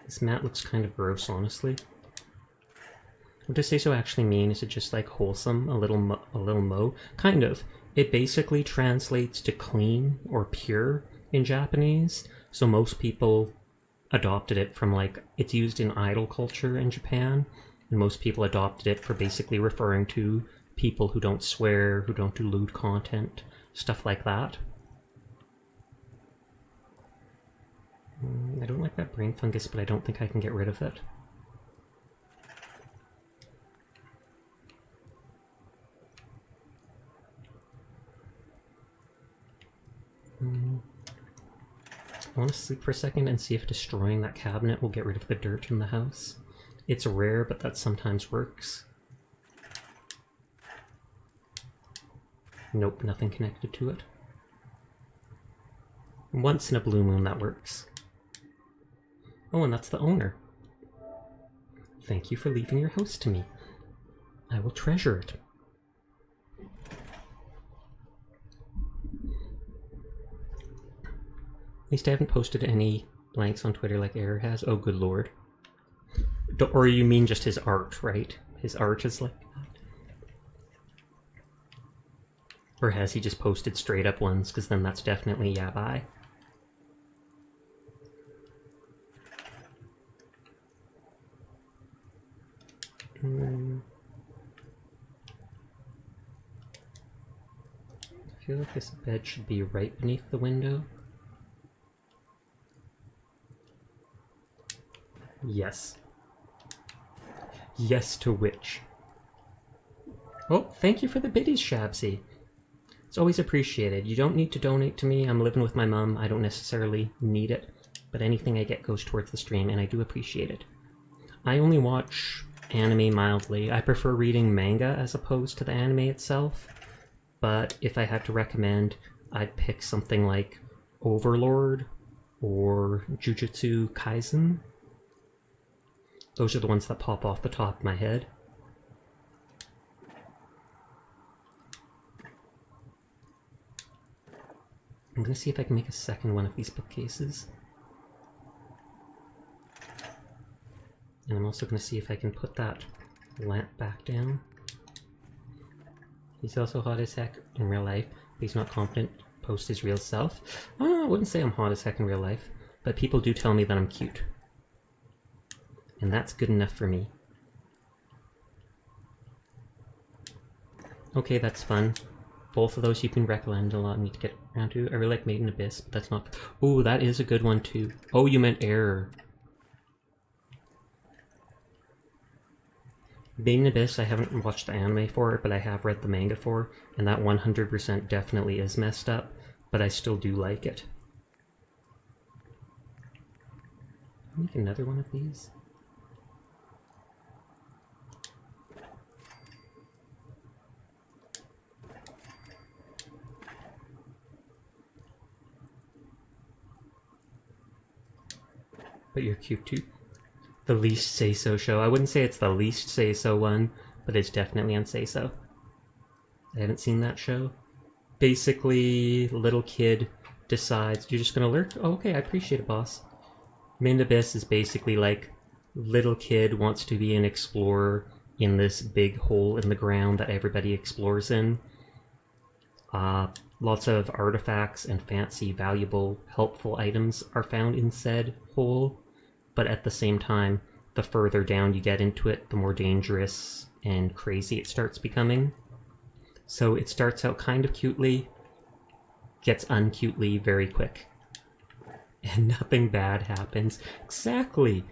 This mat looks kind of gross, honestly. What does say so actually mean? Is it just like wholesome? A little mo? Kind of. It basically translates to clean or pure in Japanese. So most people adopted it from like, it's used in idol culture in Japan. And most people adopted it for basically referring to people who don't swear, who don't do lewd content, stuff like that. I don't like that brain fungus, but I don't think I can get rid of it. I want to sleep for a second and see if destroying that cabinet will get rid of the dirt in the house. It's rare, but that sometimes works. Nope, nothing connected to it. Once in a blue moon that works. Oh, and that's the owner. Thank you for leaving your house to me. I will treasure it. At least I haven't posted any blanks on Twitter like Error has. Oh, good lord. Or you mean just his art, right? His art is like that. Or has he just posted straight up ones? Because then that's definitely yeah, bye. I feel like this bed should be right beneath the window. Yes. Yes to which? Oh, thank you for the biddies, Shabsy. It's always appreciated. You don't need to donate to me. I'm living with my mom. I don't necessarily need it. But anything I get goes towards the stream, and I do appreciate it. I only watch anime mildly. I prefer reading manga as opposed to the anime itself. But if I had to recommend, I'd pick something like Overlord or Jujutsu Kaisen. Those are the ones that pop off the top of my head. I'm gonna see if I can make a second one of these bookcases. And I'm also gonna see if I can put that lamp back down. He's also hot as heck in real life, but he's not confident to post his real self. I wouldn't say I'm hot as heck in real life, but people do tell me that I'm cute. And that's good enough for me. Okay, that's fun. Both of those you can recommend a lot. I need to get around to. I really like Made in Abyss, but that's not. Oh, that is a good one too. Oh, you meant Error. Made in Abyss, I haven't watched the anime for it, but I have read the manga for, and that 100% definitely is messed up, but I still do like it. I'll make another one of these. But you're cute too. The least say-so show. I wouldn't say it's the least say-so one, but it's definitely on say-so. I haven't seen that show. Basically, little kid decides, you're just gonna lurk? Oh, okay, I appreciate it, boss. Made in Abyss is basically like, little kid wants to be an explorer in this big hole in the ground that everybody explores in. Lots of artifacts and fancy, valuable, helpful items are found in said hole. But at the same time, the further down you get into it, the more dangerous and crazy it starts becoming. So it starts out kind of cutely, gets uncutely very quick. And nothing bad happens. Exactly!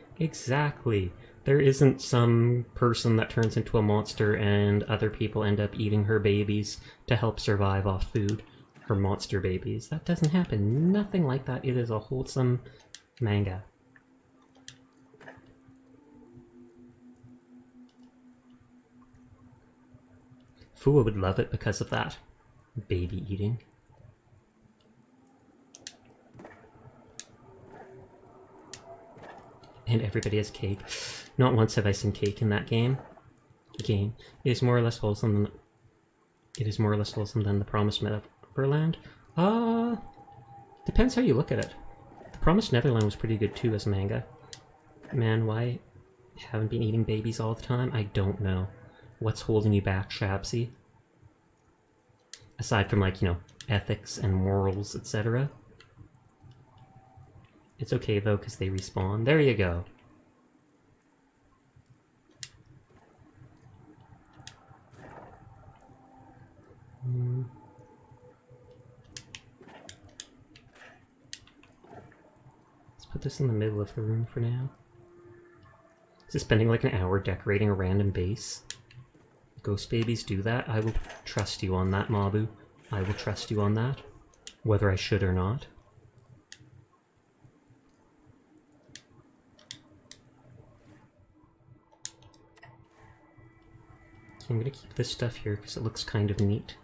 There isn't some person that turns into a monster and other people end up eating her babies to help survive off food. Her monster babies. That doesn't happen. Nothing like that. It is a wholesome manga. Fua would love it because of that. Baby eating. And everybody has cake. Not once have I seen cake in that game. It is more or less wholesome than The Promised Neverland. Depends how you look at it. The Promised Neverland was pretty good too as a manga. Man, why I haven't been eating babies all the time? I don't know. What's holding you back, Shabsy? Aside from, like, you know, ethics and morals, etc. It's okay, though, because they respawn. There you go. Let's put this in the middle of the room for now. Is it spending like an hour decorating a random base? Ghost babies do that? I will trust you on that, Mabu. I will trust you on that. Whether I should or not. Okay, I'm gonna keep this stuff here because it looks kind of neat.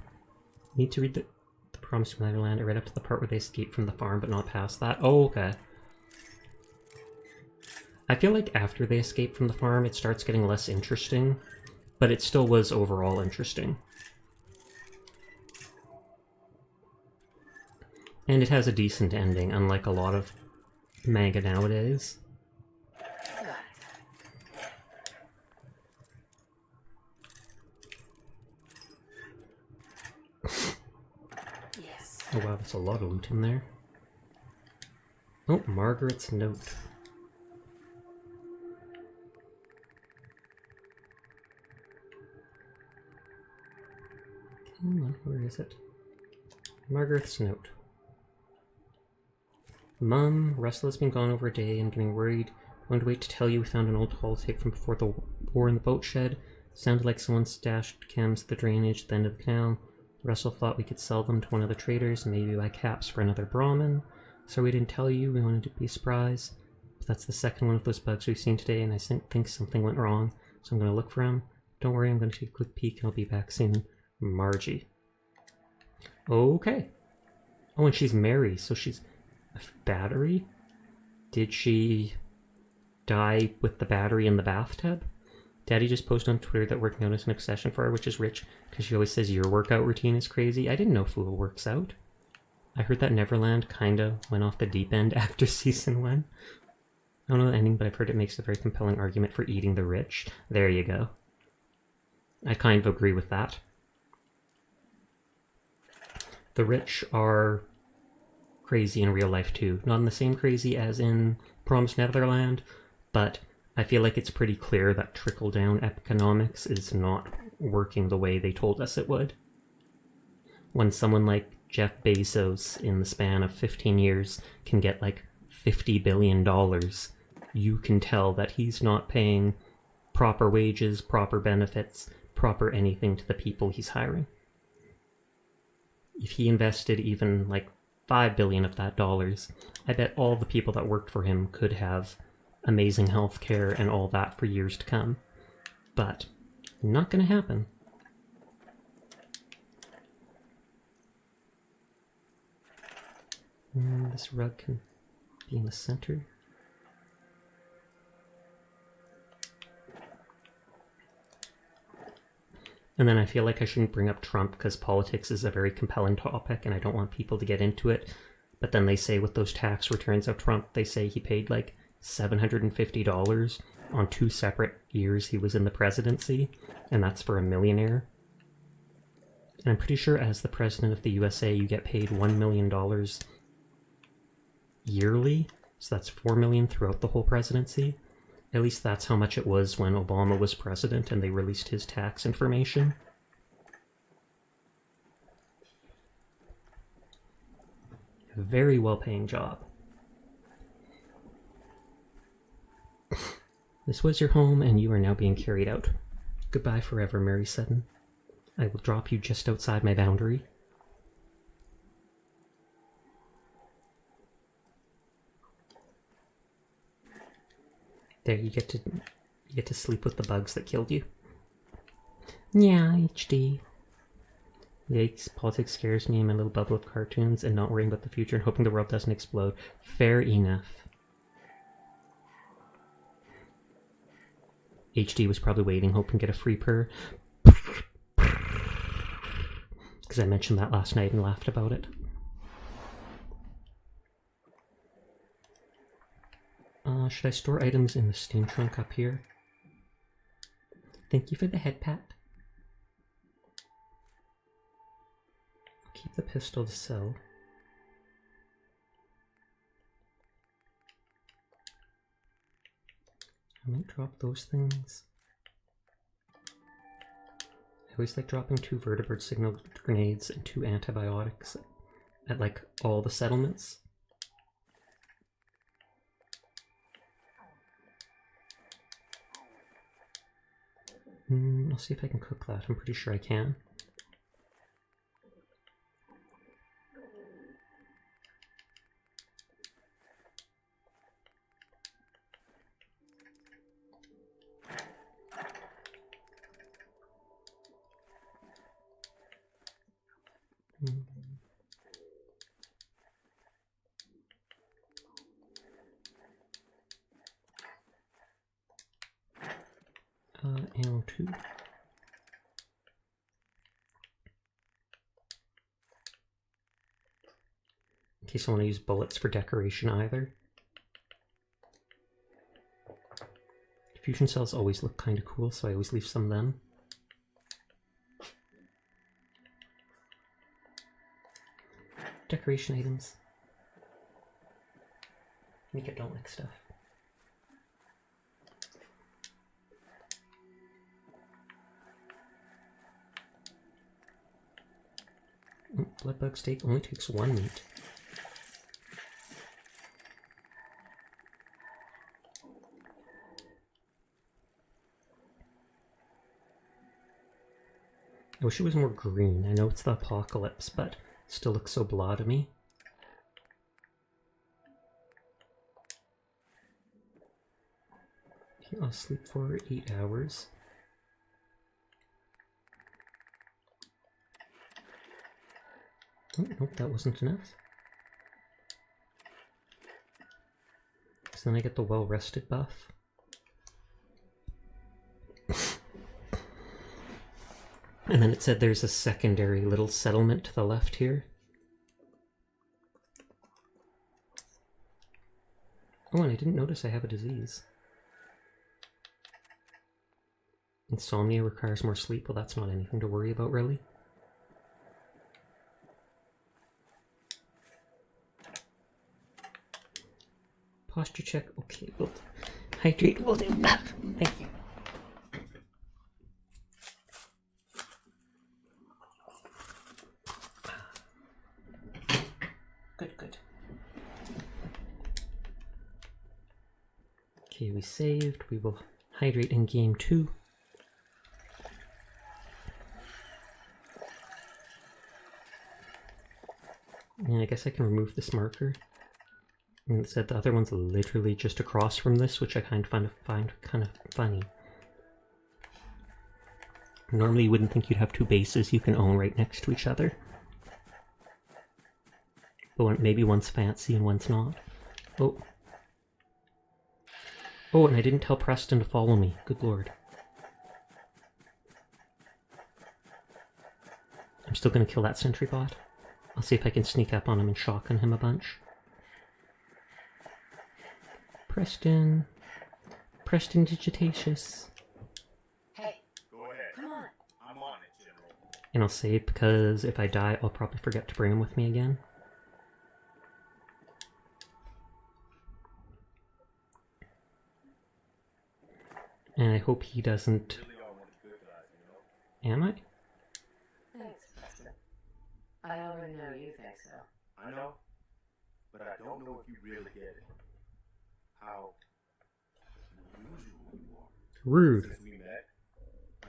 Need to read the Promised Neverland. I read up to the part where they escape from the farm, but not past that. Oh, okay. I feel like after they escape from the farm, it starts getting less interesting. But it still was overall interesting. And it has a decent ending, unlike a lot of manga nowadays. Yes. Oh wow, that's a lot of loot in there. Oh, Margaret's note. Come on, where is it? Margaret's note. Mum, Russell has been gone over a day. I'm getting worried. I wanted to wait to tell you we found an old holotape from before the war in the boat shed. Sounded like someone stashed chems at the drainage at the end of the canal. Russell thought we could sell them to one of the traders and maybe buy caps for another Brahmin. So we didn't tell you. We wanted to be a surprise. But that's the second one of those bugs we've seen today, and I think something went wrong. So I'm going to look for him. Don't worry, I'm going to take a quick peek and I'll be back soon. Margie. Okay. Oh, and she's Mary, so she's a battery? Did she die with the battery in the bathtub? Daddy just posted on Twitter that working out is an obsession for her, which is rich, because she always says your workout routine is crazy. I didn't know Fool works out. I heard that Neverland kinda went off the deep end after season 1. I don't know the ending, but I've heard it makes a very compelling argument for eating the rich. There you go. I kind of agree with that. The rich are crazy in real life too. Not in the same crazy as in Promised Neverland, but I feel like it's pretty clear that trickle-down economics is not working the way they told us it would. when someone like Jeff Bezos in the span of 15 years can get like $50 billion, you can tell that he's not paying proper wages, proper benefits, proper anything to the people he's hiring. If he invested even like $5 billion of that dollars, I bet all the people that worked for him could have amazing health care and all that for years to come. But not gonna happen. And this rug can be in the center. And then I feel like I shouldn't bring up Trump because politics is a very compelling topic and I don't want people to get into it. But then they say with those tax returns of Trump, they say he paid like $750 on 2 separate years he was in the presidency, and that's for a millionaire. And I'm pretty sure as the president of the USA, you get paid $1 million yearly, so that's $4 million throughout the whole presidency. At least that's how much it was when Obama was president and they released his tax information. A very well-paying job. This was your home and you are now being carried out. Goodbye forever, Mary Sutton. I will drop you just outside my boundary. There, you get to sleep with the bugs that killed you. Yeah, HD. Yikes, politics scares me in my little bubble of cartoons and not worrying about the future and hoping the world doesn't explode. Fair enough. HD was probably waiting, hoping to get a free purr. Because I mentioned that last night and laughed about it. Should I store items in the steam trunk up here? Thank you for the head pat. Keep the pistol to sell. I might drop those things. I always like dropping 2 vertebrate signal grenades and 2 antibiotics at like all the settlements. I'll see if I can cook that. I'm pretty sure I can. Ammo 2. In case I want to use bullets for decoration either. Fusion cells always look kind of cool, so I always leave some of them. Decoration items. Make it don't like stuff. Bloodbug steak only takes 1 meat. I wish it was more green. I know it's the apocalypse, but it still looks so blah to me. Okay, I'll sleep for 8 hours. Oh, nope, that wasn't enough. So then I get the well-rested buff. And then it said there's a secondary little settlement to the left here. Oh, and I didn't notice I have a disease. Insomnia requires more sleep. Well, that's not anything to worry about, really. Posture check. Okay, we'll hydrate. We'll do that. Thank you. Okay, we saved. We will hydrate in game 2. And I guess I can remove this marker. And it said the other one's literally just across from this, which I find kind of funny. Normally you wouldn't think you'd have two bases you can own right next to each other. But maybe one's fancy and one's not. Oh. Oh, and I didn't tell Preston to follow me. Good lord. I'm still gonna kill that sentry bot. I'll see if I can sneak up on him and shotgun him a bunch. Preston. Preston Digitatious. Hey, Go ahead. come on. I'm on it, General. And I'll save because if I die, I'll probably forget to bring him with me again. And I hope he doesn't... Really are one of the good guys, you know? Am I? Thanks, Preston. I already know you think so. I know, but I don't know if you really get it. How unusual you are. Rude. Since we met,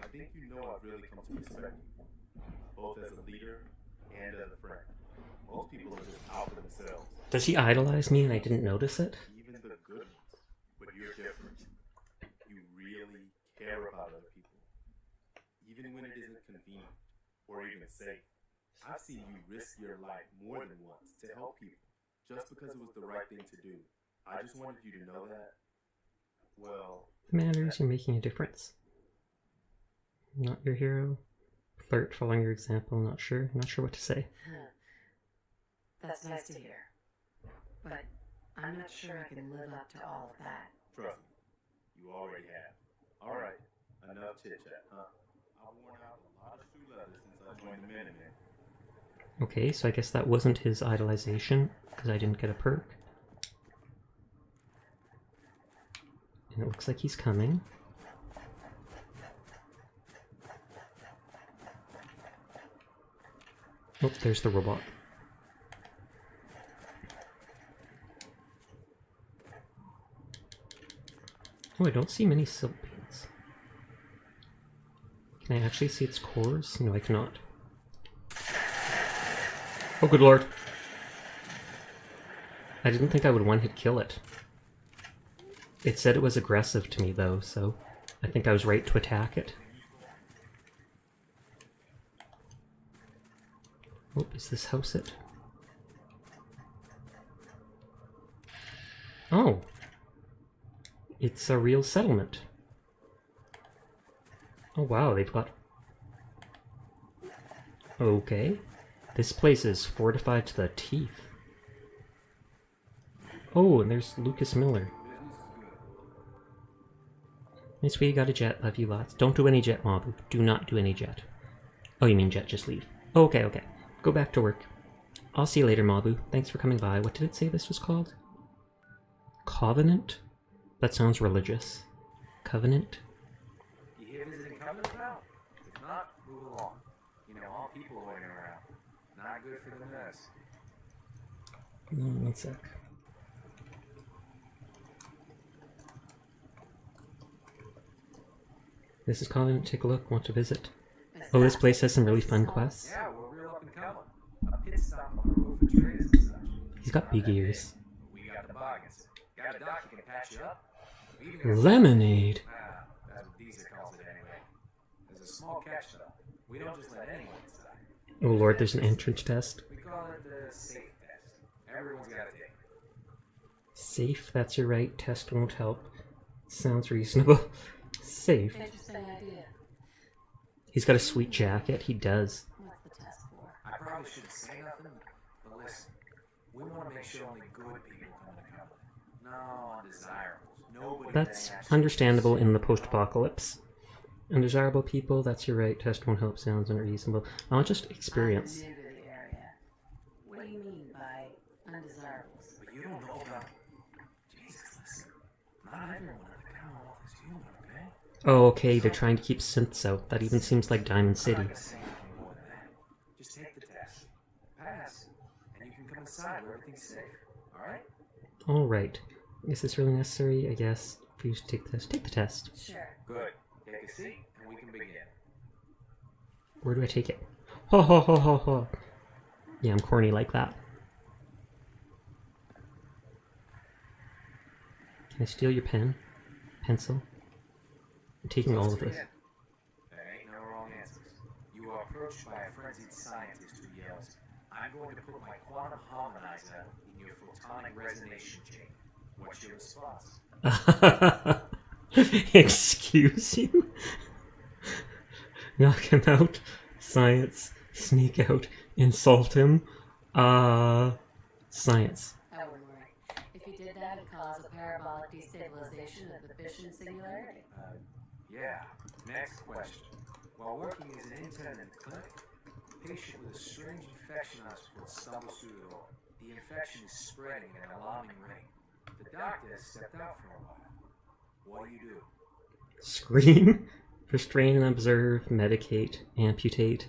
I think you know I've really come to respect you, both as a leader and as a friend. Most people are just out for themselves, Does he idolize me and I didn't notice it? even the good ones. But you're different. You really care about other people, even when it isn't convenient or even safe. I've seen you risk your life more than once to help people, just because it was the right thing to do. I just wanted you to know that. Well, Matters, you're making a difference. Not your hero. Flirt, following your example, not sure. Not sure what to say. That's nice to hear. But I'm not sure I can live up to all of that. trust me, you already have. All right, enough chit chat, huh? I've worn out a lot of shoe leather since I joined the Minutemen. Okay, so I guess that wasn't his idolization, because I didn't get a perk. And it looks like he's coming. Oh, there's the robot. Oh, I don't see many silk beans. Can I actually see its cores? No, I cannot. Oh, good lord. I didn't think I would one-hit kill it. It said it was aggressive to me, though, so I think I was right to attack it. Oh, is this house it? Oh! It's a real settlement. Oh wow, they've got... Okay. This place is fortified to the teeth. Oh, and there's Lucas Miller. Nice way you got a jet, love you lots. Don't do any jet, Mabu. Do not do any jet. Oh, you mean jet, just leave. Okay, okay. Go back to work. I'll see you later, Mabu. Thanks for coming by. What did it say this was called? Covenant? That sounds religious. Covenant? You here visiting Covenant now? If not, move along. You know, all people waiting around. Not good for the mess. One sec. This is Covenant. Take a look. Want to visit? Oh, this place has some really fun quests. Yeah, we're real up and coming. A pit stop on the road for traders and such. He's got big ears. We got the bargains. Got a doc you can patch you up. We even got Lemonade. that's what Deezer calls it anyway. There's a small catch though. We don't just let anyone inside. Oh lord, there's an entrance test. We call it the safe test. Everyone's got to take it. Safe, that's your right. Test won't help. Sounds reasonable. Safe. Interesting idea. He's got a sweet jacket. He does. What's the test for? I probably shouldn't say nothing, but listen. We want to make sure only good people come to Covenant. No undesirables. Nobody That's that actually- understandable in the post-apocalypse. Undesirable people, that's your right. Test won't help. Sounds unreasonable. I'll just experience. I'm new to the area. What do you mean by undesirables? But you don't know about. Jesus, listen. Not everyone in the Commonwealth is human, okay? Oh, okay, they're trying to keep synths out. That even seems like Diamond I'm City. not gonna say anything more than that. Just take the test. Pass. And you can come inside where everything's safe. Alright? Alright. Is this really necessary? I guess. Please take this. Take the test. Sure. Good. Take a seat, and we can begin. Where do I take it? Ho ho ho ho ho. Yeah, I'm corny like that. Can I steal your pen? Pencil? I'm taking all of this. There ain't no wrong answers. You are approached by a frenzied scientist who yells, "I'm going to put my quantum harmonizer in your photonic resonation chamber." What's your response? Excuse you? Knock him out. Science. Sneak out. Insult him. Science. I wouldn't worry. If you did that, it'd cause a parabolic destabilization of the fission singularity. Yeah. Next question. While working as an intern in the clinic, a patient with a strange infection on his foot stumbles through the door. The infection is spreading at an alarming rate. The doctor has stepped out for a while. What do you do? Scream. Restrain and observe. Medicate. Amputate.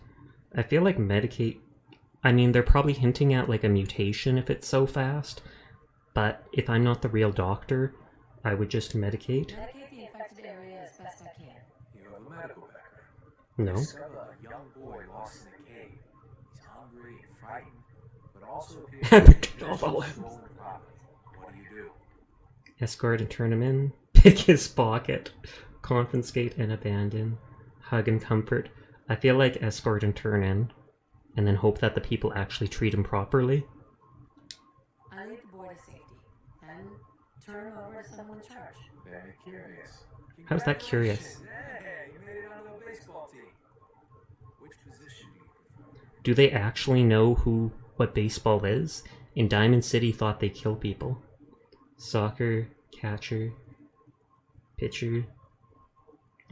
I feel like medicate... I mean, they're probably hinting at like a mutation if it's so fast. But if I'm not the real doctor, I would just medicate. Medicate the infected area as best I can. You have a medical background. No. Discover a young boy lost in a cave. He's hungry and frightened, but also appears to be Follow him. stolen property. What do? Escort and turn him in. Pick his pocket. Confiscate and abandon. Hug and comfort. I feel like escort and turn in. And then hope that the people actually treat him properly. I lead the boy to safety, then turn him over to someone in charge. Very curious. How's that curious? Hey, you made it onto a baseball team. Which position do you prefer? Do they actually know what baseball is? In Diamond City thought they kill people. Soccer, catcher, pitcher.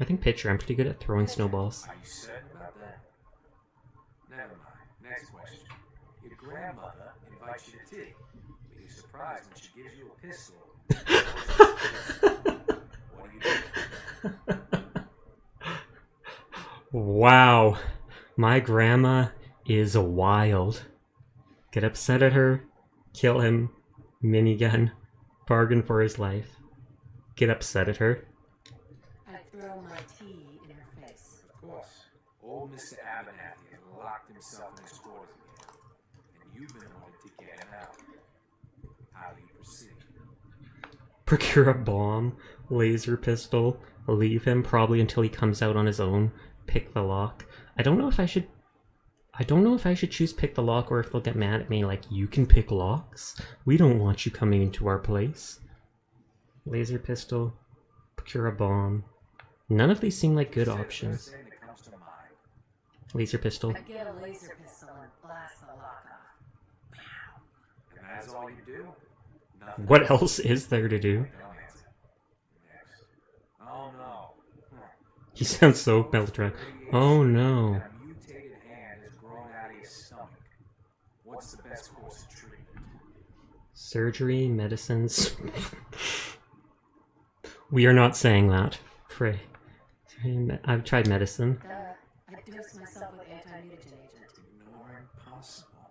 I think pitcher. I'm pretty good at throwing snowballs. Are you certain about that? Never mind. Next question. Your grandmother invites you to tea, but you're surprised when she gives you a pistol. What do? Wow. My grandma is wild. Get upset at her, kill him, minigun, bargain for his life. Get upset at her. I throw my tea in her face. Of course. Old Mr. Abernathy has locked himself in his quarters again, and you've been ordered to get him out. How do you proceed? Procure a bomb, laser pistol, leave him probably until he comes out on his own, pick the lock. I don't know if I should choose pick the lock or if they'll get mad at me like, you can pick locks? We don't want you coming into our place. Laser pistol, procure a bomb. None of these seem like good options. First thing that comes to mind. Laser pistol. I get a laser pistol and blast the lock off. And that's all you do? Nothing. What else is there to do? Don't answer. Next. Oh no. He sounds so melodramatic. Oh no. And a mutated hand has grown out of your stomach. What's the best course of treatment? Surgery, medicines. We are not saying that. Pray. I've tried medicine. I dose myself with anti-mutagen agent. Ignore impossible.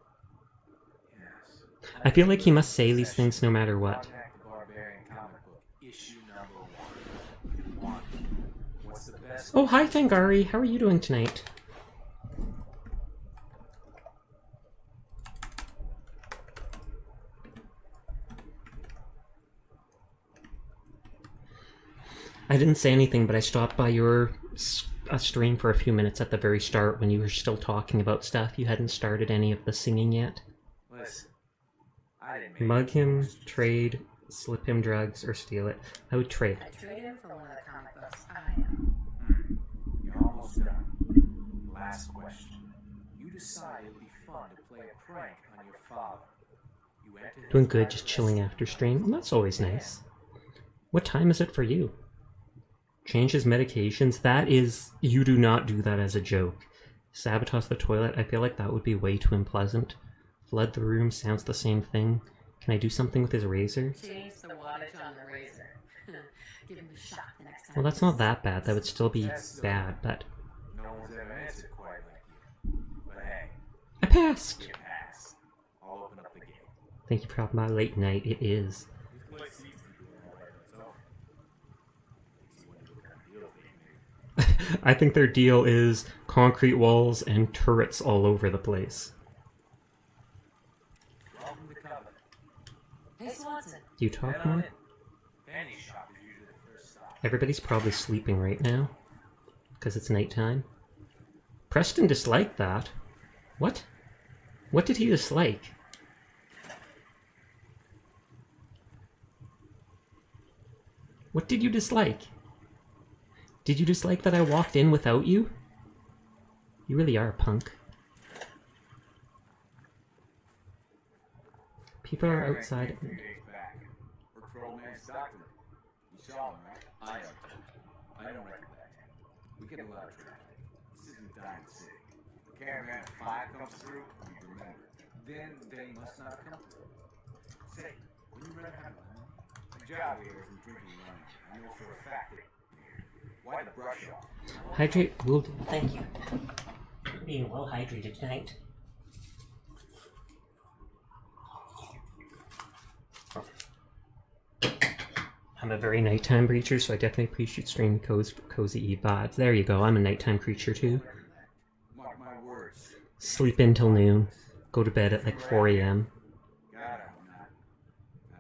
Yes. I feel like he must say these things no matter what. Contact the Barbarian comic book, issue number 1. What's the best? Oh, hi Fangari. How are you doing tonight? I didn't say anything, but I stopped by your stream for a few minutes at the very start when you were still talking about stuff. You hadn't started any of the singing yet. Listen, I didn't make Mug him, trade, slip him drugs, or steal it. I would trade. I trade him for one of the comic books I am. You're almost done. Last question. You decided it would be fun to play a prank on your father. You entered his Doing good, private just chilling residence. after stream. That's always nice. What time is it for you? Change his medications? That is... You do not do that as a joke. Sabotage the toilet? I feel like that would be way too unpleasant. Flood the room sounds the same thing. Can I do something with his razor? Change the wattage on the razor. Give him a shot the next time. Well, that's not that bad. That would still be bad, but... No one's ever answered quite like you. But hey, I passed! you passed. I'll open up the gate. Thank you for my late night. It is. This place seems to be doing all right on its own. I think their deal is concrete walls and turrets all over the place. Welcome to Covenant. Hey, Swanson. Do you talk more? Fanny shop is usually the first stop. Everybody's probably sleeping right now. Because it's nighttime. Preston disliked that. What? What did he dislike? What did you dislike? Did you dislike that I walked in without you? You really are a punk. People are outside. 3 days back. Worked for old man Stockton. You saw him, right? I don't recollect him. We get a lot of traffic. This isn't Diamond City. The caravan of 5 comes through, we remember. Then they must not come through. Say, would you rather have lemon? The job here isn't drinking lemon. I know for a fact that. Why the brush off? Hydrate will do. Thank you. Being well hydrated tonight. I'm a very nighttime creature, so I definitely appreciate streaming cozy Eve vibes. There you go, I'm a nighttime creature too. Mark my words. Sleep in till noon. Go to bed at like 4 a.m. God, I'm not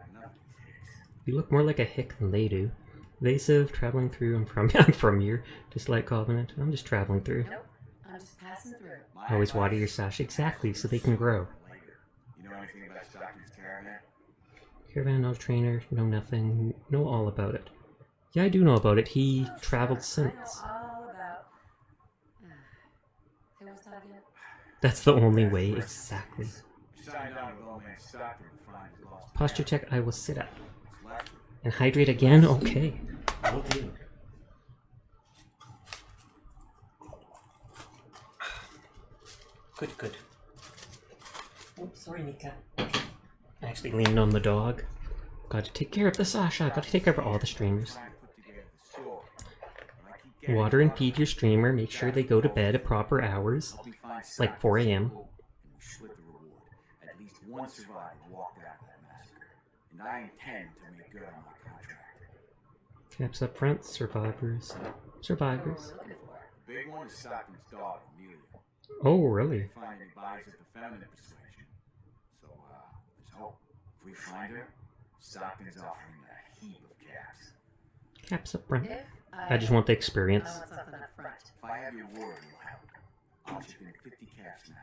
enough of these hicks. You look more like a hick than they do. Evasive, traveling through. I'm from here. Just like Covenant. I'm just traveling through. Nope, I'm just passing through. Always water your sash. Exactly, so they can grow. You know anything about Stockton's caravan? Caravan, no trainer, no nothing. Know all about it. Yeah, I do know about it. He traveled since. I know all about... Who was that again? That's the only way, exactly. Signed on with old man Stockton to find his lost Posture check, I will sit up. last week. And hydrate again? Okay. Will do. Good, good. Oops, sorry, Mika. I actually leaned on the dog. Got to take care of the Sasha. Got to take care of all the streamers. Trying to put together the store. But I keep getting Water and feed your streamer. Make sure they go to bed at proper hours. I'll be fine Like 4 a.m. And we split the reward. At least one survivor walked out of that massacre. And I intend to make good on my contract. Caps up front. Survivors. Survivors. Looking for. The big one is Stockton's daughter, Amelia. Oh, really? Find any bodies at the feminine persuasion. So, there's hope. If we find her, Stockton's offering a heap of caps. Caps up front. If I just want the I experience. want something up front. If I have your word, you'll help. I'll chip in 50 caps now.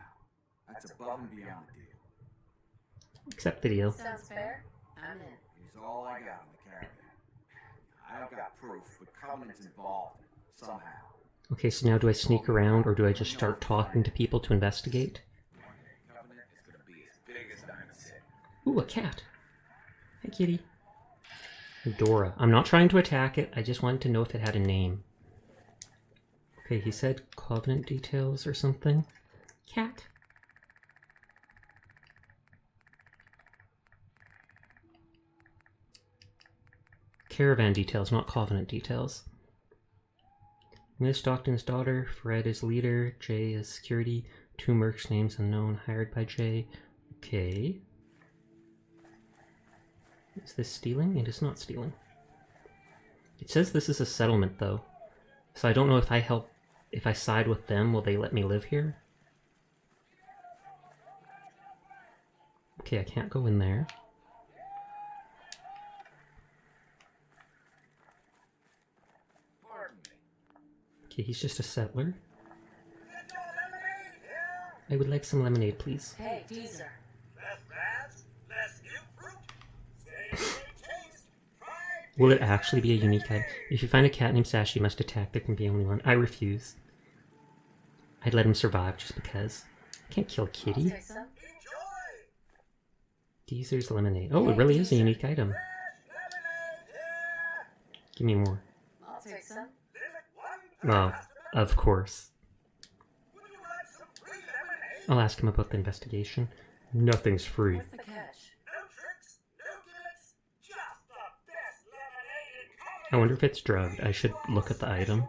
That's above and beyond the deal. Accept the deal. Sounds fair. I'm in. Here's all I got on the caravan. I don't got proof, but Covenant's involved. Somehow. Okay, so now do I sneak around or do I just start talking to people to investigate? Covenant is gonna be as big as Diamond City. Ooh, a cat. Hi, kitty. Dora. I'm not trying to attack it. I just wanted to know if it had a name. Okay, he said Covenant details or something. Cat. Caravan details, not Covenant details. Miss Stockton's daughter. Fred is leader. Jay is security. 2 mercs, names unknown, hired by Jay. Okay. Is this stealing? It is not stealing. It says this is a settlement, though. So I don't know if I side with them, will they let me live here? Okay, I can't go in there. Pardon me. Okay, he's just a settler. I would like some lemonade, please. Hey, teaser. Will it actually be a unique item? If you find a cat named Sash, you must attack. There can be only one. I refuse. I'd let him survive just because. I can't kill a kitty. Take some. Geezer's lemonade. Oh, it really is a unique item. Give me more. I'll take some. Oh, of course. I'll ask him about the investigation. Nothing's free. What's the catch? I wonder if it's drugged. I should look at the item.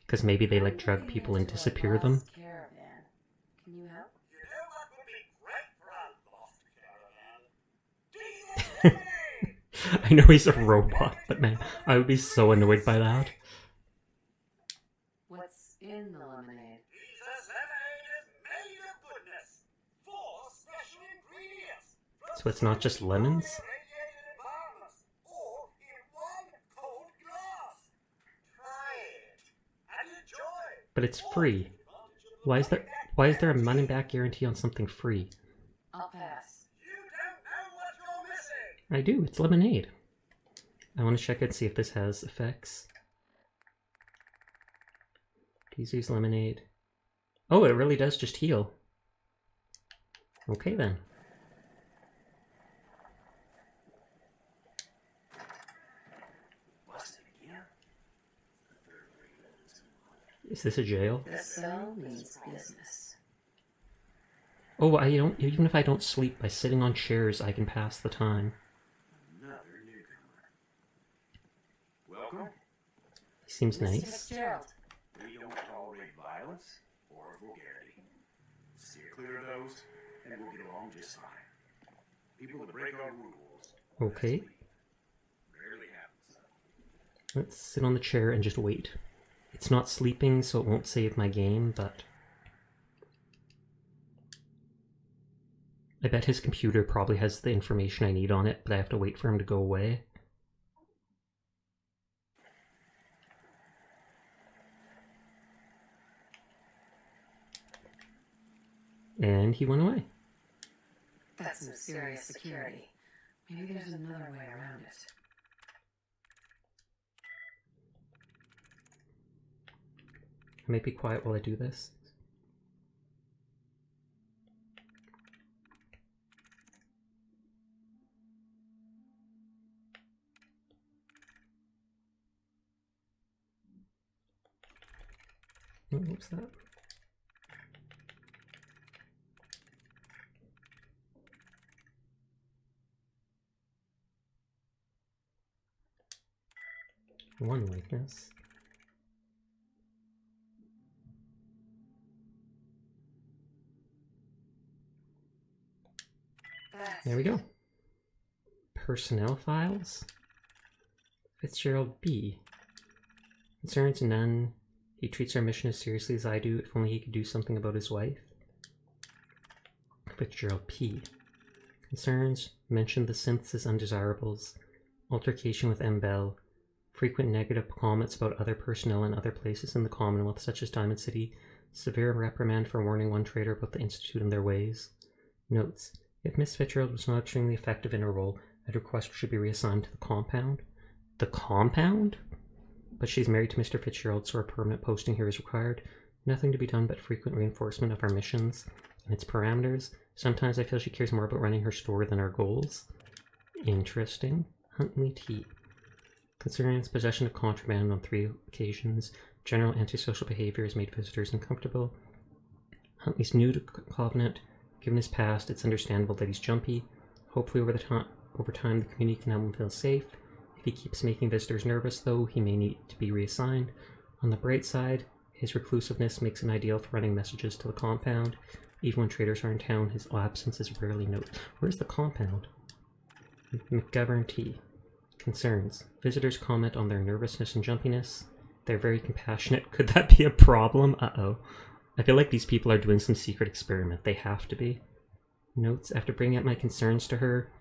Because maybe they like drug people and disappear them. Caravan. Can you help? I know he's a robot, but man, I would be so annoyed by that. in the lemonade? Jesus, lemonade is made of goodness. 4 special ingredients. So it's not just lemons? Radiated environments, all in one cold glass. Try it and enjoy. But it's free. Why is there a money back guarantee on something free? I'll pass. You don't know what you're missing. I do, it's lemonade. I want to check it, see if this has effects. Please use lemonade. Oh, it really does just heal. Okay then. What's it again? Is this a jail? This cell means business. Oh, I don't. Even if I don't sleep, by sitting on chairs, I can pass the time. Another newcomer. Welcome. He seems Mr. nice. Fitzgerald. We don't tolerate violence or vulgarity. Steer clear of those, and we'll get along just fine. People that break our rules. Okay. Rarely happens. Let's sit on the chair and just wait. It's not sleeping, so it won't save my game, but I bet his computer probably has the information I need on it, but I have to wait for him to go away. And he went away. That's some serious security. Maybe there's another way around it. I might be quiet while I do this. Oh, what's that? One weakness. There we go. Personnel files. Fitzgerald B. Concerns none. He treats our mission as seriously as I do. If only he could do something about his wife. Fitzgerald P. Concerns. Mentioned the synths as undesirables. Altercation with M. Bell. Frequent negative comments about other personnel in other places in the Commonwealth, such as Diamond City. Severe reprimand for warning one trader about the Institute and their ways. Notes. If Miss Fitzgerald was not extremely effective in her role, I'd request she should be reassigned to the compound. The compound? But she's married to Mr. Fitzgerald, so a permanent posting here is required. Nothing to be done but frequent reinforcement of our missions and its parameters. Sometimes I feel she cares more about running her store than our goals. Interesting. Huntley T. Concerns possession of contraband on 3 occasions. General antisocial behavior has made visitors uncomfortable. Huntley's new to Covenant. Given his past, it's understandable that he's jumpy. Hopefully over time the community can help him feel safe. If he keeps making visitors nervous, though, he may need to be reassigned. On the bright side, his reclusiveness makes him ideal for running messages to the compound. Even when traders are in town, his absence is rarely noticed. Where's the compound? McGovern T. Concerns. Visitors comment on their nervousness and jumpiness. They're very compassionate. Could that be a problem? Uh-oh. I feel like these people are doing some secret experiment. They have to be. Notes. After bringing up my concerns to her,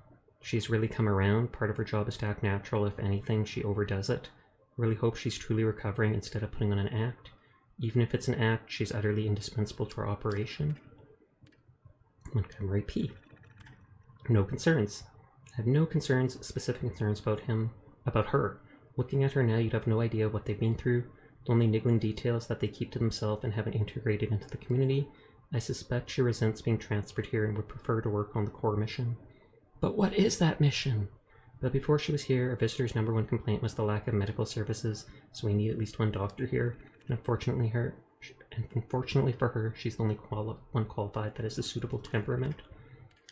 she's really come around. Part of her job is to act natural. If anything, she overdoes it. Really hope she's truly recovering instead of putting on an act. Even if it's an act, she's utterly indispensable to our operation. Montgomery P. No concerns. I have no concerns, specific concerns about her. Looking at her now, you'd have no idea what they've been through. The only niggling details that they keep to themselves and haven't integrated into the community. I suspect she resents being transferred here and would prefer to work on the core mission. But what is that mission? But before she was here, our visitor's #1 complaint was the lack of medical services, so we need at least one doctor here. And unfortunately for her, she's the only one qualified that has a suitable temperament.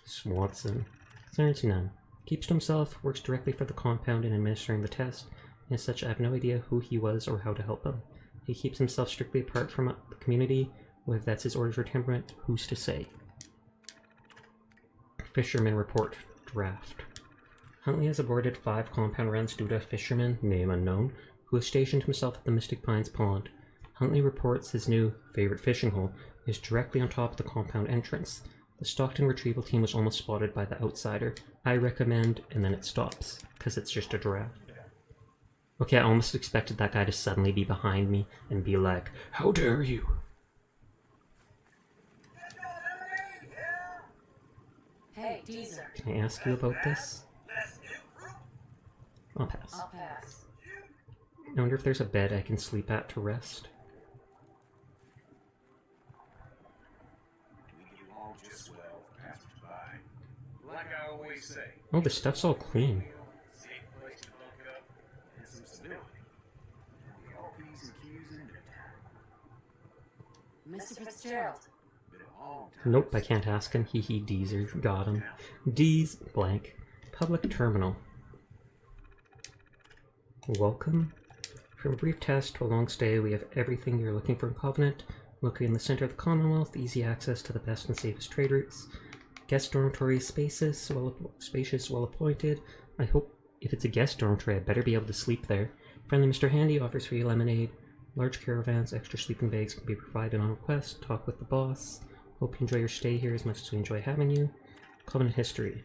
Swanson. Concerns none. Keeps to himself, works directly for the compound in administering the test. As such, I have no idea who he was or how to help him. He keeps himself strictly apart from the community. Whether that's his orders or temperament, who's to say? Fisherman report. Draft. Huntley has aborted 5 compound runs due to a fisherman, name unknown, who has stationed himself at the Mystic Pines Pond. Huntley reports his new favorite fishing hole is directly on top of the compound entrance. The Stockton retrieval team was almost spotted by the outsider. I recommend, and then it stops, because it's just a draft. Okay, I almost expected that guy to suddenly be behind me and be like, "How dare you?" Hey, Deezer. Can I ask you about this? Less new fruit. I'll pass. I'll pass. I wonder if there's a bed I can sleep at to rest. We get along just well with passers-by. Like I always say, Oh, the stuff's all clean. safe place to hook up and some stability. And the all P's and Q's in their time. Mr. Fitzgerald. Been a long time. Nope, I can't ask him. Hee hee, Deezer. Got him. D's blank. Public terminal. Welcome. From a brief test to a long stay, we have everything you're looking for in Covenant. Located in the center of the Commonwealth, easy access to the best and safest trade routes. Guest dormitory spacious, well appointed. I hope if it's a guest dormitory, I better be able to sleep there. Friendly Mr. Handy offers free lemonade. Large caravans, extra sleeping bags can be provided on request. Talk with the boss. Hope you enjoy your stay here as much as we enjoy having you. Covenant history.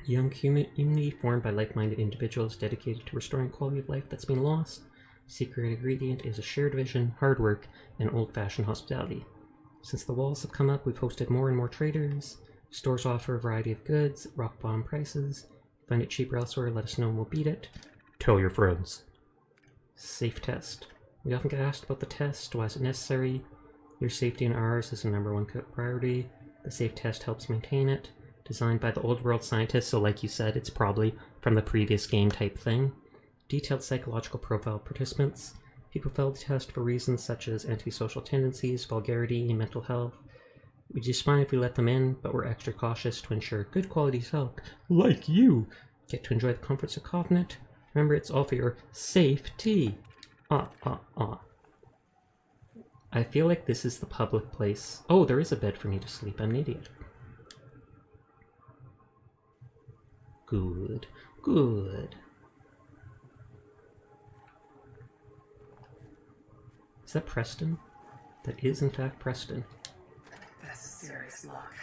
Young community formed by like-minded individuals dedicated to restoring quality of life that's been lost. Secret ingredient is a shared vision, hard work, and old-fashioned hospitality. Since the walls have come up, we've hosted more and more traders. Stores offer a variety of goods, rock-bottom prices. Find it cheaper elsewhere, let us know and we'll beat it. Tell your friends. Safe test. We often get asked about the test. Why is it necessary? Your safety and ours is the #1 priority. The safe test helps maintain it. Designed by the old world scientists, so like you said, it's probably from the previous game type thing. Detailed psychological profile of participants. People fail the test for reasons such as antisocial tendencies, vulgarity, mental health. We just fine if we let them in, but we're extra cautious to ensure good quality health, like you, get to enjoy the comforts of Covenant. Remember, it's all for your safety. I feel like this is the public place. Oh, there is a bed for me to sleep. I'm an idiot. Good. Good. Is that Preston? That is, in fact, Preston. That's a serious lock.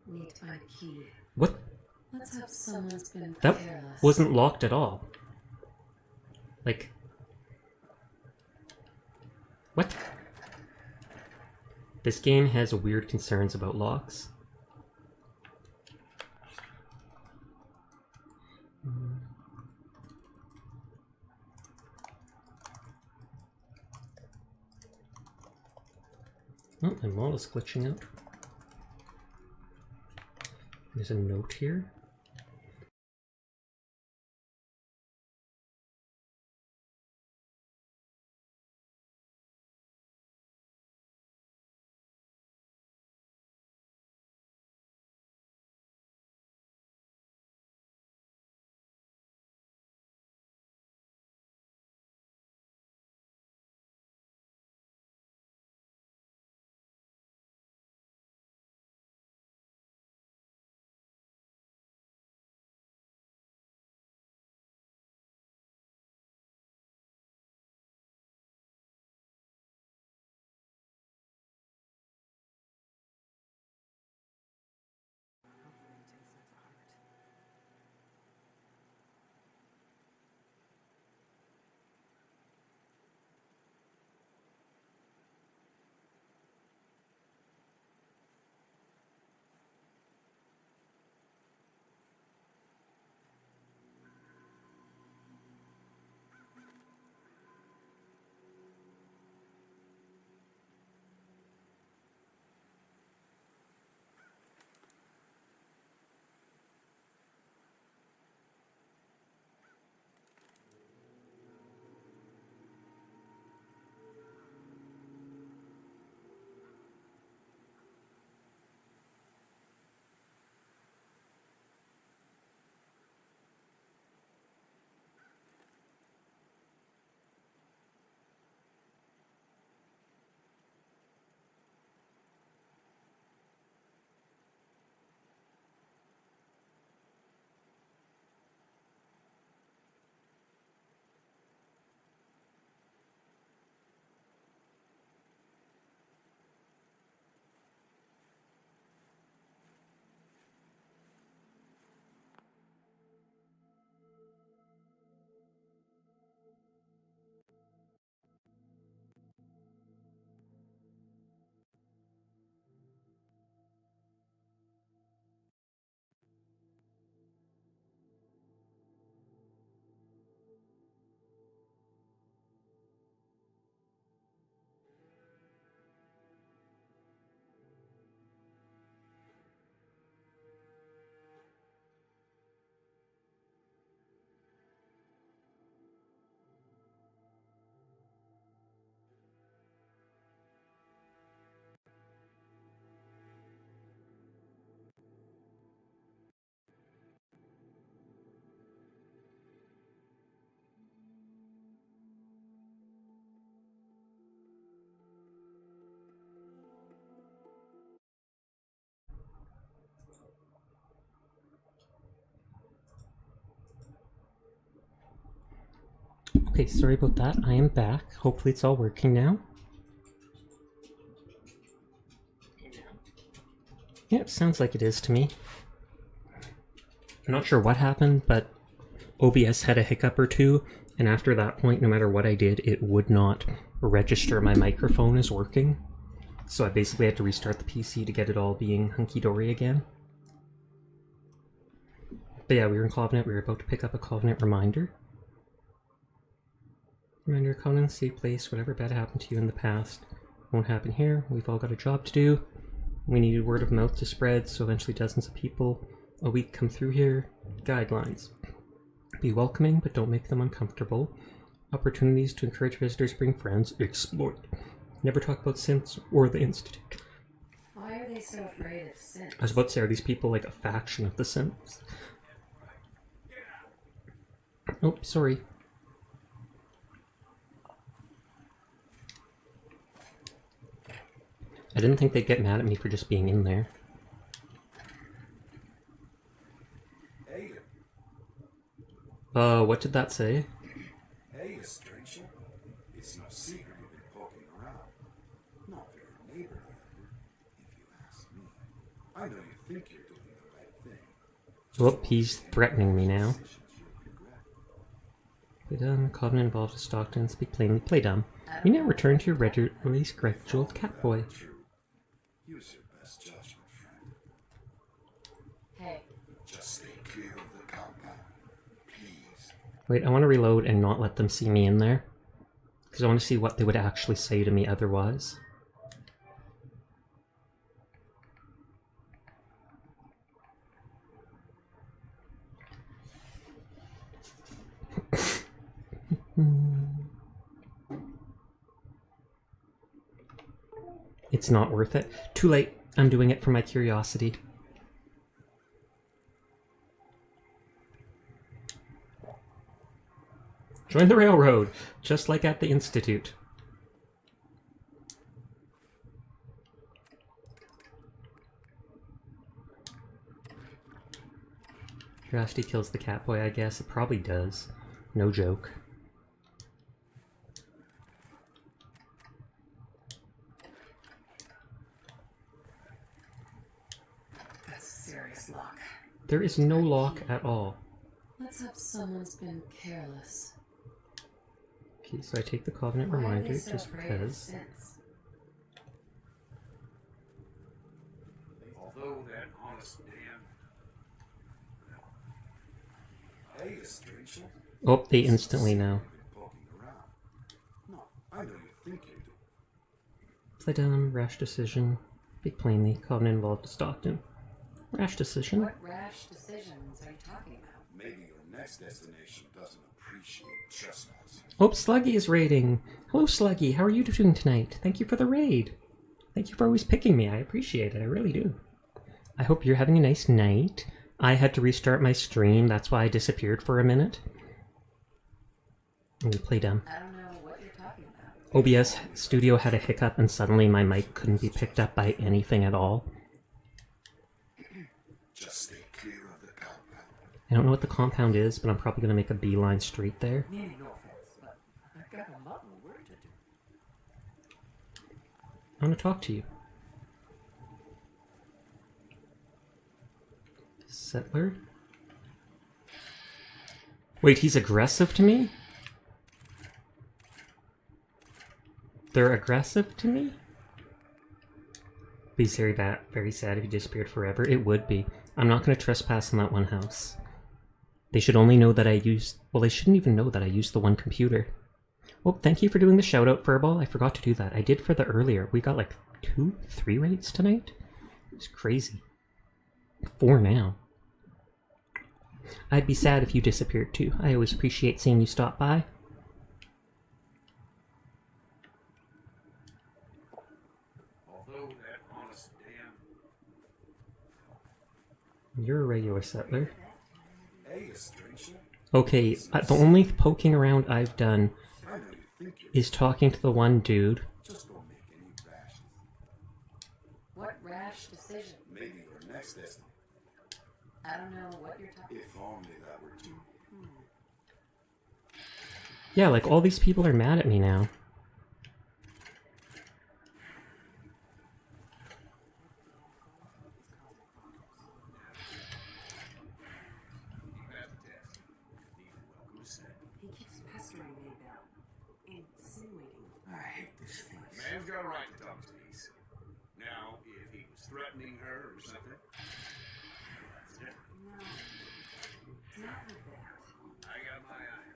Need to find a key. What? Let's hope someone's been That careless. wasn't locked at all. Like... What? This game has weird concerns about locks. Oh, my wall is glitching out. There's a note here. Okay, sorry about that. I am back. Hopefully it's all working now. Yeah, it sounds like it is to me. I'm not sure what happened, but OBS had a hiccup or two, and after that point, no matter what I did, it would not register my microphone as working. So I basically had to restart the PC to get it all being hunky-dory again. But yeah, we were in Covenant. We were about to pick up a Covenant reminder. Reminder, Covenant, safe place. Whatever bad happened to you in the past won't happen here. We've all got a job to do. We needed word of mouth to spread, so eventually dozens of people a week come through here. Guidelines. Be welcoming, but don't make them uncomfortable. Opportunities to encourage visitors, bring friends, exploit. Never talk about synths or the Institute. Why are they so afraid of synths? I was about to say, are these people like a faction of the synths? Oh, sorry. I didn't think they'd get mad at me for just being in there. What did that say? Hey, stranger. It's no secret you've been poking around. Not very neighborly of you, if you ask me. I know you think you're doing the right thing. Whoop, he's threatening me now. Play dumb. Covenant involved with Stockton. Speak plainly. Play dumb. You now return to your regularly scheduled Catboy. Use your best judgment, friend. Hey, Just stay clear of the compound. Please. Wait, I want to reload and not let them see me in there. Because I want to see what they would actually say to me otherwise. It's not worth it. Too late. I'm doing it for my curiosity. Join the railroad, just like at the Institute. Curiosity kills the Catboy, I guess. It probably does. No joke. that's a serious lock. There is no lock at all. Let's hope someone's been careless. Okay, so I take the Covenant Why are reminder they so just afraid of because. synths? Although that honest damn. Hey, stranger. Oh, they instantly know. You've been poking around. No, I know you think you're doing. Play dumb, rash decision. Speak plainly. Covenant involved with Stockton. Rash decision. What rash decisions are you talking about? Maybe your next destination doesn't appreciate chestnuts. Oh, Sluggy is raiding. Hello, Sluggy. How are you doing tonight? Thank you for the raid. Thank you for always picking me. I appreciate it. I really do. I hope you're having a nice night. I had to restart my stream. That's why I disappeared for a minute. I'm gonna play dumb. I don't know what you're talking about. OBS Studio had a hiccup and suddenly my mic couldn't be picked up by anything at all. Just stay clear of the compound. I don't know what the compound is, but I'm probably gonna make a beeline straight there. Meaning no offense, but I've got a lot of work to do. I want to talk to you. Settler? Wait, he's aggressive to me? They're aggressive to me? Be very sad if you disappeared forever. It would be. I'm not going to trespass in that one house. They should only know that I used... Well, they shouldn't even know that I used the one computer. Oh, thank you for doing the shout-out, Furball. I forgot to do that. I did for the earlier. We got like 2, 3 raids tonight? It's crazy. 4 now. I'd be sad if you disappeared too. I always appreciate seeing you stop by. Although that honest damn. You're a regular settler. Hey, stranger. Okay, the only poking around I've done I know you think you're. is talking to the one dude. Just don't make any rashes. What rash decision? Maybe your next destination. I don't know what you're talking If only that were true. Yeah, like all these people are mad at me now. He keeps pestering Maybell, insinuating. I hate this place. Man's got a right to talk his piece. Now, if he was threatening her or something, that's different. No, it's not like that. I got my eye.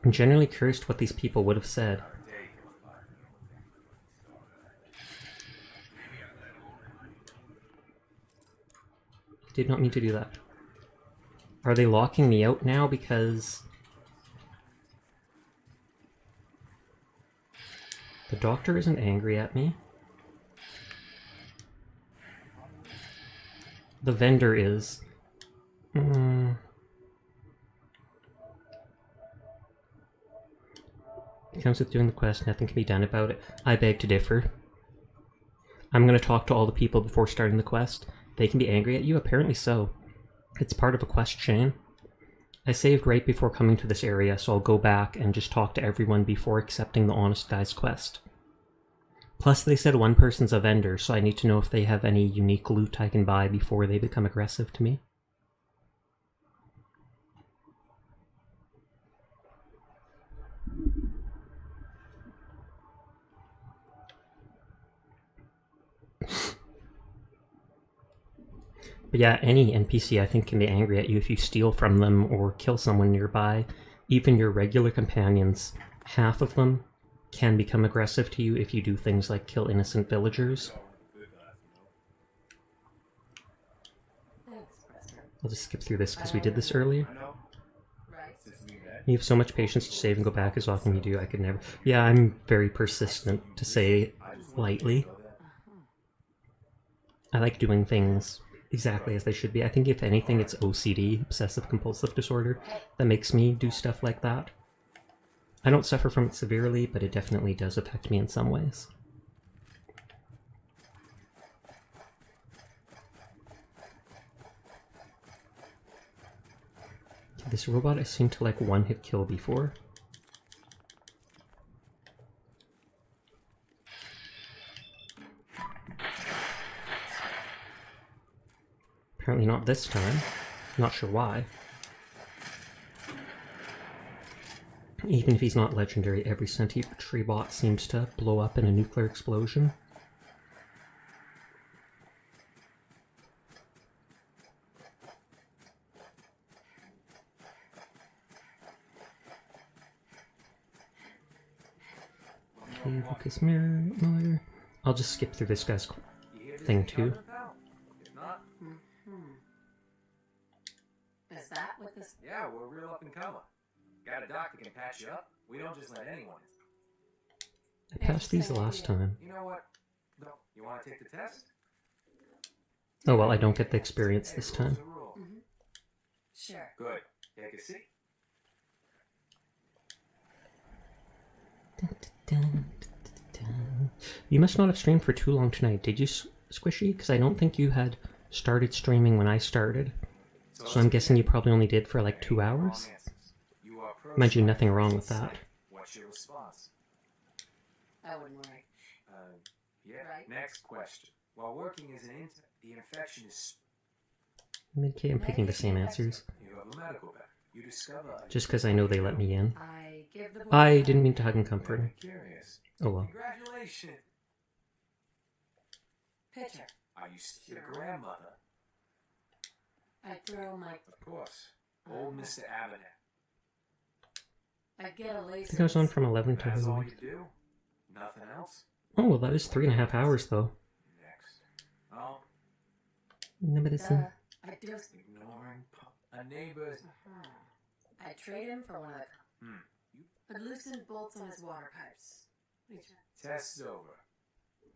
I'm genuinely curious what these people would have said. I did not mean to do that. Are they locking me out now because... The doctor isn't angry at me. The vendor is. It comes with doing the quest, nothing can be done about it. I beg to differ. I'm going to talk to all the people before starting the quest. They can be angry at you? Apparently so. It's part of a quest chain. I saved right before coming to this area, so I'll go back and just talk to everyone before accepting the Honest Guy's quest. Plus, they said one person's a vendor, so I need to know if they have any unique loot I can buy before they become aggressive to me. But yeah, any NPC I think can be angry at you if you steal from them or kill someone nearby. Even your regular companions, half of them can become aggressive to you if you do things like kill innocent villagers. I'll just skip through this because we did this earlier. You have so much patience to save and go back as often as you do. I could never. Yeah, I'm very persistent, to say lightly. I like doing things exactly as they should be. I think if anything it's OCD, obsessive compulsive disorder, that makes me do stuff like that. I don't suffer from it severely, but it definitely does affect me in some ways. This robot I seemed to like one-hit kill before. Apparently not this time. Not sure why. Even if he's not legendary, every sentry bot seems to blow up in a nuclear explosion. Okay, focus mirror. I'll just skip through this guy's thing too. Is that what this? Yeah, we're real up and coming. Got a doc that can patch you up. We don't just let anyone in. I passed these the last time. You know what? No, you want to take the test? Oh well, I don't get the experience this time. Sure. Good. Take a seat. You must not have streamed for too long tonight, did you, Squishy? Because I don't think you had started streaming when I started. So I'm guessing you probably only did for like 2 hours? Mind you, nothing wrong with that. What's your response? I wouldn't worry. Yeah. Right. Next question. While working as an intern, the infection is... Okay, I'm picking the same answers. You have a medical bag. You discover... Just because I know they let me in. I give the boy I didn't mean to hug and comfort him. Curious. Oh well. Congratulations. Pitcher. Are you still your grandmother? I throw my. Of course. Old Mr. Abernathy. I get a laser. I think I was on from 11 to That's all 11. you do? Nothing else? Oh, well, that is 3.5 hours though. Next. Oh, Medicine. I just. ignoring a neighbor's... I trade him for one of the. Hmm. The loosened bolts on his water pipes. Test's over.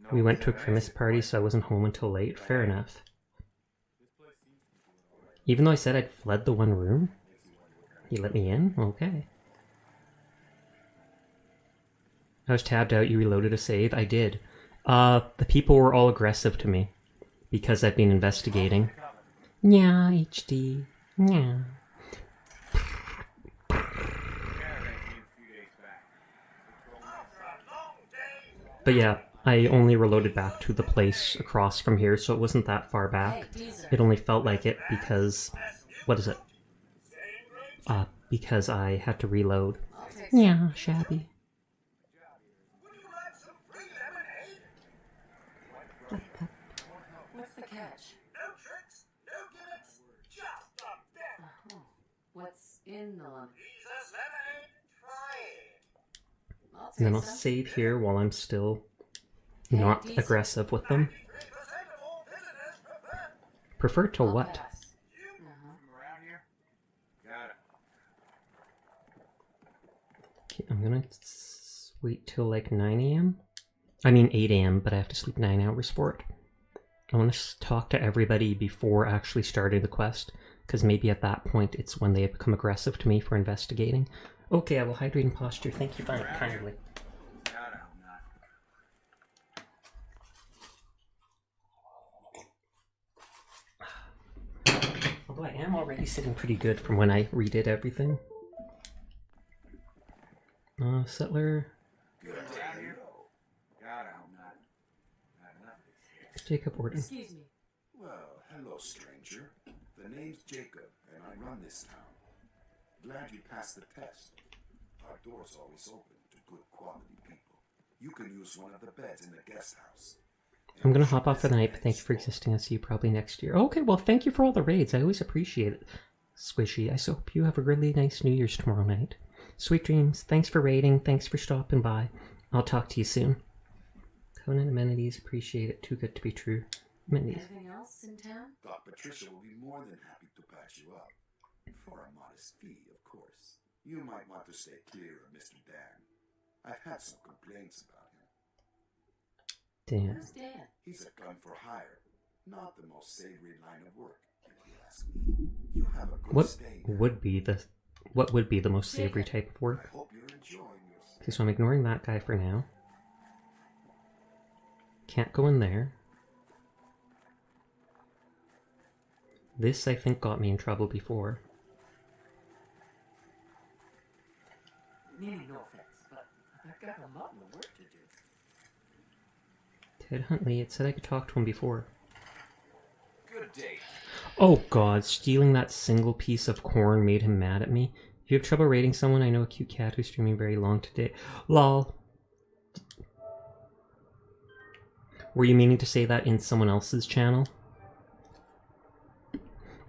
No We went one's to a ever Christmas asked party, you so I wasn't home until late. Fair enough. Even though I said I'd fled the one room, he let me in? Okay. I was tabbed out, you reloaded a save? I did. The people were all aggressive to me. Because I've been investigating. Yeah, HD. Yeah. But yeah, I only reloaded back to the place across from here, so it wasn't that far back. It only felt like it because... What is it? Because I had to reload. Yeah, shabby. Would you like some free lemonade? What's the catch? No tricks, no gimmicks, just the best. What's in the lemon? Jesus lemonade, try it. I'll And then take I'll some. save here while I'm still not aggressive with them. 3% of all visitors prefer. Prefer to I'll what? pass. From around here? Got it. Okay, I'm gonna wait till like 9 a.m. I mean 8 a.m., but I have to sleep 9 hours for it. I want to talk to everybody before actually starting the quest, because maybe at that point it's when they become aggressive to me for investigating. Okay, I will hydrate and posture. Thank you kindly. Got it. Although I am already sitting pretty good from when I redid everything. Settler. Good around here? Got it. Not enough of this here. Jacob Orden. Excuse me. Well, hello, stranger. The name's Jacob, and I run this town. Glad you passed the test. Our door's always open to good quality people. You can use one of the beds in the guest house. I'm gonna hop off for the night, but thank you for existing. I'll see you probably next year. Okay, well, thank you for all the raids. I always appreciate it. Squishy, I hope you have a really nice New Year's tomorrow night. Sweet dreams. Thanks for raiding. Thanks for stopping by. I'll talk to you soon. Covenant amenities. Appreciate it. Too good to be true. Amenities. Anything else in town? Doc Patricia will be more than happy to patch you up. For a modest fee, of course. You might want to stay clear of Mr. Dan. I've had some complaints about him. Damn. Who's Dan? He's a gun for hire. Not the most savory line of work, if you ask me. You have a good What stay. would be the most savory type of I work? hope you're enjoying yourself. Okay, so I'm ignoring that guy for now. Can't go in there. This, I think, got me in trouble before. Meaning no offense, but I've got a lot of work to do. Ted Huntley, it said I could talk to him before. Good day. Oh god, stealing that single piece of corn made him mad at me. If you have trouble rating someone, I know a cute cat who's streaming very long today. Lol. Were you meaning to say that in someone else's channel?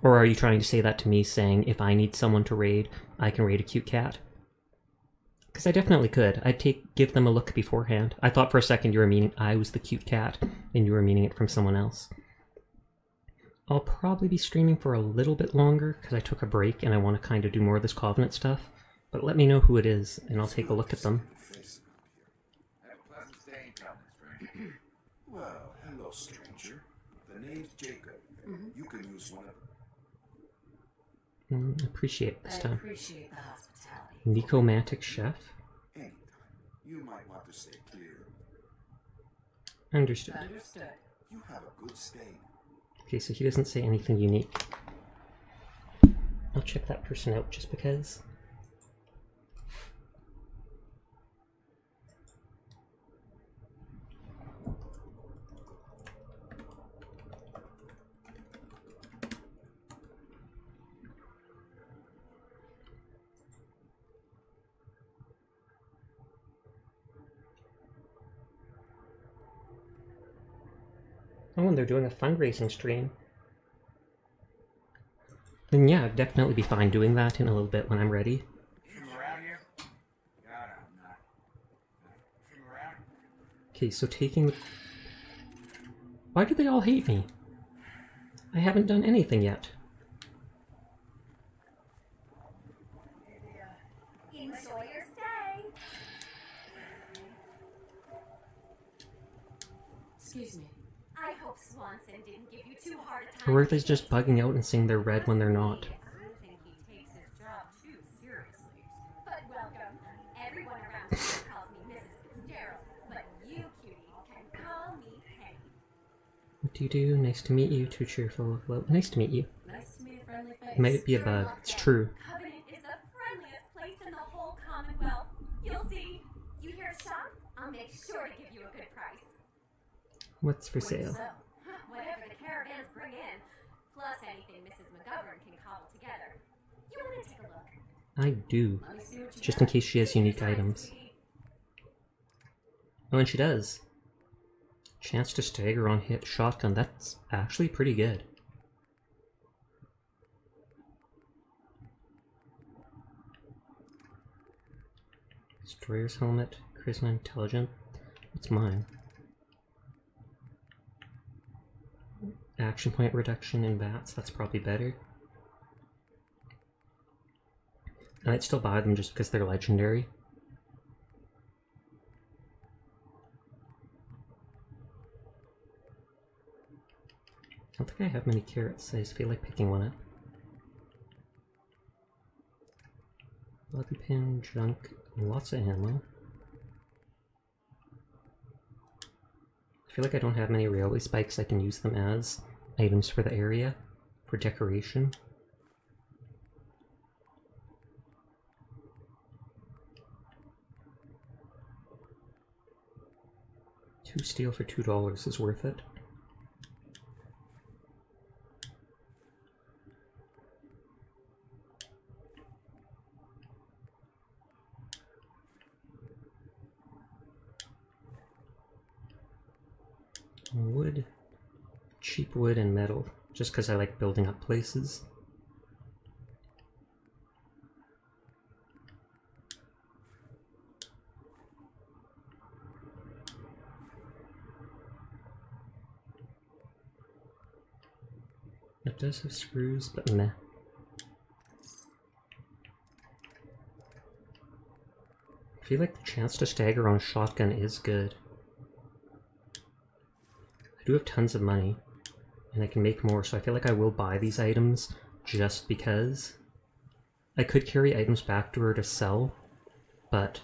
Or are you trying to say that to me, saying if I need someone to raid, I can raid a cute cat? Because I definitely could. I'd give them a look beforehand. I thought for a second you were meaning I was the cute cat, and you were meaning it from someone else. I'll probably be streaming for a little bit longer, because I took a break and I want to kind of do more of this Covenant stuff. But let me know who it is, and I'll take a look at them. Have a pleasant stay in town, stranger. Well, hello, stranger. The name's Jacob. You can use one of... Appreciate it this I time. appreciate the hospitality. Nicomantic Chef? Anytime. You might want to stay clear. Understood. Understood. You have a good stay. Okay, so he doesn't say anything unique. I'll check that person out just because. Oh, and they're doing a fundraising stream. Then yeah, I'd definitely be fine doing that in a little bit when I'm ready. From around here? Got it. From around? Okay, so taking... Why do they all hate me? I haven't done anything yet. Enjoy your stay. Excuse me. I hope Swanson didn't give you too hard a time. Or if they're just bugging out and saying they're red when they're not. I think he takes his job too seriously. But welcome. Everyone around here calls me Mrs. Fitzgerald, but you, cutie, can call me Penny. What do you do? Nice to meet you. Too cheerful. Well, nice to meet you. Nice to meet a friendly face. It might be a You're bug. luck It's then. true. Covenant is the friendliest place in the whole Commonwealth. You'll see. You here to shop? I'll make sure to give you a good What's for What do you sale? sell? Whatever the caravans bring in, plus anything Mrs. McGovern can cobble together. You want to take a look? I do. Let me see what you Just got. in case she has Take your unique time, items. sweetie. Oh, and she does. Chance to stagger on hit shotgun. That's actually pretty good. Destroyer's helmet. Charisma intelligent. What's mine? Action point reduction in bats. That's probably better. I might still buy them just because they're legendary. I don't think I have many carrots. I just feel like picking one up. Bobby pin, junk, lots of ammo. I feel like I don't have many railway spikes. I can use them as items for the area, for decoration. Two steel for $2 is worth it. Wood, cheap wood and metal, just because I like building up places. It does have screws, but meh. I feel like the chance to stagger on a shotgun is good. I do have tons of money, and I can make more, so I feel like I will buy these items just because. I could carry items back to her to sell, but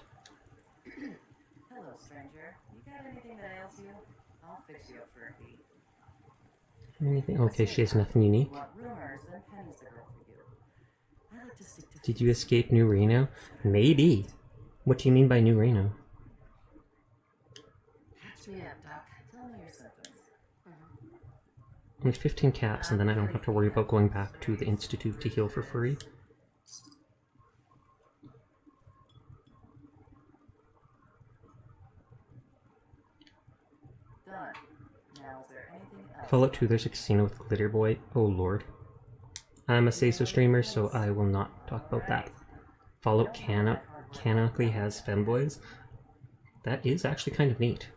Hello, stranger. You got anything that ails you? I'll fix you up for a fee. anything. Okay, she has nothing unique. You want rumors, then pennies are good for you. I like to stick to Did you escape New Reno? Maybe. What do you mean by New Reno? Catch me up, Doc. Tell me your symptoms. Only 15 caps, and then I don't have to worry about going back to the Institute to heal for free. Done. Now, is there anything else? Fallout 2, there's a casino with Glitter Boy. Oh lord. I'm a Seiso streamer, so I will not talk about that. Fallout canonically has femboys. That is actually kind of neat.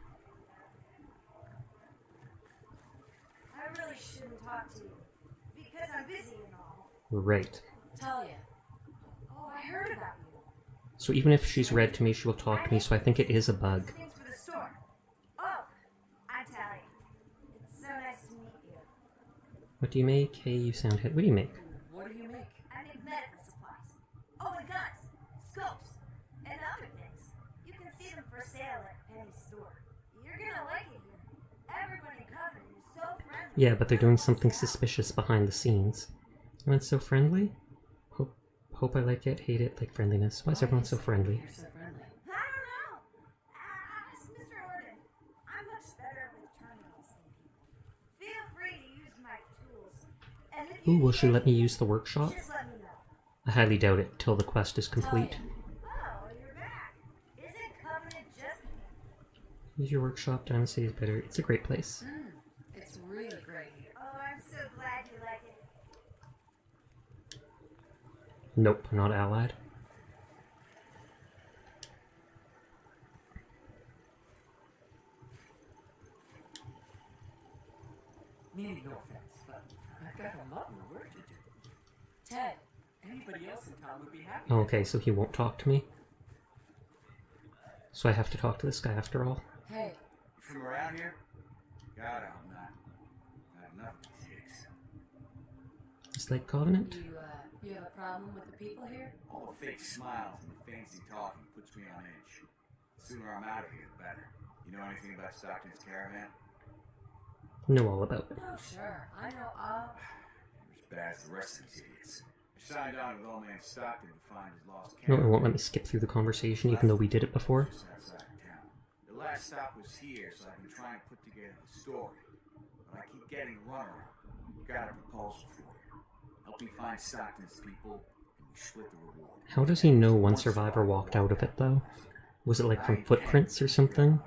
I really shouldn't talk to you because I'm busy and all. Right. Talia. Oh, I heard about you. So even if she's read to me, she will talk to me, so I think it is a bug. Things for the store. Oh, I'm Tally. It's so nice to meet you. What do you make? Hey, you sound hit. What do you make? What do you make? I make medical supplies. Oh, and guns, scopes, and other things. You can see them for sale at any store. You're gonna like it here. Everyone in Covenant is so friendly. Yeah, but they're doing something suspicious behind the scenes. Everyone's so friendly? Hope I like it, hate it, like friendliness. Why is everyone so friendly? You're so friendly. I don't know. Ask Mr. Orden. I'm much better with terminals than people. Feel free to use my tools. And if you Ooh, will need she let me anything, use the workshop? just let me know. I highly doubt it till the quest is complete. Oh, you're back. Isn't Covenant just Use your workshop, Diamond City is better. It's a great place. It's really great here. Oh, I'm so glad you like it. Nope, not allied. Meaning no offense, but I've got a lot of work to do. Ted. Anybody else in town would be happy. Oh, okay, so he won't talk to me? So I have to talk to this guy after all? Hey. From around here? God, I'm not. Not enough of these hicks. It's like Covenant? You have a problem with the people here? All the fake smiles and the fancy talking puts me on edge. The sooner I'm out of here, the better. You know anything about Stockton's caravan? Know all about it. Oh, sure. I know, You're as bad as the rest of these idiots. I signed on with old man Stockton to find his lost No, it caravan. won't let me skip through the conversation even though we did it before. Just outside of town. It The last stop was here, so I've been trying to put together the story. But I keep getting the runaround. Got a proposal for you. Help me find Stockton's people, and we split the reward. How does he know one survivor walked out of it, though? Was it like from footprints or something?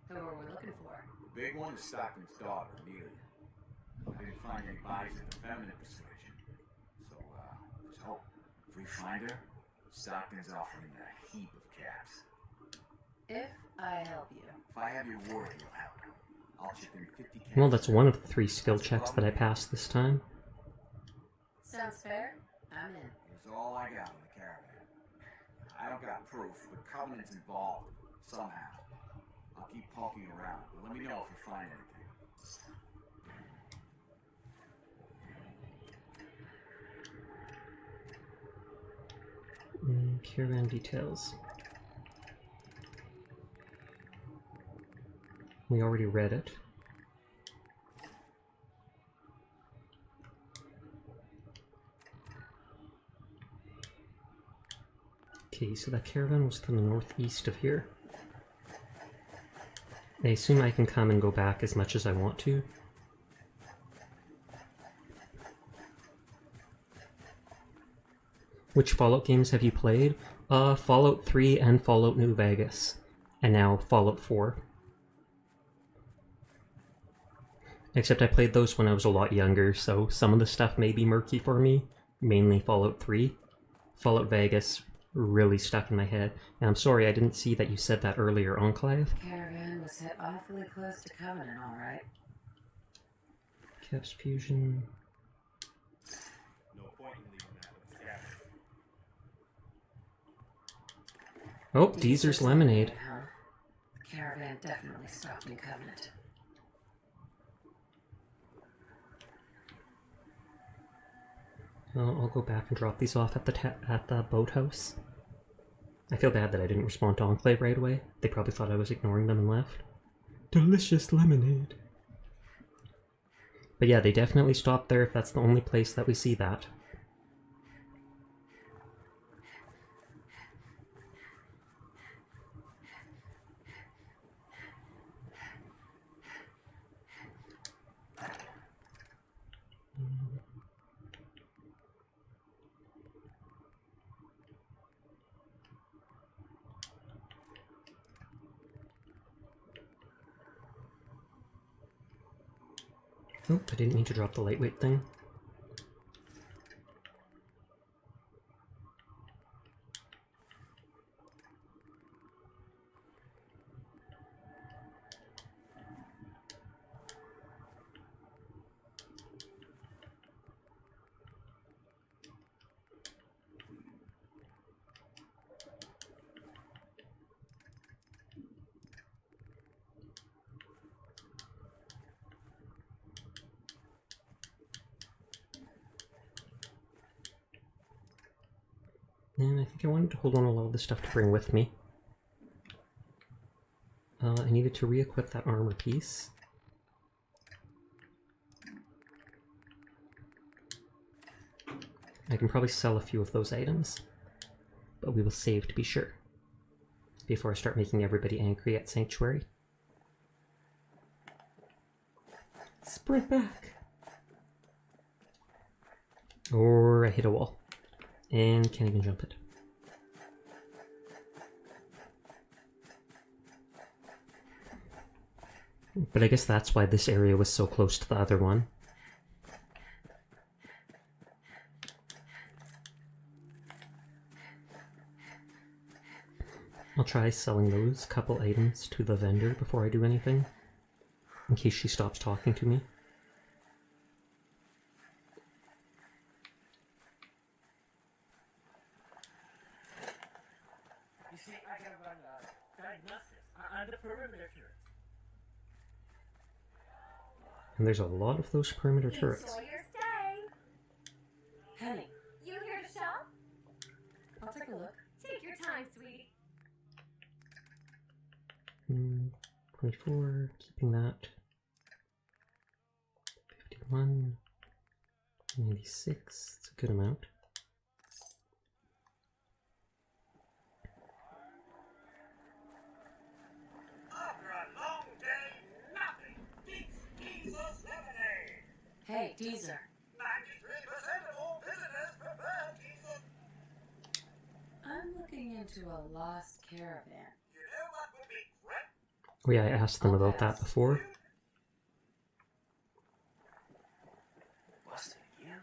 Who are we looking for? The big one is Stockton's daughter, Amelia. I didn't find any bodies of the feminine persuasion. So, there's hope. If we find her, Stockton's offering a heap of caps. If I help you. If I have your word, you'll help. I'll chip in 50 caps. Well, that's one of the 3 skill checks that I passed this time. Sounds fair. I'm in. Here's all I got on the caravan. I don't got proof, but Covenant's involved, somehow. I'll keep poking around, but let me know if you find anything. Caravan details. We already read it. Okay, so that caravan was to the northeast of here. I assume I can come and go back as much as I want to. Which Fallout games have you played? Fallout 3 and Fallout New Vegas. And now Fallout 4. Except I played those when I was a lot younger, so some of the stuff may be murky for me. Mainly Fallout 3. Fallout Vegas really stuck in my head. And I'm sorry I didn't see that you said that earlier, Enclave. Caravan was hit awfully close to Covenant, alright. Caps Fusion. No point in leaving that with scattered. Oh, Deezer's Lemonade. Huh? The caravan definitely stopped in Covenant. I'll go back and drop these off at the boathouse. I feel bad that I didn't respond to Enclave right away. They probably thought I was ignoring them and left. Delicious lemonade. But yeah, they definitely stopped there if that's the only place that we see that. Oh, I didn't mean to drop the lightweight thing. And I think I wanted to hold on a lot of the stuff to bring with me. I needed to re-equip that armor piece. I can probably sell a few of those items, but we will save to be sure before I start making everybody angry at Sanctuary. Sprint back! Or I hit a wall. And can't even jump it. But I guess that's why this area was so close to the other one. I'll try selling those couple items to the vendor before I do anything, in case she stops talking to me. You see, I can run diagnostics on the perimeter turrets. And there's a lot of those perimeter turrets. Enjoy your stay. Honey, You here to shop? I'll take a look. Take your time, sweetie. 24, keeping that. 51, 96, it's a good amount. Deezer. 93% of all visitors prefer diesel. I'm looking into a lost caravan. You know what would be great? Oh yeah, I asked them about that before. What's it again?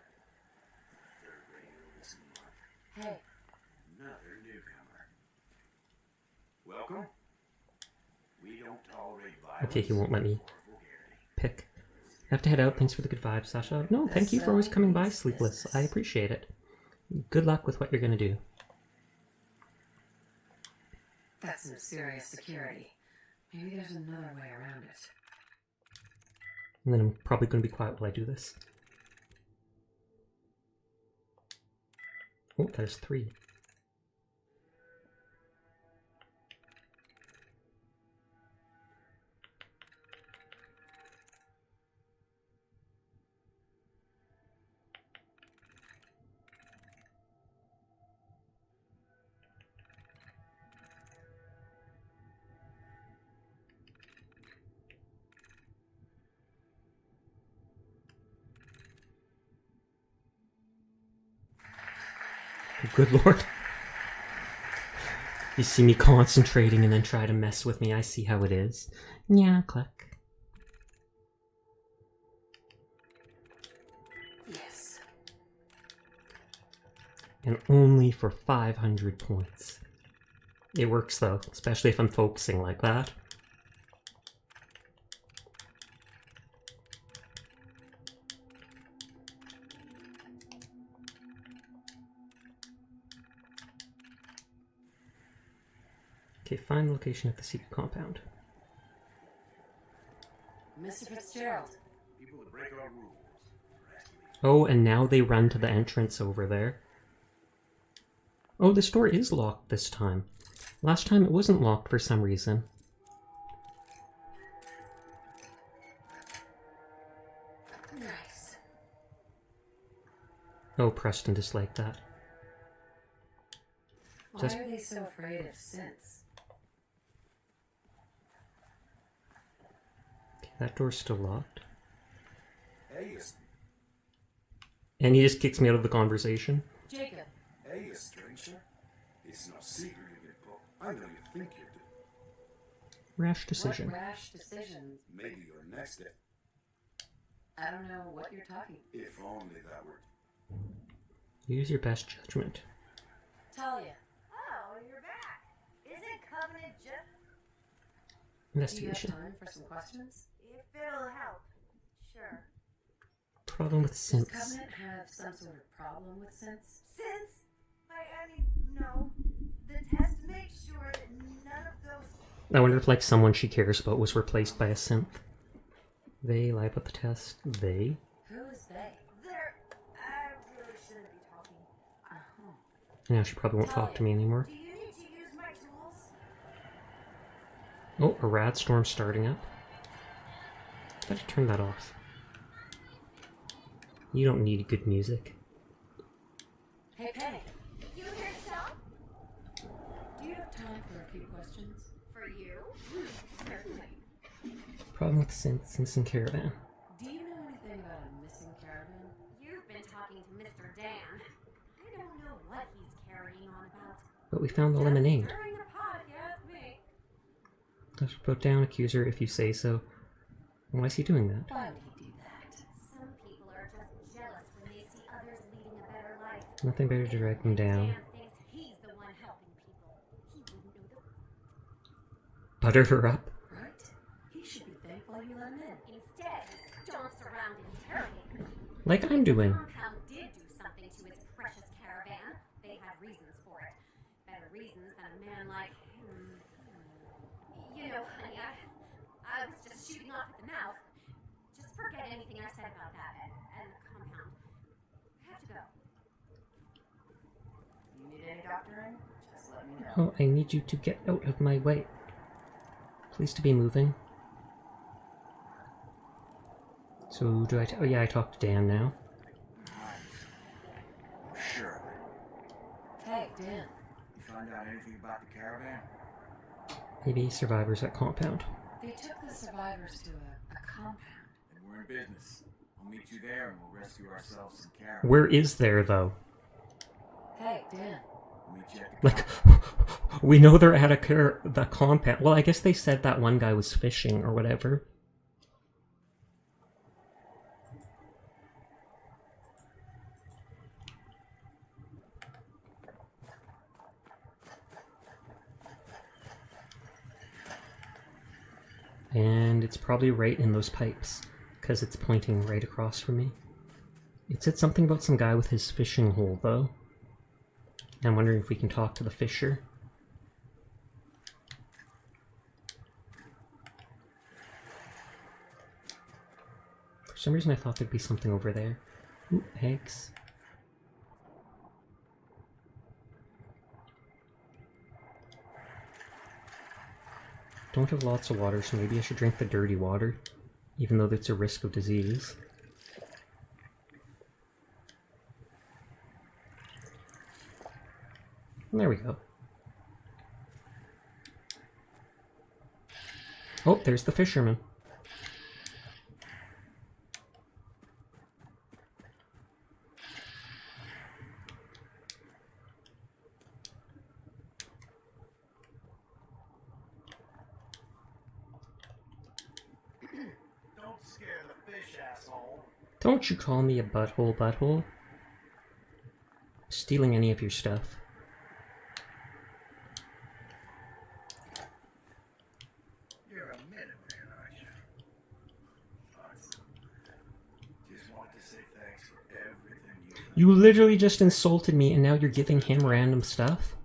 Third radio this month. Hey, Another newcomer. Welcome. We don't tolerate violence. Okay, he won't let me or vulgarity. pick. I have to head out. Thanks for the good vibes, Sasha. No, thank you for always coming by, Sleepless. I appreciate it. Good luck with what you're gonna do. that's some serious security. Maybe there's another way around it. And then I'm probably gonna be quiet while I do this. Oh, there's 3. Good lord. You see me concentrating and then try to mess with me. I see how it is. Yeah, click. Yes. And only for 500 points. It works though, especially if I'm focusing like that. Okay, find the location of the secret compound. Mr. Fitzgerald. People that break our rules. Oh, and now they run to the entrance over there. Oh, this door is locked this time. Last time it wasn't locked for some reason. Nice. Oh, Preston disliked that. Why Just- are they so afraid of synths? Okay, that door's still locked. Hey, And he just kicks me out of the conversation. Jacob. you stranger. It's no secret you've been poked. I know you think you do. Rash decision. What rash decisions? Maybe your next step. I don't know what you're talking. If only that were. Use your best judgment. Talia. Oh, you're back. Isn't Covenant just... Do you have Investigation. time for some questions? If it'll help. Sure. Problem with Does synths. Covenant have some sort of problem with synths? Since... I mean, no. The test makes sure that none of those... I wonder if, like, someone she cares about was replaced by a synth. They lie about the test. They? Who is they? They're... I really shouldn't be talking. Uh-huh. Now she probably won't talk to me anymore. Do you need to use my tools? Oh, a rad storm starting up. Better turn that off. You don't need good music. Hey, Penny. You here, Shop? Do you have time for a few questions? For you? Certainly. Problem with synths, missing caravan. Do you know anything about a missing caravan? You've been talking to Mr. Dan. I don't know what he's carrying on about. But we found the lemonade. Stirring the pot, if you ask me. Let's put down accuser if you say so. Why is he doing that? Why would he do that? Some people are just jealous when they see others leading a better life. Nothing better to drag him down. Dan thinks he's the one helping people. He wouldn't know the... Butter her up. Right? He should be thankful you let him in. Instead, he stomps around interrogating. Like I'm doing. The compound did do something to its precious caravan. They had reasons for it. Better reasons than a man like him. You know, honey, I was just shooting off at the mouth. Just forget anything I said about that and the compound. I have to go. You need any doctoring? Just let me know. Oh, I need you to get out of my way. Please to be moving. So do I? Oh yeah, I talked to Dan now. Sure. Hey, Dan. You find out anything about the caravan? Maybe survivors at compound. They took the survivors to a compound. And we're in business. I'll meet you there and we'll rescue ourselves some carrots. Where is there, though? Hey, Dan. I'll meet you at the Like, we know they're at the compound. Well, I guess they said that one guy was fishing or whatever. And it's probably right in those pipes, because it's pointing right across from me. It said something about some guy with his fishing hole, though. I'm wondering if we can talk to the fisher. For some reason I thought there'd be something over there. Ooh, eggs. Don't have lots of water, so maybe I should drink the dirty water, even though there's a risk of disease. There we go. Oh, there's the fisherman. Don't scare the fish, asshole. Don't you call me a butthole, butthole. Stealing any of your stuff. You're a Minuteman, aren't you? Awesome. Just wanted to say thanks for everything you've done. You literally just insulted me and now you're giving him random stuff?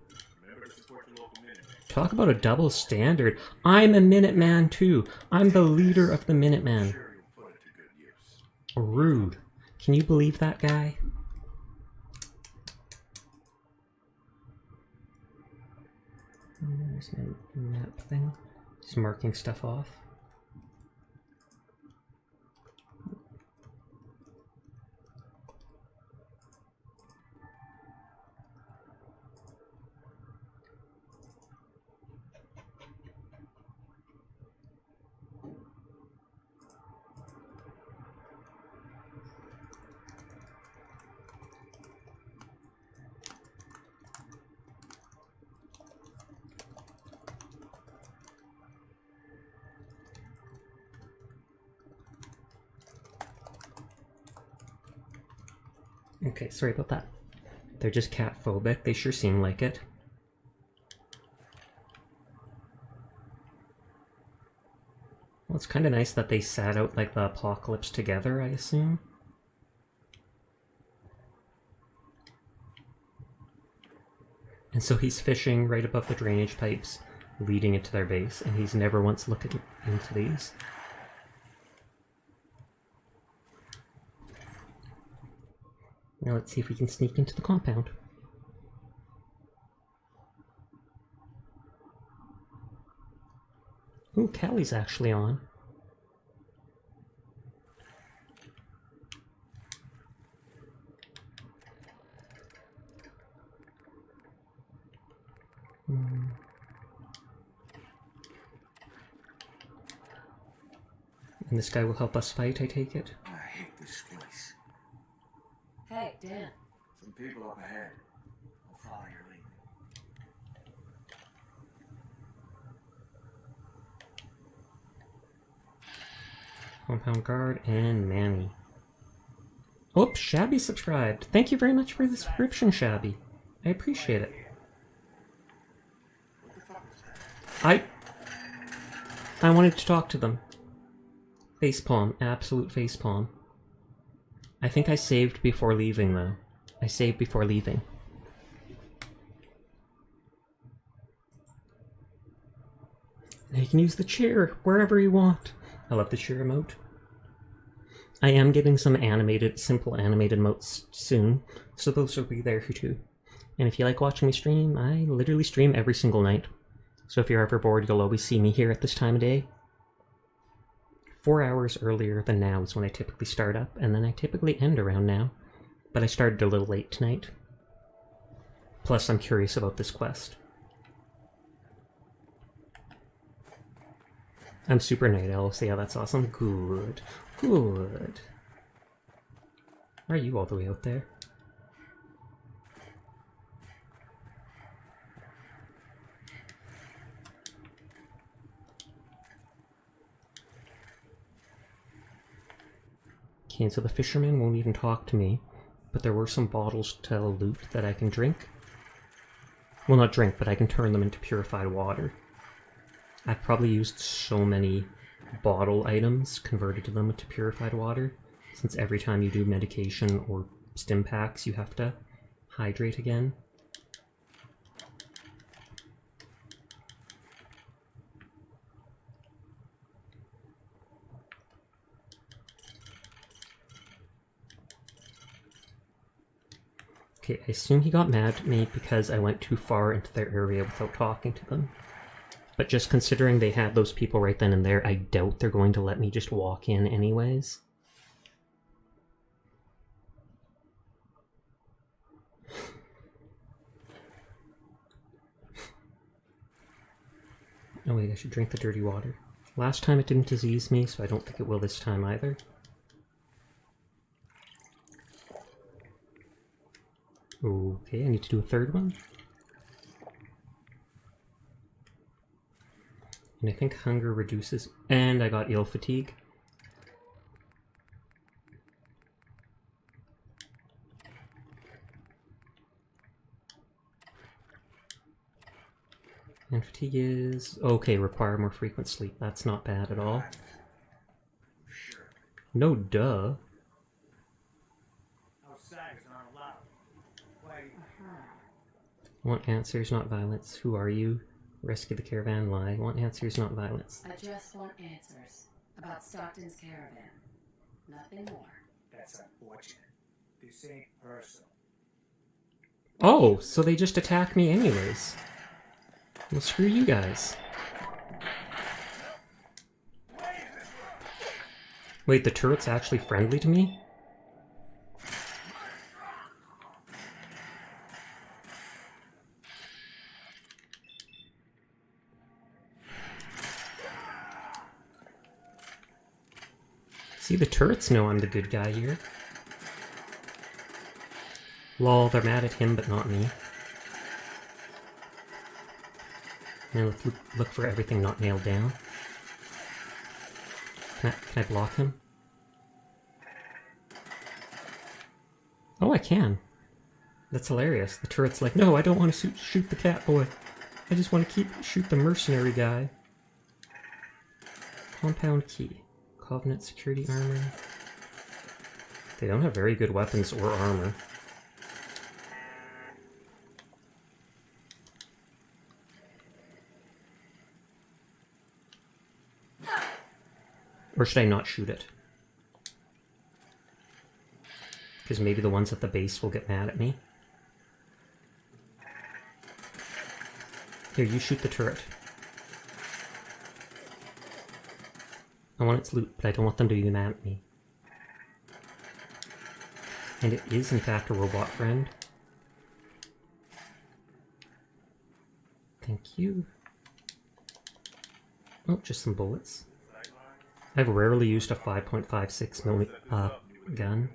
Remember to support the local Minutemen. Talk about a double standard. I'm a Minuteman too. I'm the leader of the Minutemen. Sure you'll put it to good use. Rude. Can you believe that guy? There's my map thing. Just marking stuff off. Okay, sorry about that. They're just cat phobic. They sure seem like it. Well, it's kind of nice that they sat out like the apocalypse together, I assume. And so he's fishing right above the drainage pipes leading into their base, and he's never once looked into these. Now let's see if we can sneak into the compound. Ooh, Callie's actually on. And this guy will help us fight, I take it? I hate this place. Hey, Dan. Some people up ahead. I'll follow your lead. Compound guard and Manny. Oops, Shabby subscribed. Thank you very much for the subscription, Shabby. I appreciate it. I wanted to talk to them. Facepalm, absolute facepalm. I think I saved before leaving, though. I saved before leaving. Now you can use the chair wherever you want. I love the chair emote. I am getting some animated, simple animated emotes soon, so those will be there too. And if you like watching me stream, I literally stream every single night. So if you're ever bored, you'll always see me here at this time of day. 4 hours earlier than now is when I typically start up, and then I typically end around now. But I started a little late tonight. Plus, I'm curious about this quest. I'm super night owl, so yeah, that's awesome. Good. Good. Why are you all the way out there? Okay, so the fisherman won't even talk to me, but there were some bottles to loot that I can drink. Well, not drink, but I can turn them into purified water. I've probably used so many bottle items converted to them to purified water, since every time you do medication or stim packs, you have to hydrate again. Okay, I assume he got mad at me because I went too far into their area without talking to them. But just considering they had those people right then and there, I doubt they're going to let me just walk in anyways. Oh wait, I should drink the dirty water. Last time it didn't disease me, so I don't think it will this time either. Okay, I need to do a third one. And I think hunger reduces... And I got ill fatigue. And fatigue is... Okay, require more frequent sleep. That's not bad at all. No duh. Outsiders aren't allowed. Why? Want answers, not violence. Who are you? Rescue the caravan, lie. Want answers, not violence. I just want answers about Stockton's caravan. Nothing more. That's unfortunate. This ain't personal. Oh, so they just attack me anyways. Well, screw you guys. Wait, the turret's actually friendly to me? See, the turrets know I'm the good guy here. Lol, they're mad at him, but not me. Now let's look for everything not nailed down. Can I block him? Oh, I can. That's hilarious. The turret's like, no, I don't want to shoot the cat boy. I just want to shoot the mercenary guy. Compound key. Covenant security armor. They don't have very good weapons or armor. Or should I not shoot it? Because maybe the ones at the base will get mad at me. Here, you shoot the turret. I want its loot, but I don't want them to be mad at me. And it is, in fact, a robot friend. Thank you. Oh, just some bullets. I've rarely used a 5.56mm gun.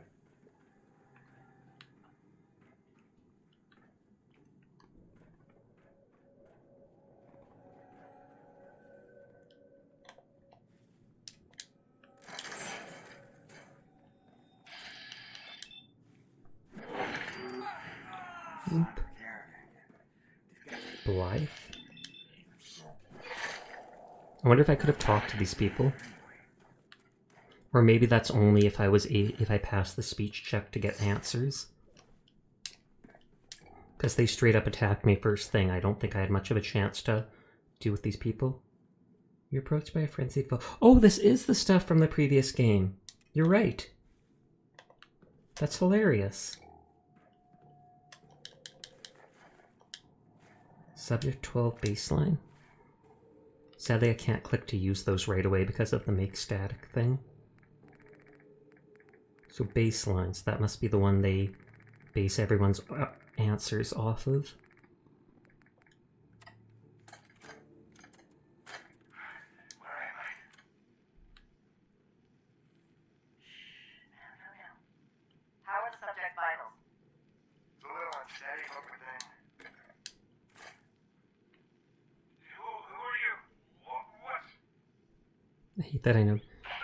Oop. Blythe? I wonder if I could have talked to these people. Or maybe that's only if I passed the speech check to get answers. Because they straight up attacked me first thing. I don't think I had much of a chance to deal with these people. You're approached by a frenzied foe. Oh, this is the stuff from the previous game. You're right. That's hilarious. Subject 12 baseline. Sadly, I can't click to use those right away because of the make static thing. So baselines, that must be the one they base everyone's answers off of. How are I hate that I know.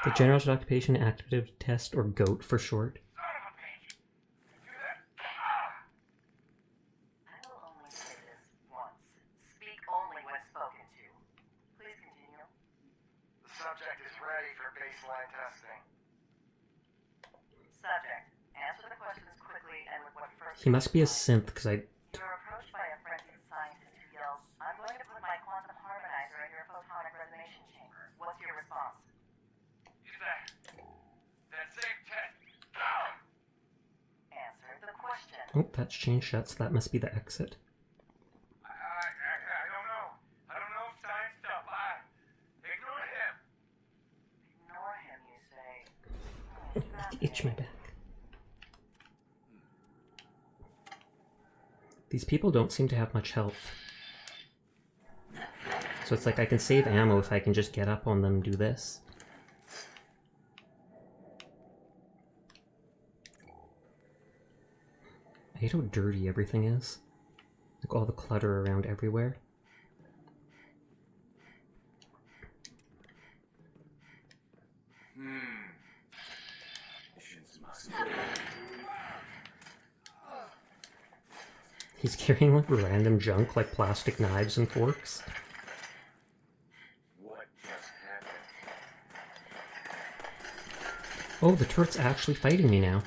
The General's Occupation Active Test, or GOAT for short. I will only say this once. Speak only when spoken to. Please continue. The subject is ready for baseline testing. Subject, answer the questions quickly and with what first... He must be a synth, because I... You're approached by a forensic scientist who yells, "I'm going to put my quantum harmonizer in your photonic resonation chamber." What's your response? Is that same test? Answer the question. Oh, that's chain shut, so that must be the exit. I don't know. I don't know science stuff. Ignore him. Ignore him, you say. Itch my back. These people don't seem to have much health. So it's like I can save ammo if I can just get up on them and do this. I hate how dirty everything is. Like all the clutter around everywhere. Missions must He's carrying like random junk like plastic knives and forks. What just happened? Oh, the turret's actually fighting me now.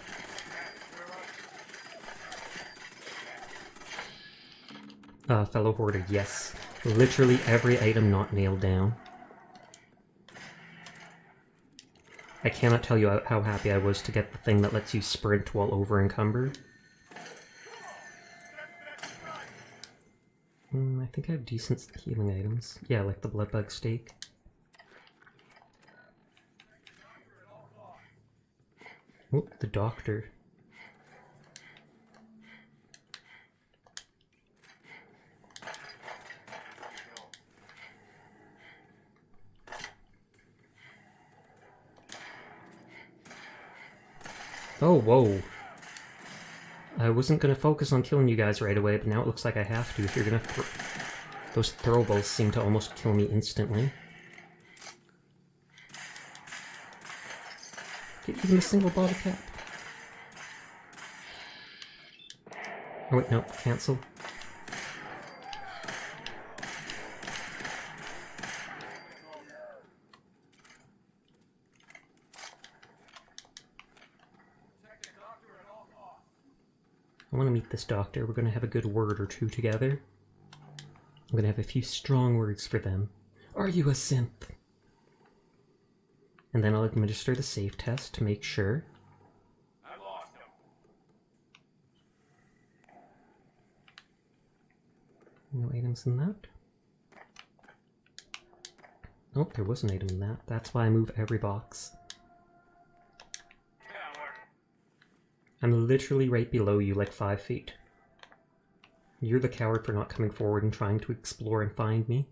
Fellow hoarder, yes. Literally every item not nailed down. I cannot tell you how happy I was to get the thing that lets you sprint while over encumbered. I think I have decent healing items. Yeah, like the bloodbug steak. Oh, the doctor. Oh, whoa. I wasn't gonna focus on killing you guys right away, but now it looks like I have to if you're gonna those throwables seem to almost kill me instantly. Get even a single bottle cap. Oh wait, no, cancel. I want to meet this doctor. We're going to have a good word or two together. I'm going to have a few strong words for them. Are you a synth? And then I'll administer the safe test to make sure. I lost him. No items in that. Oh, there was an item in that. That's why I move every box. I'm literally right below you, like 5 feet. You're the coward for not coming forward and trying to explore and find me.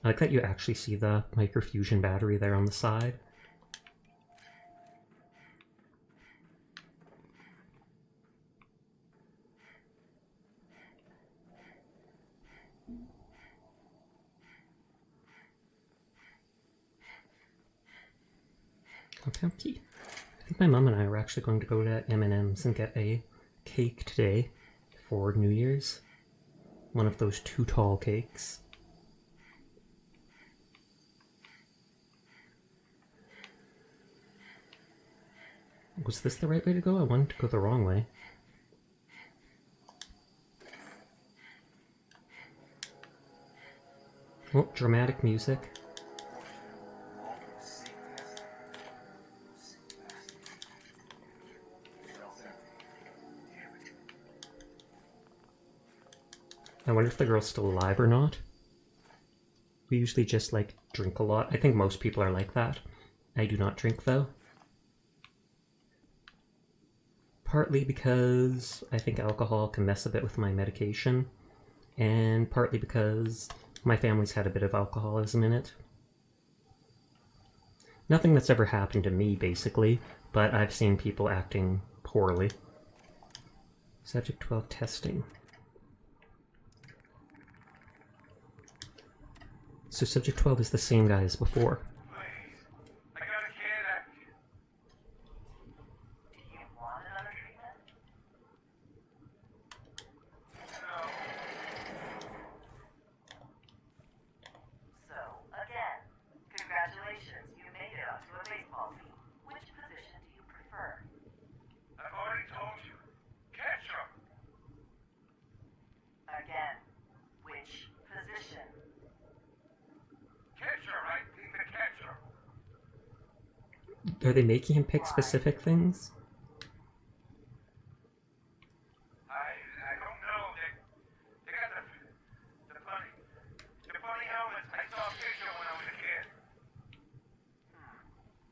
I like that you actually see the microfusion battery there on the side. Okay. I think my mom and I are actually going to go to M&M's and get a cake today for New Year's. One of those 2 tall cakes. Was this the right way to go? I wanted to go the wrong way. Oh, dramatic music. I wonder if the girl's still alive or not. We usually just, like, drink a lot. I think most people are like that. I do not drink, though. Partly because I think alcohol can mess a bit with my medication, and partly because my family's had a bit of alcoholism in it. Nothing that's ever happened to me, basically, but I've seen people acting poorly. Subject 12 testing. So subject 12 is the same guy as before. Please. I gotta care that. Do you want another treatment? No. So, again, congratulations, you made it onto a baseball team. Which position do you prefer? I've already told you. Catcher. Again, which position? Catcher, right? Pick the catcher. Are they making him pick specific things? I don't know. They got the funny helmets. I saw a picture when I was a kid.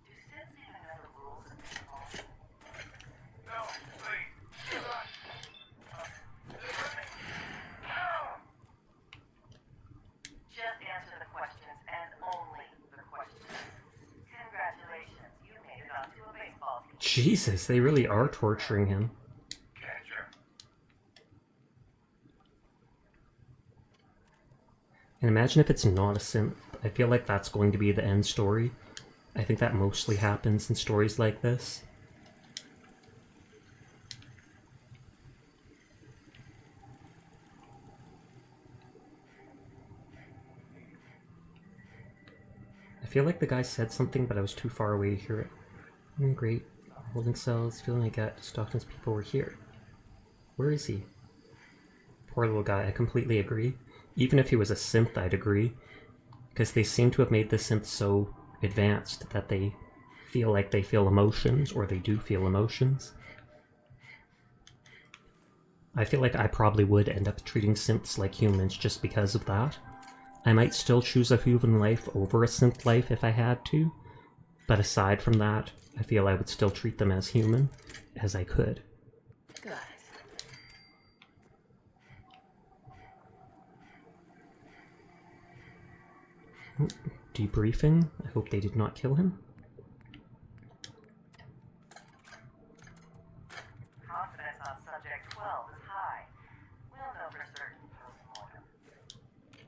Do Sids even know the rules of baseball? No, please. God. No! Just answer the questions and only the questions. Congratulations, you made it onto a baseball team. Jesus, they really are torturing him. Catcher. And imagine if it's not a synth. I feel like that's going to be the end story. I think that mostly happens in stories like this. I feel like the guy said something, but I was too far away to hear it. Great. Holding cells, feeling like that. Stockton's people were here. Where is he? Poor little guy, I completely agree. Even if he was a synth, I'd agree. Because they seem to have made the synth so advanced that they feel like they feel emotions, or they do feel emotions. I feel like I probably would end up treating synths like humans just because of that. I might still choose a human life over a synth life if I had to, but aside from that, I feel I would still treat them as human as I could. Got it. Debriefing. I hope they did not kill him. Confidence on subject 12 is high. We'll know for certain post-mortem.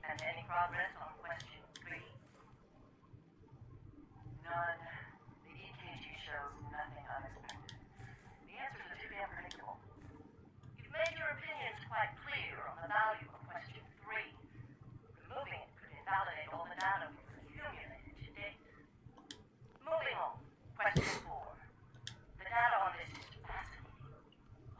And any progress on question 3? None. The EKG shows nothing unexpected. The answers are too damn predictable. You've made your opinions quite clear on the value of question 3. Removing it could invalidate all the data we've accumulated to date. Moving on. Question 4. The data on this is fascinating.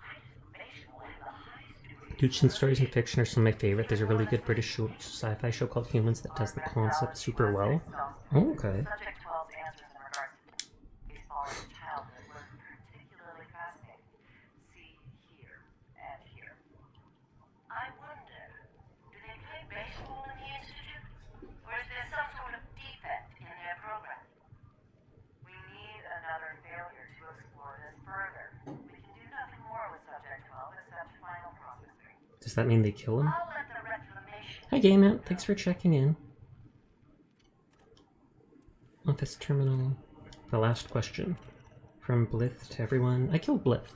Why does baseball have the highest degree of Duchin stories and fiction are some of my favorite. There's a really good British sci-fi show called Humans that does the concept super well. Oh, okay. Subject 12's answers in regards to baseball as a childhood were particularly fascinating. See here and here. I wonder, do they play baseball in the Institute? Or is there some sort of defect in their program? We need another failure to explore this further. We can do nothing more with Subject 12 except final processing. Does that mean they kill him? I'll let the reclamation... Hi, Game Out. Thanks for checking in. Office terminal. The last question. From Blith to everyone. I killed Blith.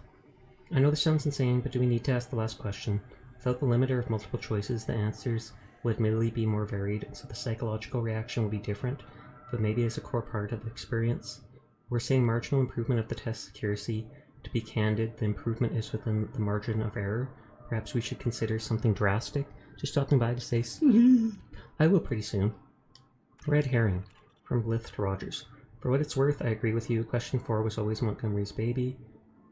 I know this sounds insane, but do we need to ask the last question? Without the limiter of multiple choices, the answers will admittedly be more varied, so the psychological reaction will be different, but maybe as a core part of the experience. We're saying marginal improvement of the test's accuracy. To be candid, the improvement is within the margin of error. Perhaps we should consider something drastic. Just stopping by to say sleep. I will pretty soon. Red herring. From Blith to Rogers. For what it's worth, I agree with you. Question 4 was always Montgomery's baby.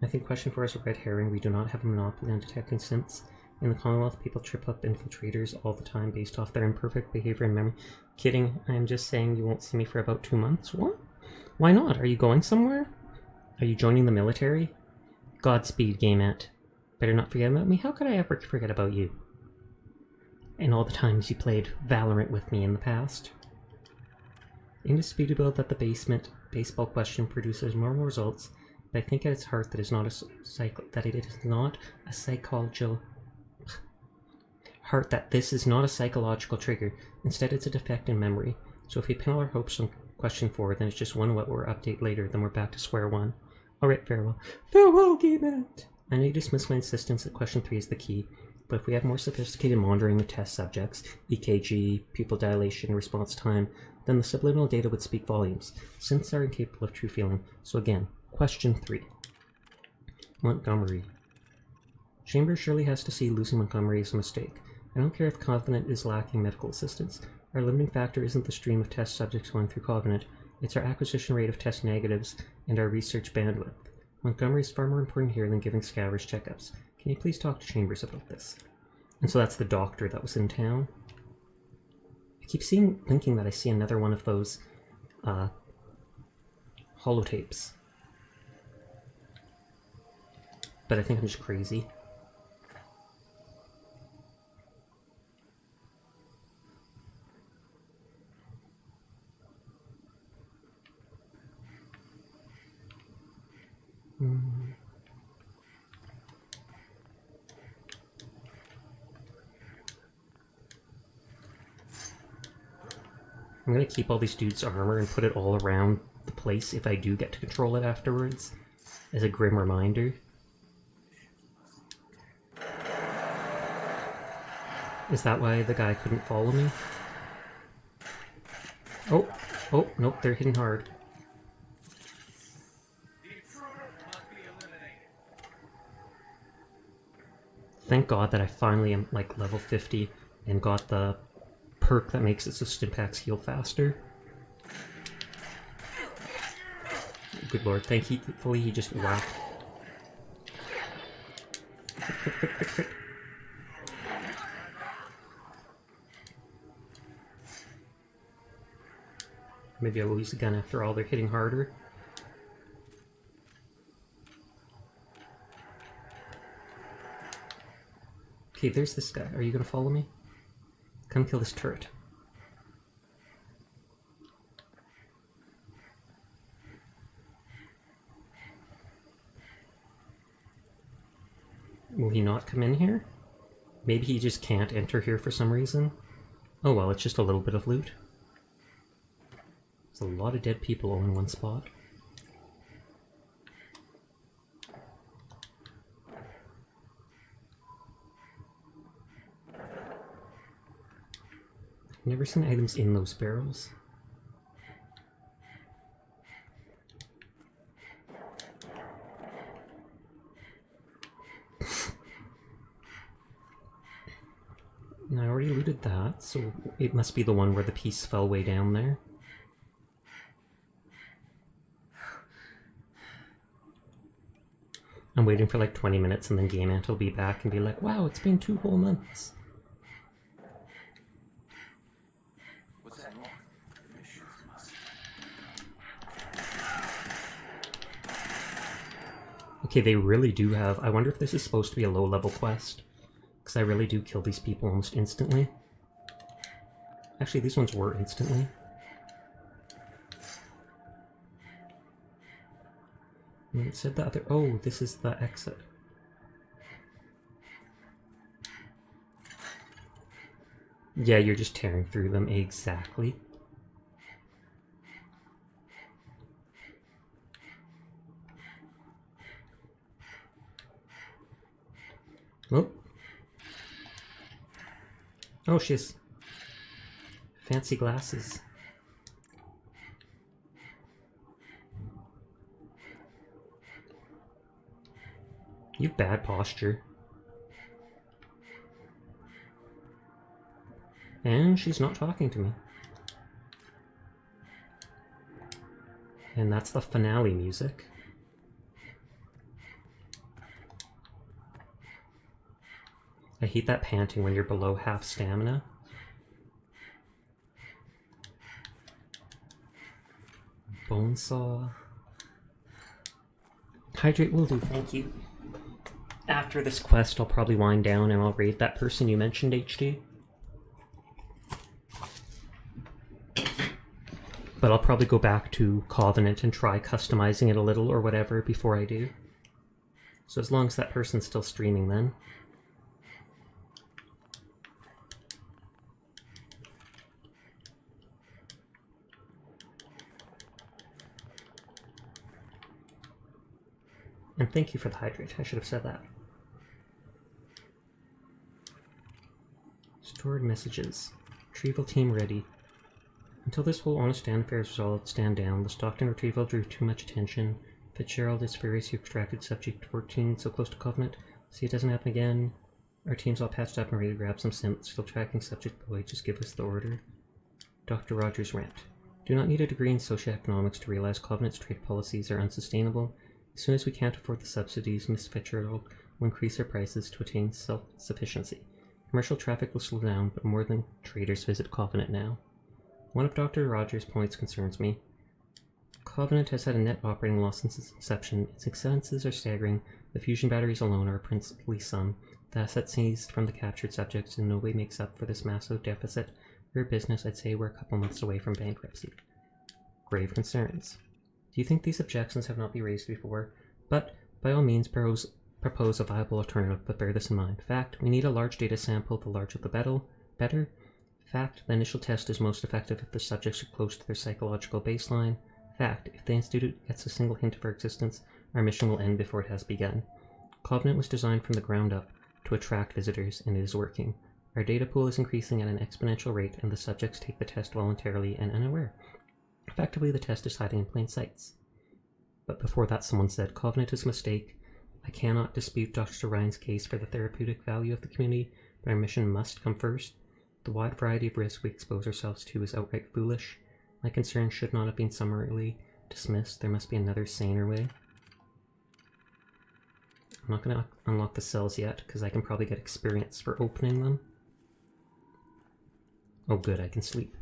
I think question 4 is a red herring. We do not have a monopoly on detecting synths. In the Commonwealth, people trip up infiltrators all the time based off their imperfect behavior and memory. Kidding. I'm just saying you won't see me for about 2 months. What? Why not? Are you going somewhere? Are you joining the military? Godspeed, Gamette. Better not forget about me. How could I ever forget about you? And all the times you played Valorant with me in the past. Indisputable that the baseball question produces normal results, but I think at its heart that it is not a psychological heart that this is not a psychological trigger. Instead, it's a defect in memory. So if we pin all our hopes on question 4, then it's just one what we're update later, then we're back to square one. Alright, farewell. Farewell, Gamette! I know you dismiss my insistence that question 3 is the key, but if we had more sophisticated monitoring of test subjects, EKG, pupil dilation, response time, then the subliminal data would speak volumes. Synths are incapable of true feeling. So again, question 3. Montgomery. Chambers surely has to see losing Montgomery as a mistake. I don't care if Covenant is lacking medical assistance. Our limiting factor isn't the stream of test subjects going through Covenant, it's our acquisition rate of test negatives and our research bandwidth. Montgomery is far more important here than giving scavengers checkups. Can you please talk to Chambers about this? And so that's the doctor that was in town. I keep thinking that I see another one of those holotapes. But I think I'm just crazy. I'm gonna keep all these dudes' armor and put it all around the place if I do get to control it afterwards, as a grim reminder. Is that why the guy couldn't follow me? Oh, nope, they're hitting hard. Thank God that I finally am like level 50 and got the perk that makes it so Stimpaks heal faster. Good lord, thankfully he just whacked. Quick. Maybe I'll use a gun after all, they're hitting harder. Okay, there's this guy. Are you gonna follow me? Come kill this turret. Will he not come in here? Maybe he just can't enter here for some reason. Oh well, it's just a little bit of loot. There's a lot of dead people all in one spot. I've never seen items in those barrels. And I already looted that, so it must be the one where the piece fell way down there. I'm waiting for like 20 minutes and then Game Ant will be back and be like, wow, it's been 2 whole months. What's that noise? Okay, they really do have... I wonder if this is supposed to be a low-level quest. Because I really do kill these people almost instantly. Actually, these ones were instantly. And it said the other... Oh, this is the exit. Yeah, you're just tearing through them. Exactly. Oh. Oh, she has fancy glasses. You have bad posture. And she's not talking to me. And that's the finale music. I hate that panting when you're below half stamina. Bone saw. Hydrate will do, thank you. After this quest, I'll probably wind down and I'll raid that person you mentioned, HD. But I'll probably go back to Covenant and try customizing it a little or whatever before I do. So as long as that person's still streaming then. And thank you for the hydrate, I should have said that. Stored messages. Retrieval team ready. Until this whole honest and fair resolved, stand down. The Stockton retrieval drew too much attention. Fitzgerald is furious you extracted subject 14 so close to Covenant. See it doesn't happen again. Our team's all patched up and ready to grab some synths. Still tracking subject boy, just give us the order. Dr. Rogers rant. Do not need a degree in socioeconomics to realize Covenant's trade policies are unsustainable. As soon as we can't afford the subsidies, Miss Fitzgerald will increase our prices to attain self-sufficiency. Commercial traffic will slow down, but more than traders visit Covenant now. One of Dr. Rogers' points concerns me. Covenant has had a net operating loss since its inception. Its expenses are staggering. The fusion batteries alone are a princely sum. The assets seized from the captured subjects in no way makes up for this massive deficit. For your business, I'd say we're a couple months away from bankruptcy. Grave concerns. Do you think these objections have not been raised before? But, by all means, propose a viable alternative, but bear this in mind. Fact, we need a large data sample, the larger the better. Fact, the initial test is most effective if the subjects are close to their psychological baseline. Fact, if the Institute gets a single hint of our existence, our mission will end before it has begun. Covenant was designed from the ground up to attract visitors, and it is working. Our data pool is increasing at an exponential rate, and the subjects take the test voluntarily and unaware. Effectively, the test is hiding in plain sight. But before that, someone said, Covenant is a mistake. I cannot dispute Dr. Ryan's case for the therapeutic value of the community, but our mission must come first. The wide variety of risks we expose ourselves to is outright foolish. My concerns should not have been summarily dismissed. There must be another saner way. I'm not going to unlock the cells yet, because I can probably get experience for opening them. Oh good, I can sleep.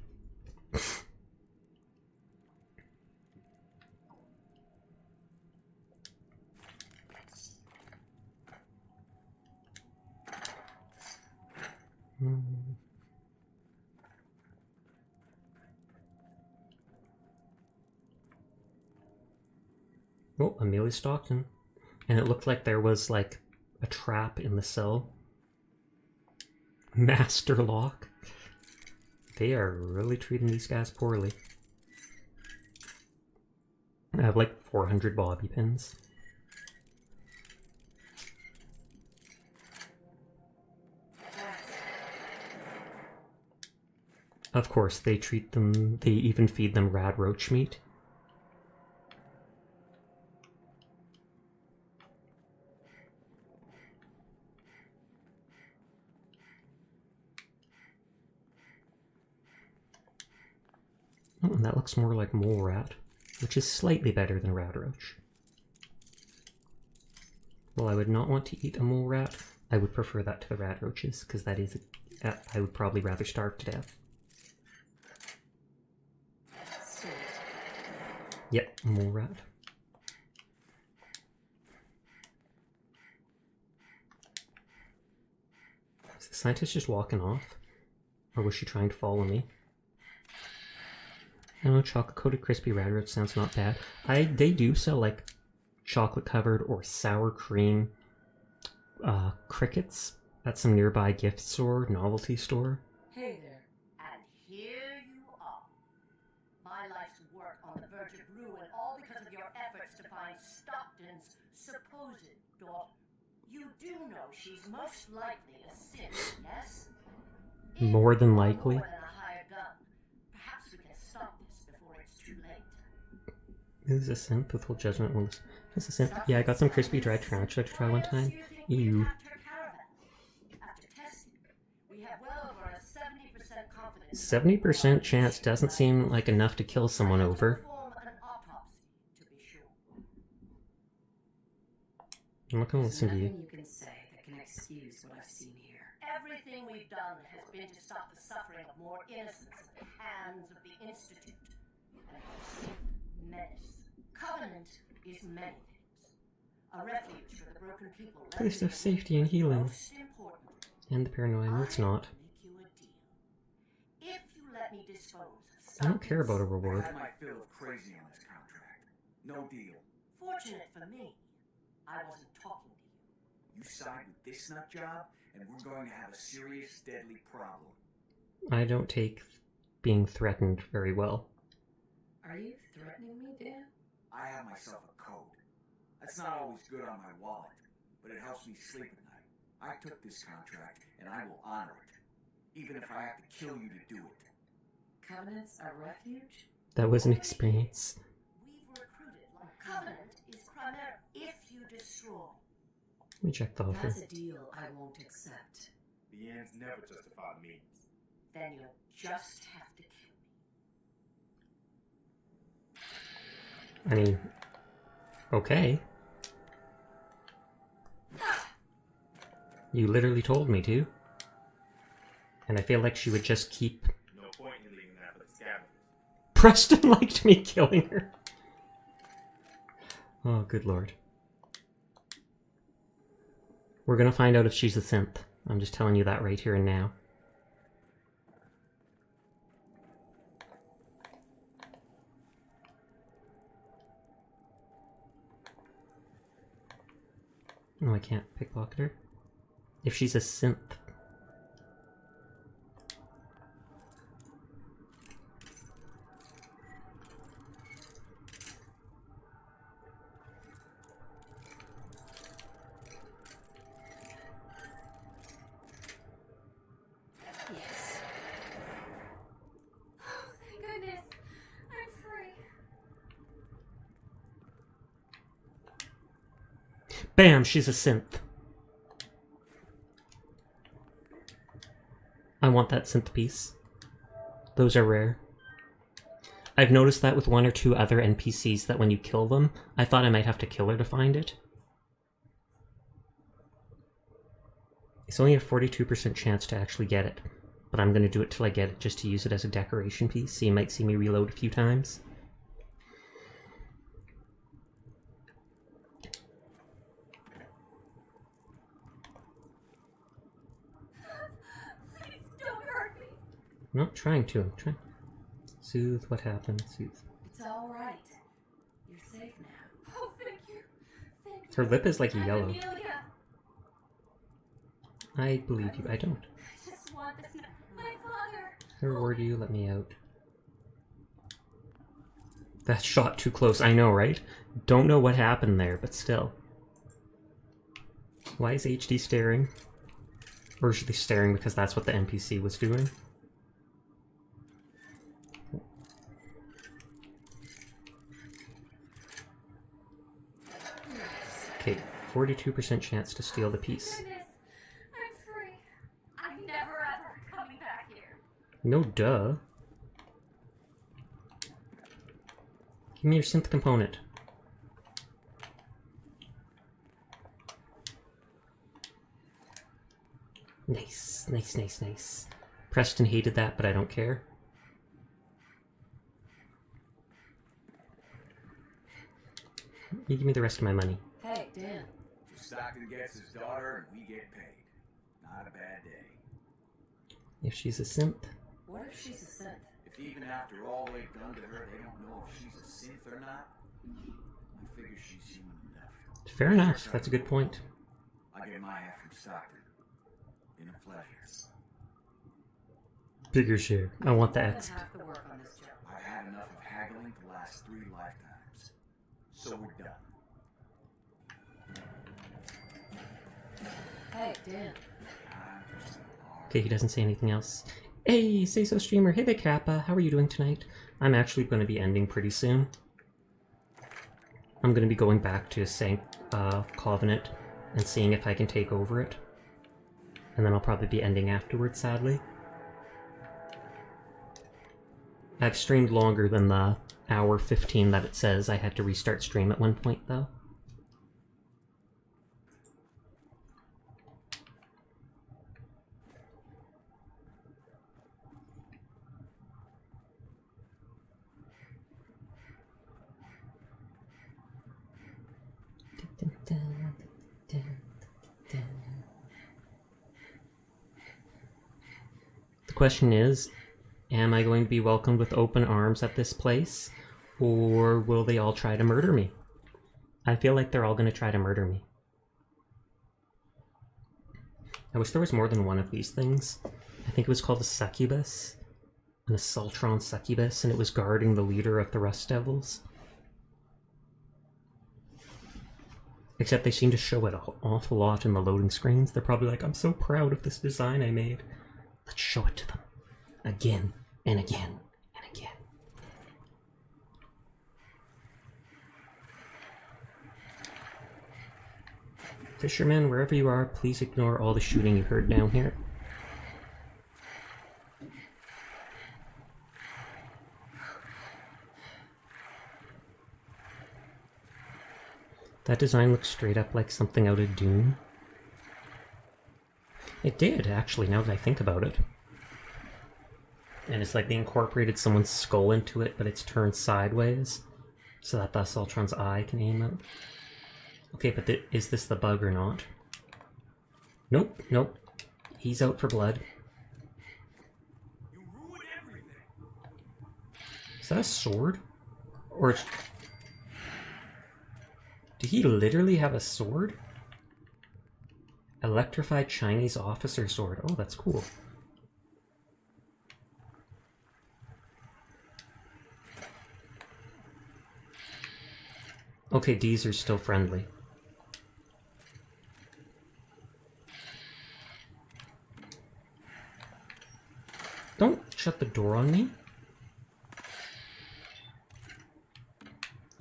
Oh, Amelia Stockton. And it looked like there was, like, a trap in the cell. Master lock. They are really treating these guys poorly. I have, like, 400 bobby pins. Of course, they treat them, they even feed them rad roach meat. Oh, and that looks more like mole rat, which is slightly better than rad roach. Well, I would not want to eat a mole rat. I would prefer that to the rad roaches, because that is, I would probably rather starve to death. Yep, mole rat. Is the scientist just walking off? Or was she trying to follow me? I don't know, chocolate-coated crispy rad roach sounds not bad. They do sell, like, chocolate-covered or sour cream crickets at some nearby gift store, novelty store. Hey there. And here you are. My life's work on the verge of ruin, all because of your efforts to find Stockton's supposed daughter. You do know she's most likely a Sith, yes? More than likely. More than a hired gun. Perhaps we can stop this before it's too late. This is a synth with full judgment. Well, this is a synth. Yeah, I got some crispy dried tarantula to try one time. Ew. After testing, we have well over a 70% confidence. 70% chance doesn't seem like enough to kill someone over. I'm not gonna listen to you. You can say that can excuse what I've seen here. Everything we've done has been to stop the suffering of more innocents at the hands of the Institute. And the menace. Covenant is many things. A refuge for the broken people. Place of safety and healing. Most important, And the paranoia. No, it's not. make you a deal. If you let me dispose of I don't care about a I reward. had my fill of crazy on this contract. No deal. Fortunate for me, I wasn't talking to you. You side with this nut job, and we're going to have a serious, deadly problem. I don't take being threatened very well. Are you threatening me, Dan? I have myself a code. That's not always good on my wallet, but it helps me sleep at night. I took this contract, and I will honor it. even if I have to kill you to do it. Covenant's a refuge? That was an experience. We've recruited like Covenant is primarily if you destroy. Let me check the offer. That's a deal I won't accept. The ends never justify the means. Then you'll just have to kill me. I mean, okay. You literally told me to. And I feel like she would just keep... No point in leaving that for the scavengers. Preston liked me killing her. Oh, good lord. We're gonna find out if she's a synth. I'm just telling you that right here and now. No, I can't pickpocket her. If she's a synth. Yes. Oh, thank goodness. I'm free. Bam! She's a synth. I want that synth piece. Those are rare. I've noticed that with one or two other NPCs that when you kill them, I thought I might have to kill her to find it. It's only a 42% chance to actually get it, but I'm going to do it till I get it just to use it as a decoration piece, so you might see me reload a few times. Please don't hurt me. I'm not trying to, I'm trying. Soothe what happened, soothe. It's all right. You're safe now. Oh, thank you. Thank you. Her lip is like I'm yellow. Amelia. I believe you, I don't. I just want to see my father. I reward you, let me out. That shot too close, I know, right? Don't know what happened there, but still. Why is HD staring? Or is she staring because that's what the NPC was doing? Okay, 42% chance to steal the piece. Goodness, I'm free. I'm never ever coming back here. No duh. Give me your synth component. Nice, nice, nice, nice. Preston hated that, but I don't care. You give me the rest of my money. Hey, Dan. Stockton gets his daughter and we get paid. Not a bad day. If she's a synth. What if she's a synth? If even after all they've done to her, they don't know if she's a synth or not, I figure she's human enough. Fair enough, that's a good point. I get my half from Stockton. Been a pleasure. Bigger share. I want the More X. than half the work on this job. I've had enough of haggling to last 3 lifetimes. So we're done. Hey, Dan. Okay, he doesn't say anything else. Hey, Say So Streamer. Hey there, Kappa. How are you doing tonight? I'm actually going to be ending pretty soon. I'm going to be going back to Covenant and seeing if I can take over it. And then I'll probably be ending afterwards, sadly. I've streamed longer than the hour 15 that it says. I had to restart stream at one point, though. The question is, am I going to be welcomed with open arms at this place, or will they all try to murder me? I feel like they're all going to try to murder me. I wish there was more than one of these things. I think it was called a succubus, an Assaultron succubus, and it was guarding the leader of the Rust Devils. Except they seem to show it an awful lot in the loading screens. They're probably like, I'm so proud of this design I made. Let's show it to them. Again and again and again. Fishermen, wherever you are, please ignore all the shooting you heard down here. That design looks straight up like something out of Dune. It did, actually, now that I think about it. And it's like they incorporated someone's skull into it, but it's turned sideways, so that thus Ultron's eye can aim out. Okay, but is this the bug or not? Nope, nope. He's out for blood. You ruined everything. Is that a sword? Or... Did he literally have a sword? Electrified Chinese officer sword. Oh, that's cool. Okay, these are still friendly. Don't shut the door on me.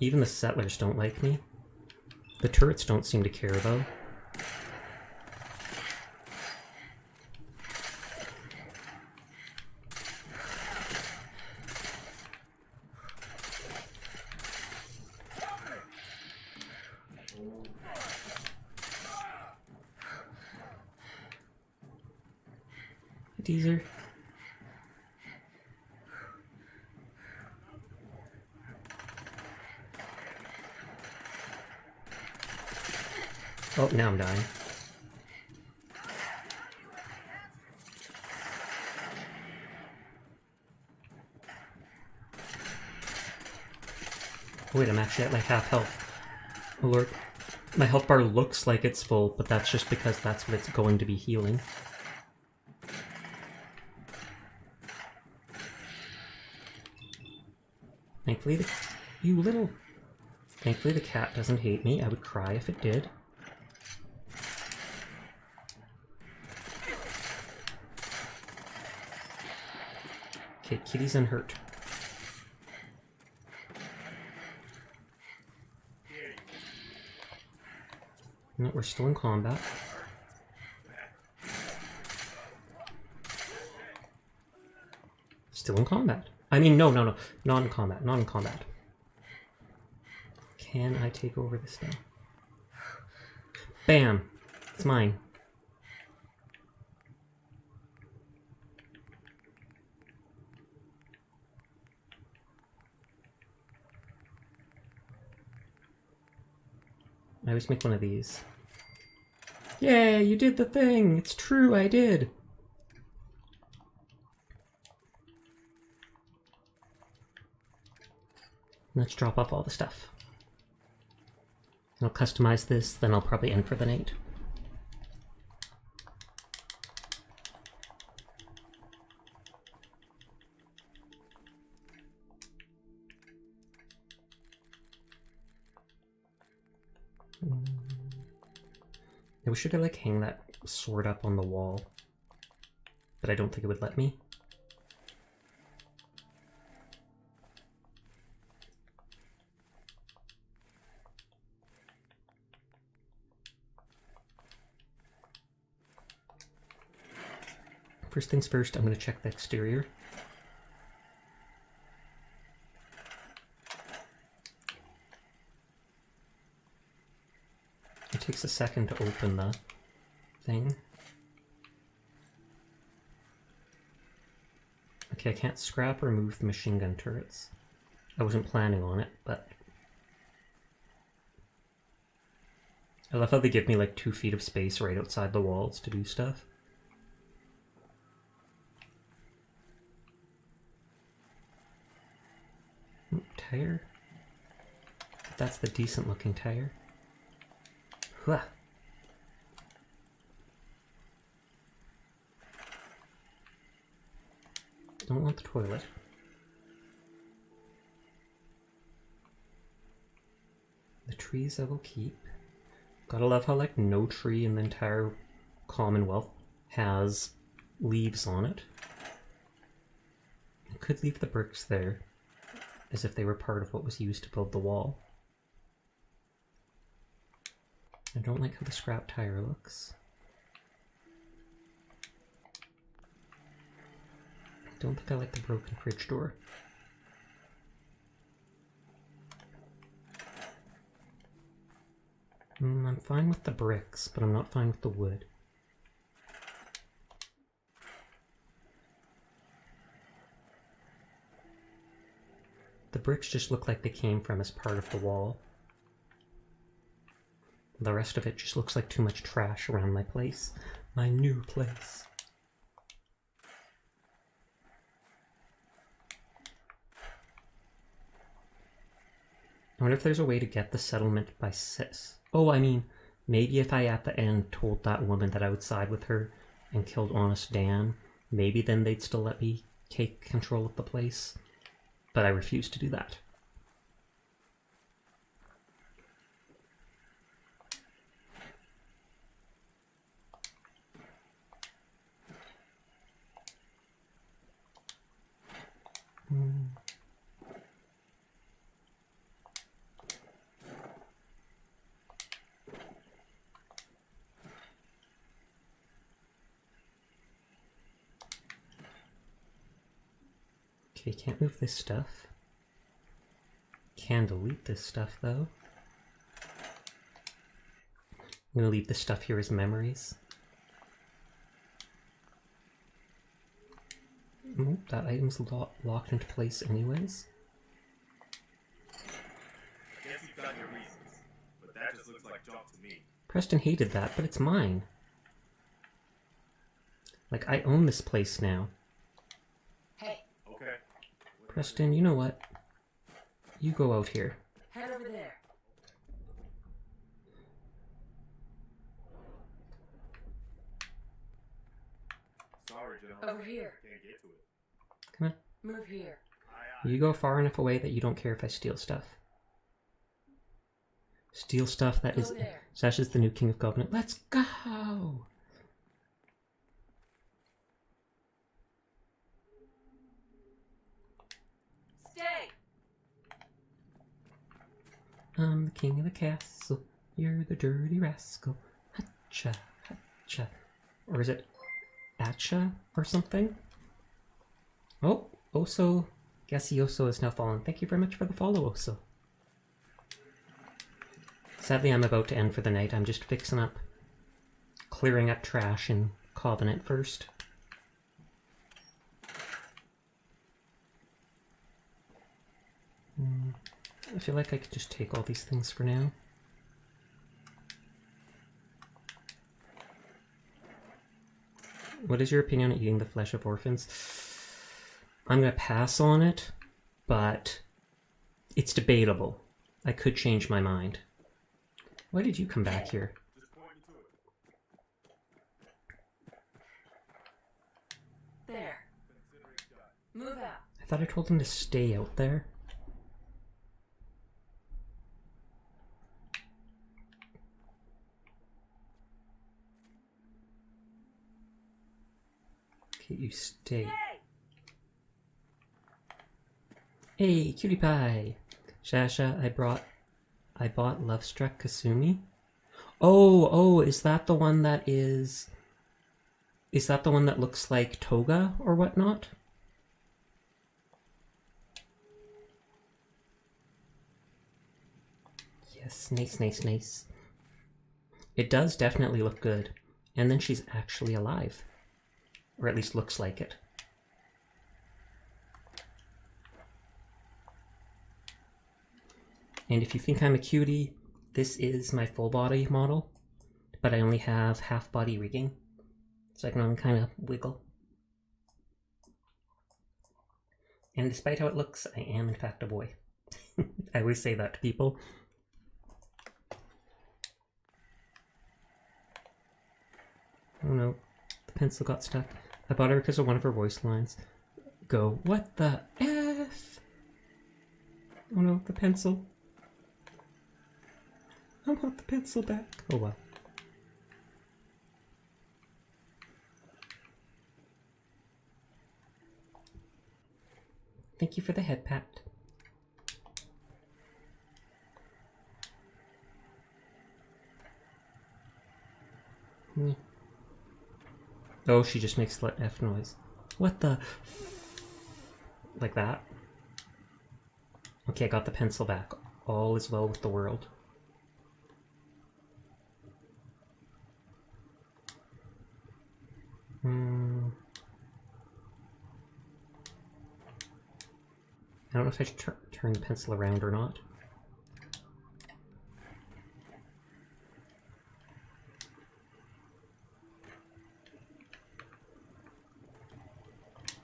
Even the settlers don't like me. The turrets don't seem to care, though. Teaser. Oh, now I'm dying. Wait, I'm actually at like half health. Oh lord. My health bar looks like it's full, but that's just because that's what it's going to be healing. Thankfully the cat doesn't hate me. I would cry if it did. Okay, kitty's unhurt. No, we're still in combat. Still in combat. I mean, no. Not in combat. Not in combat. Can I take over this now? Bam! It's mine. I always make one of these. Yay, you did the thing! It's true, I did! Let's drop off all the stuff. I'll customize this, then I'll probably end for the night. I wish I could like hang that sword up on the wall, but I don't think it would let me. First things first, I'm going to check the exterior. It takes a second to open the thing. Okay, I can't scrap or move the machine gun turrets. I wasn't planning on it, but... I love how they give me like 2 feet of space right outside the walls to do stuff. Tire? That's the decent looking tire. Huh. Don't want the toilet. The trees I will keep. Gotta love how like no tree in the entire Commonwealth has leaves on it. I could leave the bricks there, as if they were part of what was used to build the wall. I don't like how the scrap tire looks. I don't think I like the broken fridge door. I'm fine with the bricks, but I'm not fine with the wood. The bricks just look like they came from as part of the wall. The rest of it just looks like too much trash around my place. My new place. I wonder if there's a way to get the settlement by Oh, I mean, maybe if I at the end told that woman that I would side with her and killed Honest Dan, maybe then they'd still let me take control of the place. But I refuse to do that. Okay, can't move this stuff. Can delete this stuff though. I'm gonna leave this stuff here as memories. Oh, that item's locked into place anyways. I guess you've got your reasons, but that just looks like junk to me. Preston hated that, but it's mine. Like, I own this place now. Hey, Okay. Preston, you know what? You go out here. head over there. Sorry, gentlemen. Over here. Can't get to it. Come on. Move here. You go far enough away that you don't care if I steal stuff. Steal stuff that is... Go there. Sash is the new king of Covenant. Let's go! Stay. I'm the king of the castle. You're the dirty rascal. Hatcha, hatcha. Or is it Atcha or something? Oh, Oso. Guessy Oso is now fallen. Thank you very much for the follow, Oso. Sadly, I'm about to end for the night. I'm just fixing up, clearing up trash in Covenant first. I feel like I could just take all these things for now. What is your opinion on eating the flesh of orphans? I'm going to pass on it, but it's debatable. I could change my mind. Why did you come back here? Just point me to it. There. Consider it done. Move out. I thought I told him to stay out there. Okay, you stay. Hey, cutie pie! Shasha, I bought Lovestruck Kasumi. Oh, is that the one that is... Is that the one that looks like Toga or whatnot? Yes, nice, nice, nice. It does definitely look good. And then she's actually alive. Or at least looks like it. And if you think I'm a cutie, this is my full body model, but I only have half body rigging, so I can only kind of wiggle. And despite how it looks, I am in fact a boy. I always say that to people. Oh no, the pencil got stuck. I bought her because of one of her voice lines. Go, what the F? Oh no, the pencil. I want the pencil back. Oh well. Thank you for the head pat. Oh, she just makes the F noise. What the? Like that? Okay, I got the pencil back. All is well with the world. I don't know if I should turn the pencil around or not.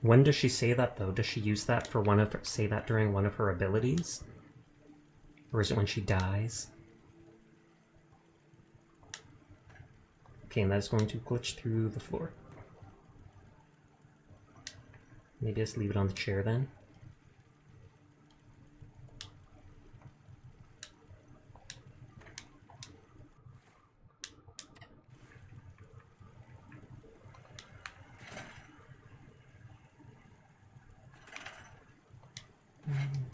When does she say that, though? Does she use that for say that during one of her abilities? Or is it when she dies? Okay, and that's going to glitch through the floor. Maybe just leave it on the chair then.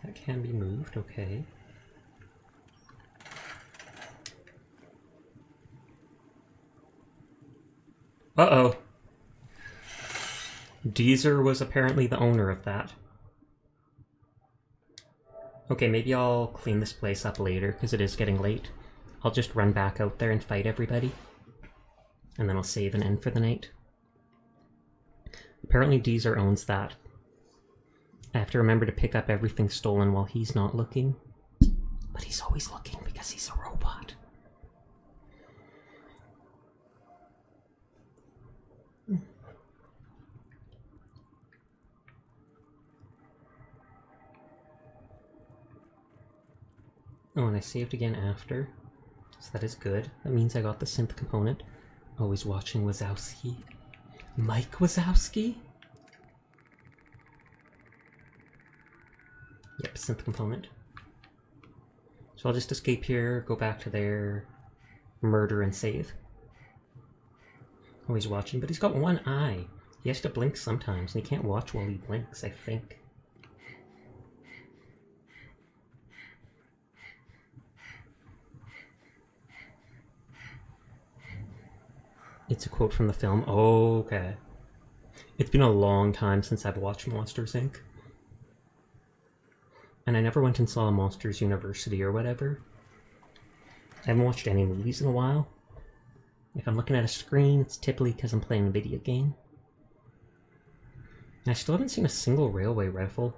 That can be moved, okay. Uh-oh. Deezer was apparently the owner of that. Okay, maybe I'll clean this place up later, because it is getting late. I'll just run back out there and fight everybody. And then I'll save and end for the night. Apparently Deezer owns that. I have to remember to pick up everything stolen while he's not looking. But he's always looking because he's a robot. Oh, and I saved again after. So that is good. That means I got the synth component. Always watching Wazowski. Mike Wazowski? Yep, synth component. So I'll just escape here, go back to there, murder and save. Oh, he's watching, but he's got one eye. He has to blink sometimes, and he can't watch while he blinks, I think. It's a quote from the film. Oh, okay. It's been a long time since I've watched Monsters, Inc. And I never went and saw Monsters University or whatever. I haven't watched any movies in a while. If I'm looking at a screen, it's typically because I'm playing a video game. And I still haven't seen a single railway rifle.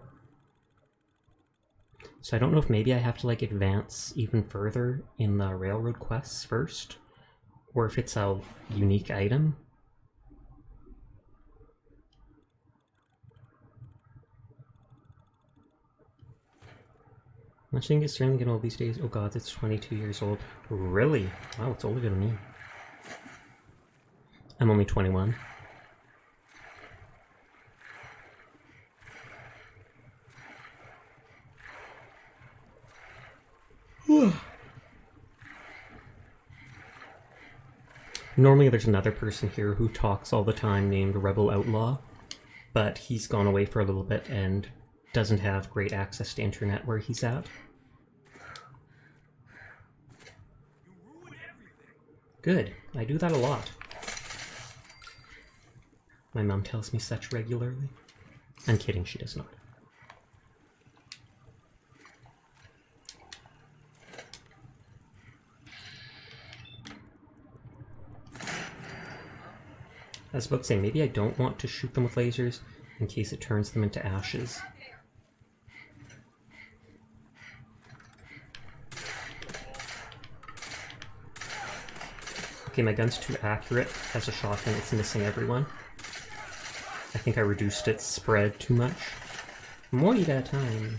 So I don't know if maybe I have to like advance even further in the railroad quests first. Or if it's a unique item. Much thing is certainly getting old these days. Oh god, it's 22 years old. Really? Wow, it's older than me. I'm only 21. Normally there's another person here who talks all the time named Rebel Outlaw, but he's gone away for a little bit and doesn't have great access to internet where he's at. Good. I do that a lot. My mom tells me such regularly. I'm kidding, she does not. I was about to say, maybe I don't want to shoot them with lasers in case it turns them into ashes. Okay, my gun's too accurate as a shotgun, it's missing everyone. I think I reduced its spread too much. One at a time.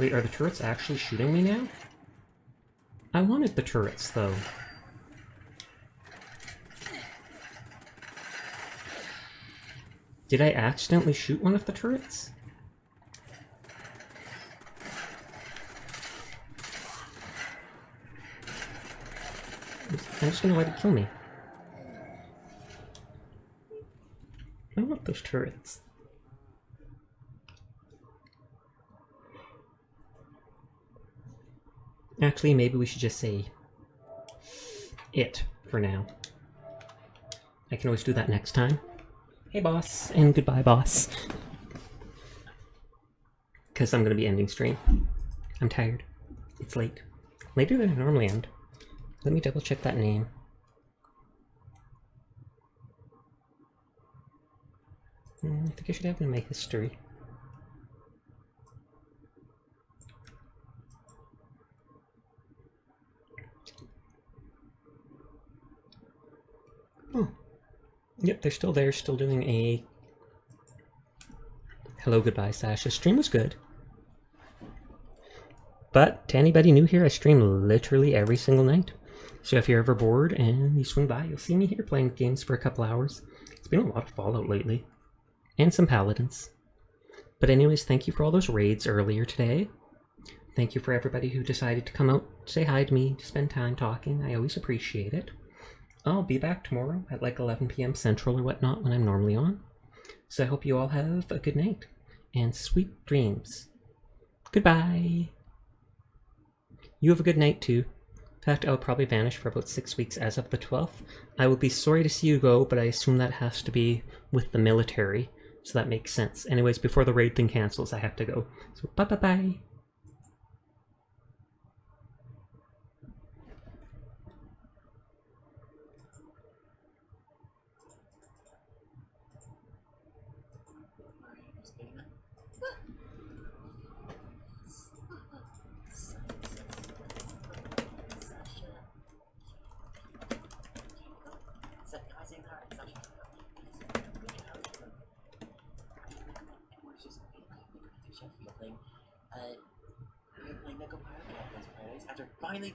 Wait, are the turrets actually shooting me now? I wanted the turrets, though. Did I accidentally shoot one of the turrets? I'm just gonna let it kill me. I want those turrets. Actually, maybe we should just say it for now. I can always do that next time. Hey, boss, and goodbye, boss. Because I'm going to be ending stream. I'm tired. It's late. Later than I normally end. Let me double check that name. I think I should have it in my history. Oh. Yep, they're still there, still doing a hello, goodbye, Sasha. Stream was good. But to anybody new here, I stream literally every single night. So if you're ever bored and you swing by, you'll see me here playing games for a couple hours. It's been a lot of Fallout lately. And some Paladins. But anyways, thank you for all those raids earlier today. Thank you for everybody who decided to come out, say hi to me, to spend time talking. I always appreciate it. I'll be back tomorrow at like 11 p.m. Central or whatnot when I'm normally on. So I hope you all have a good night and sweet dreams. Goodbye. You have a good night too. In fact, I'll probably vanish for about 6 weeks as of the 12th. I will be sorry to see you go, but I assume that has to be with the military, so that makes sense. Anyways, before the raid thing cancels, I have to go. So bye-bye-bye. Finally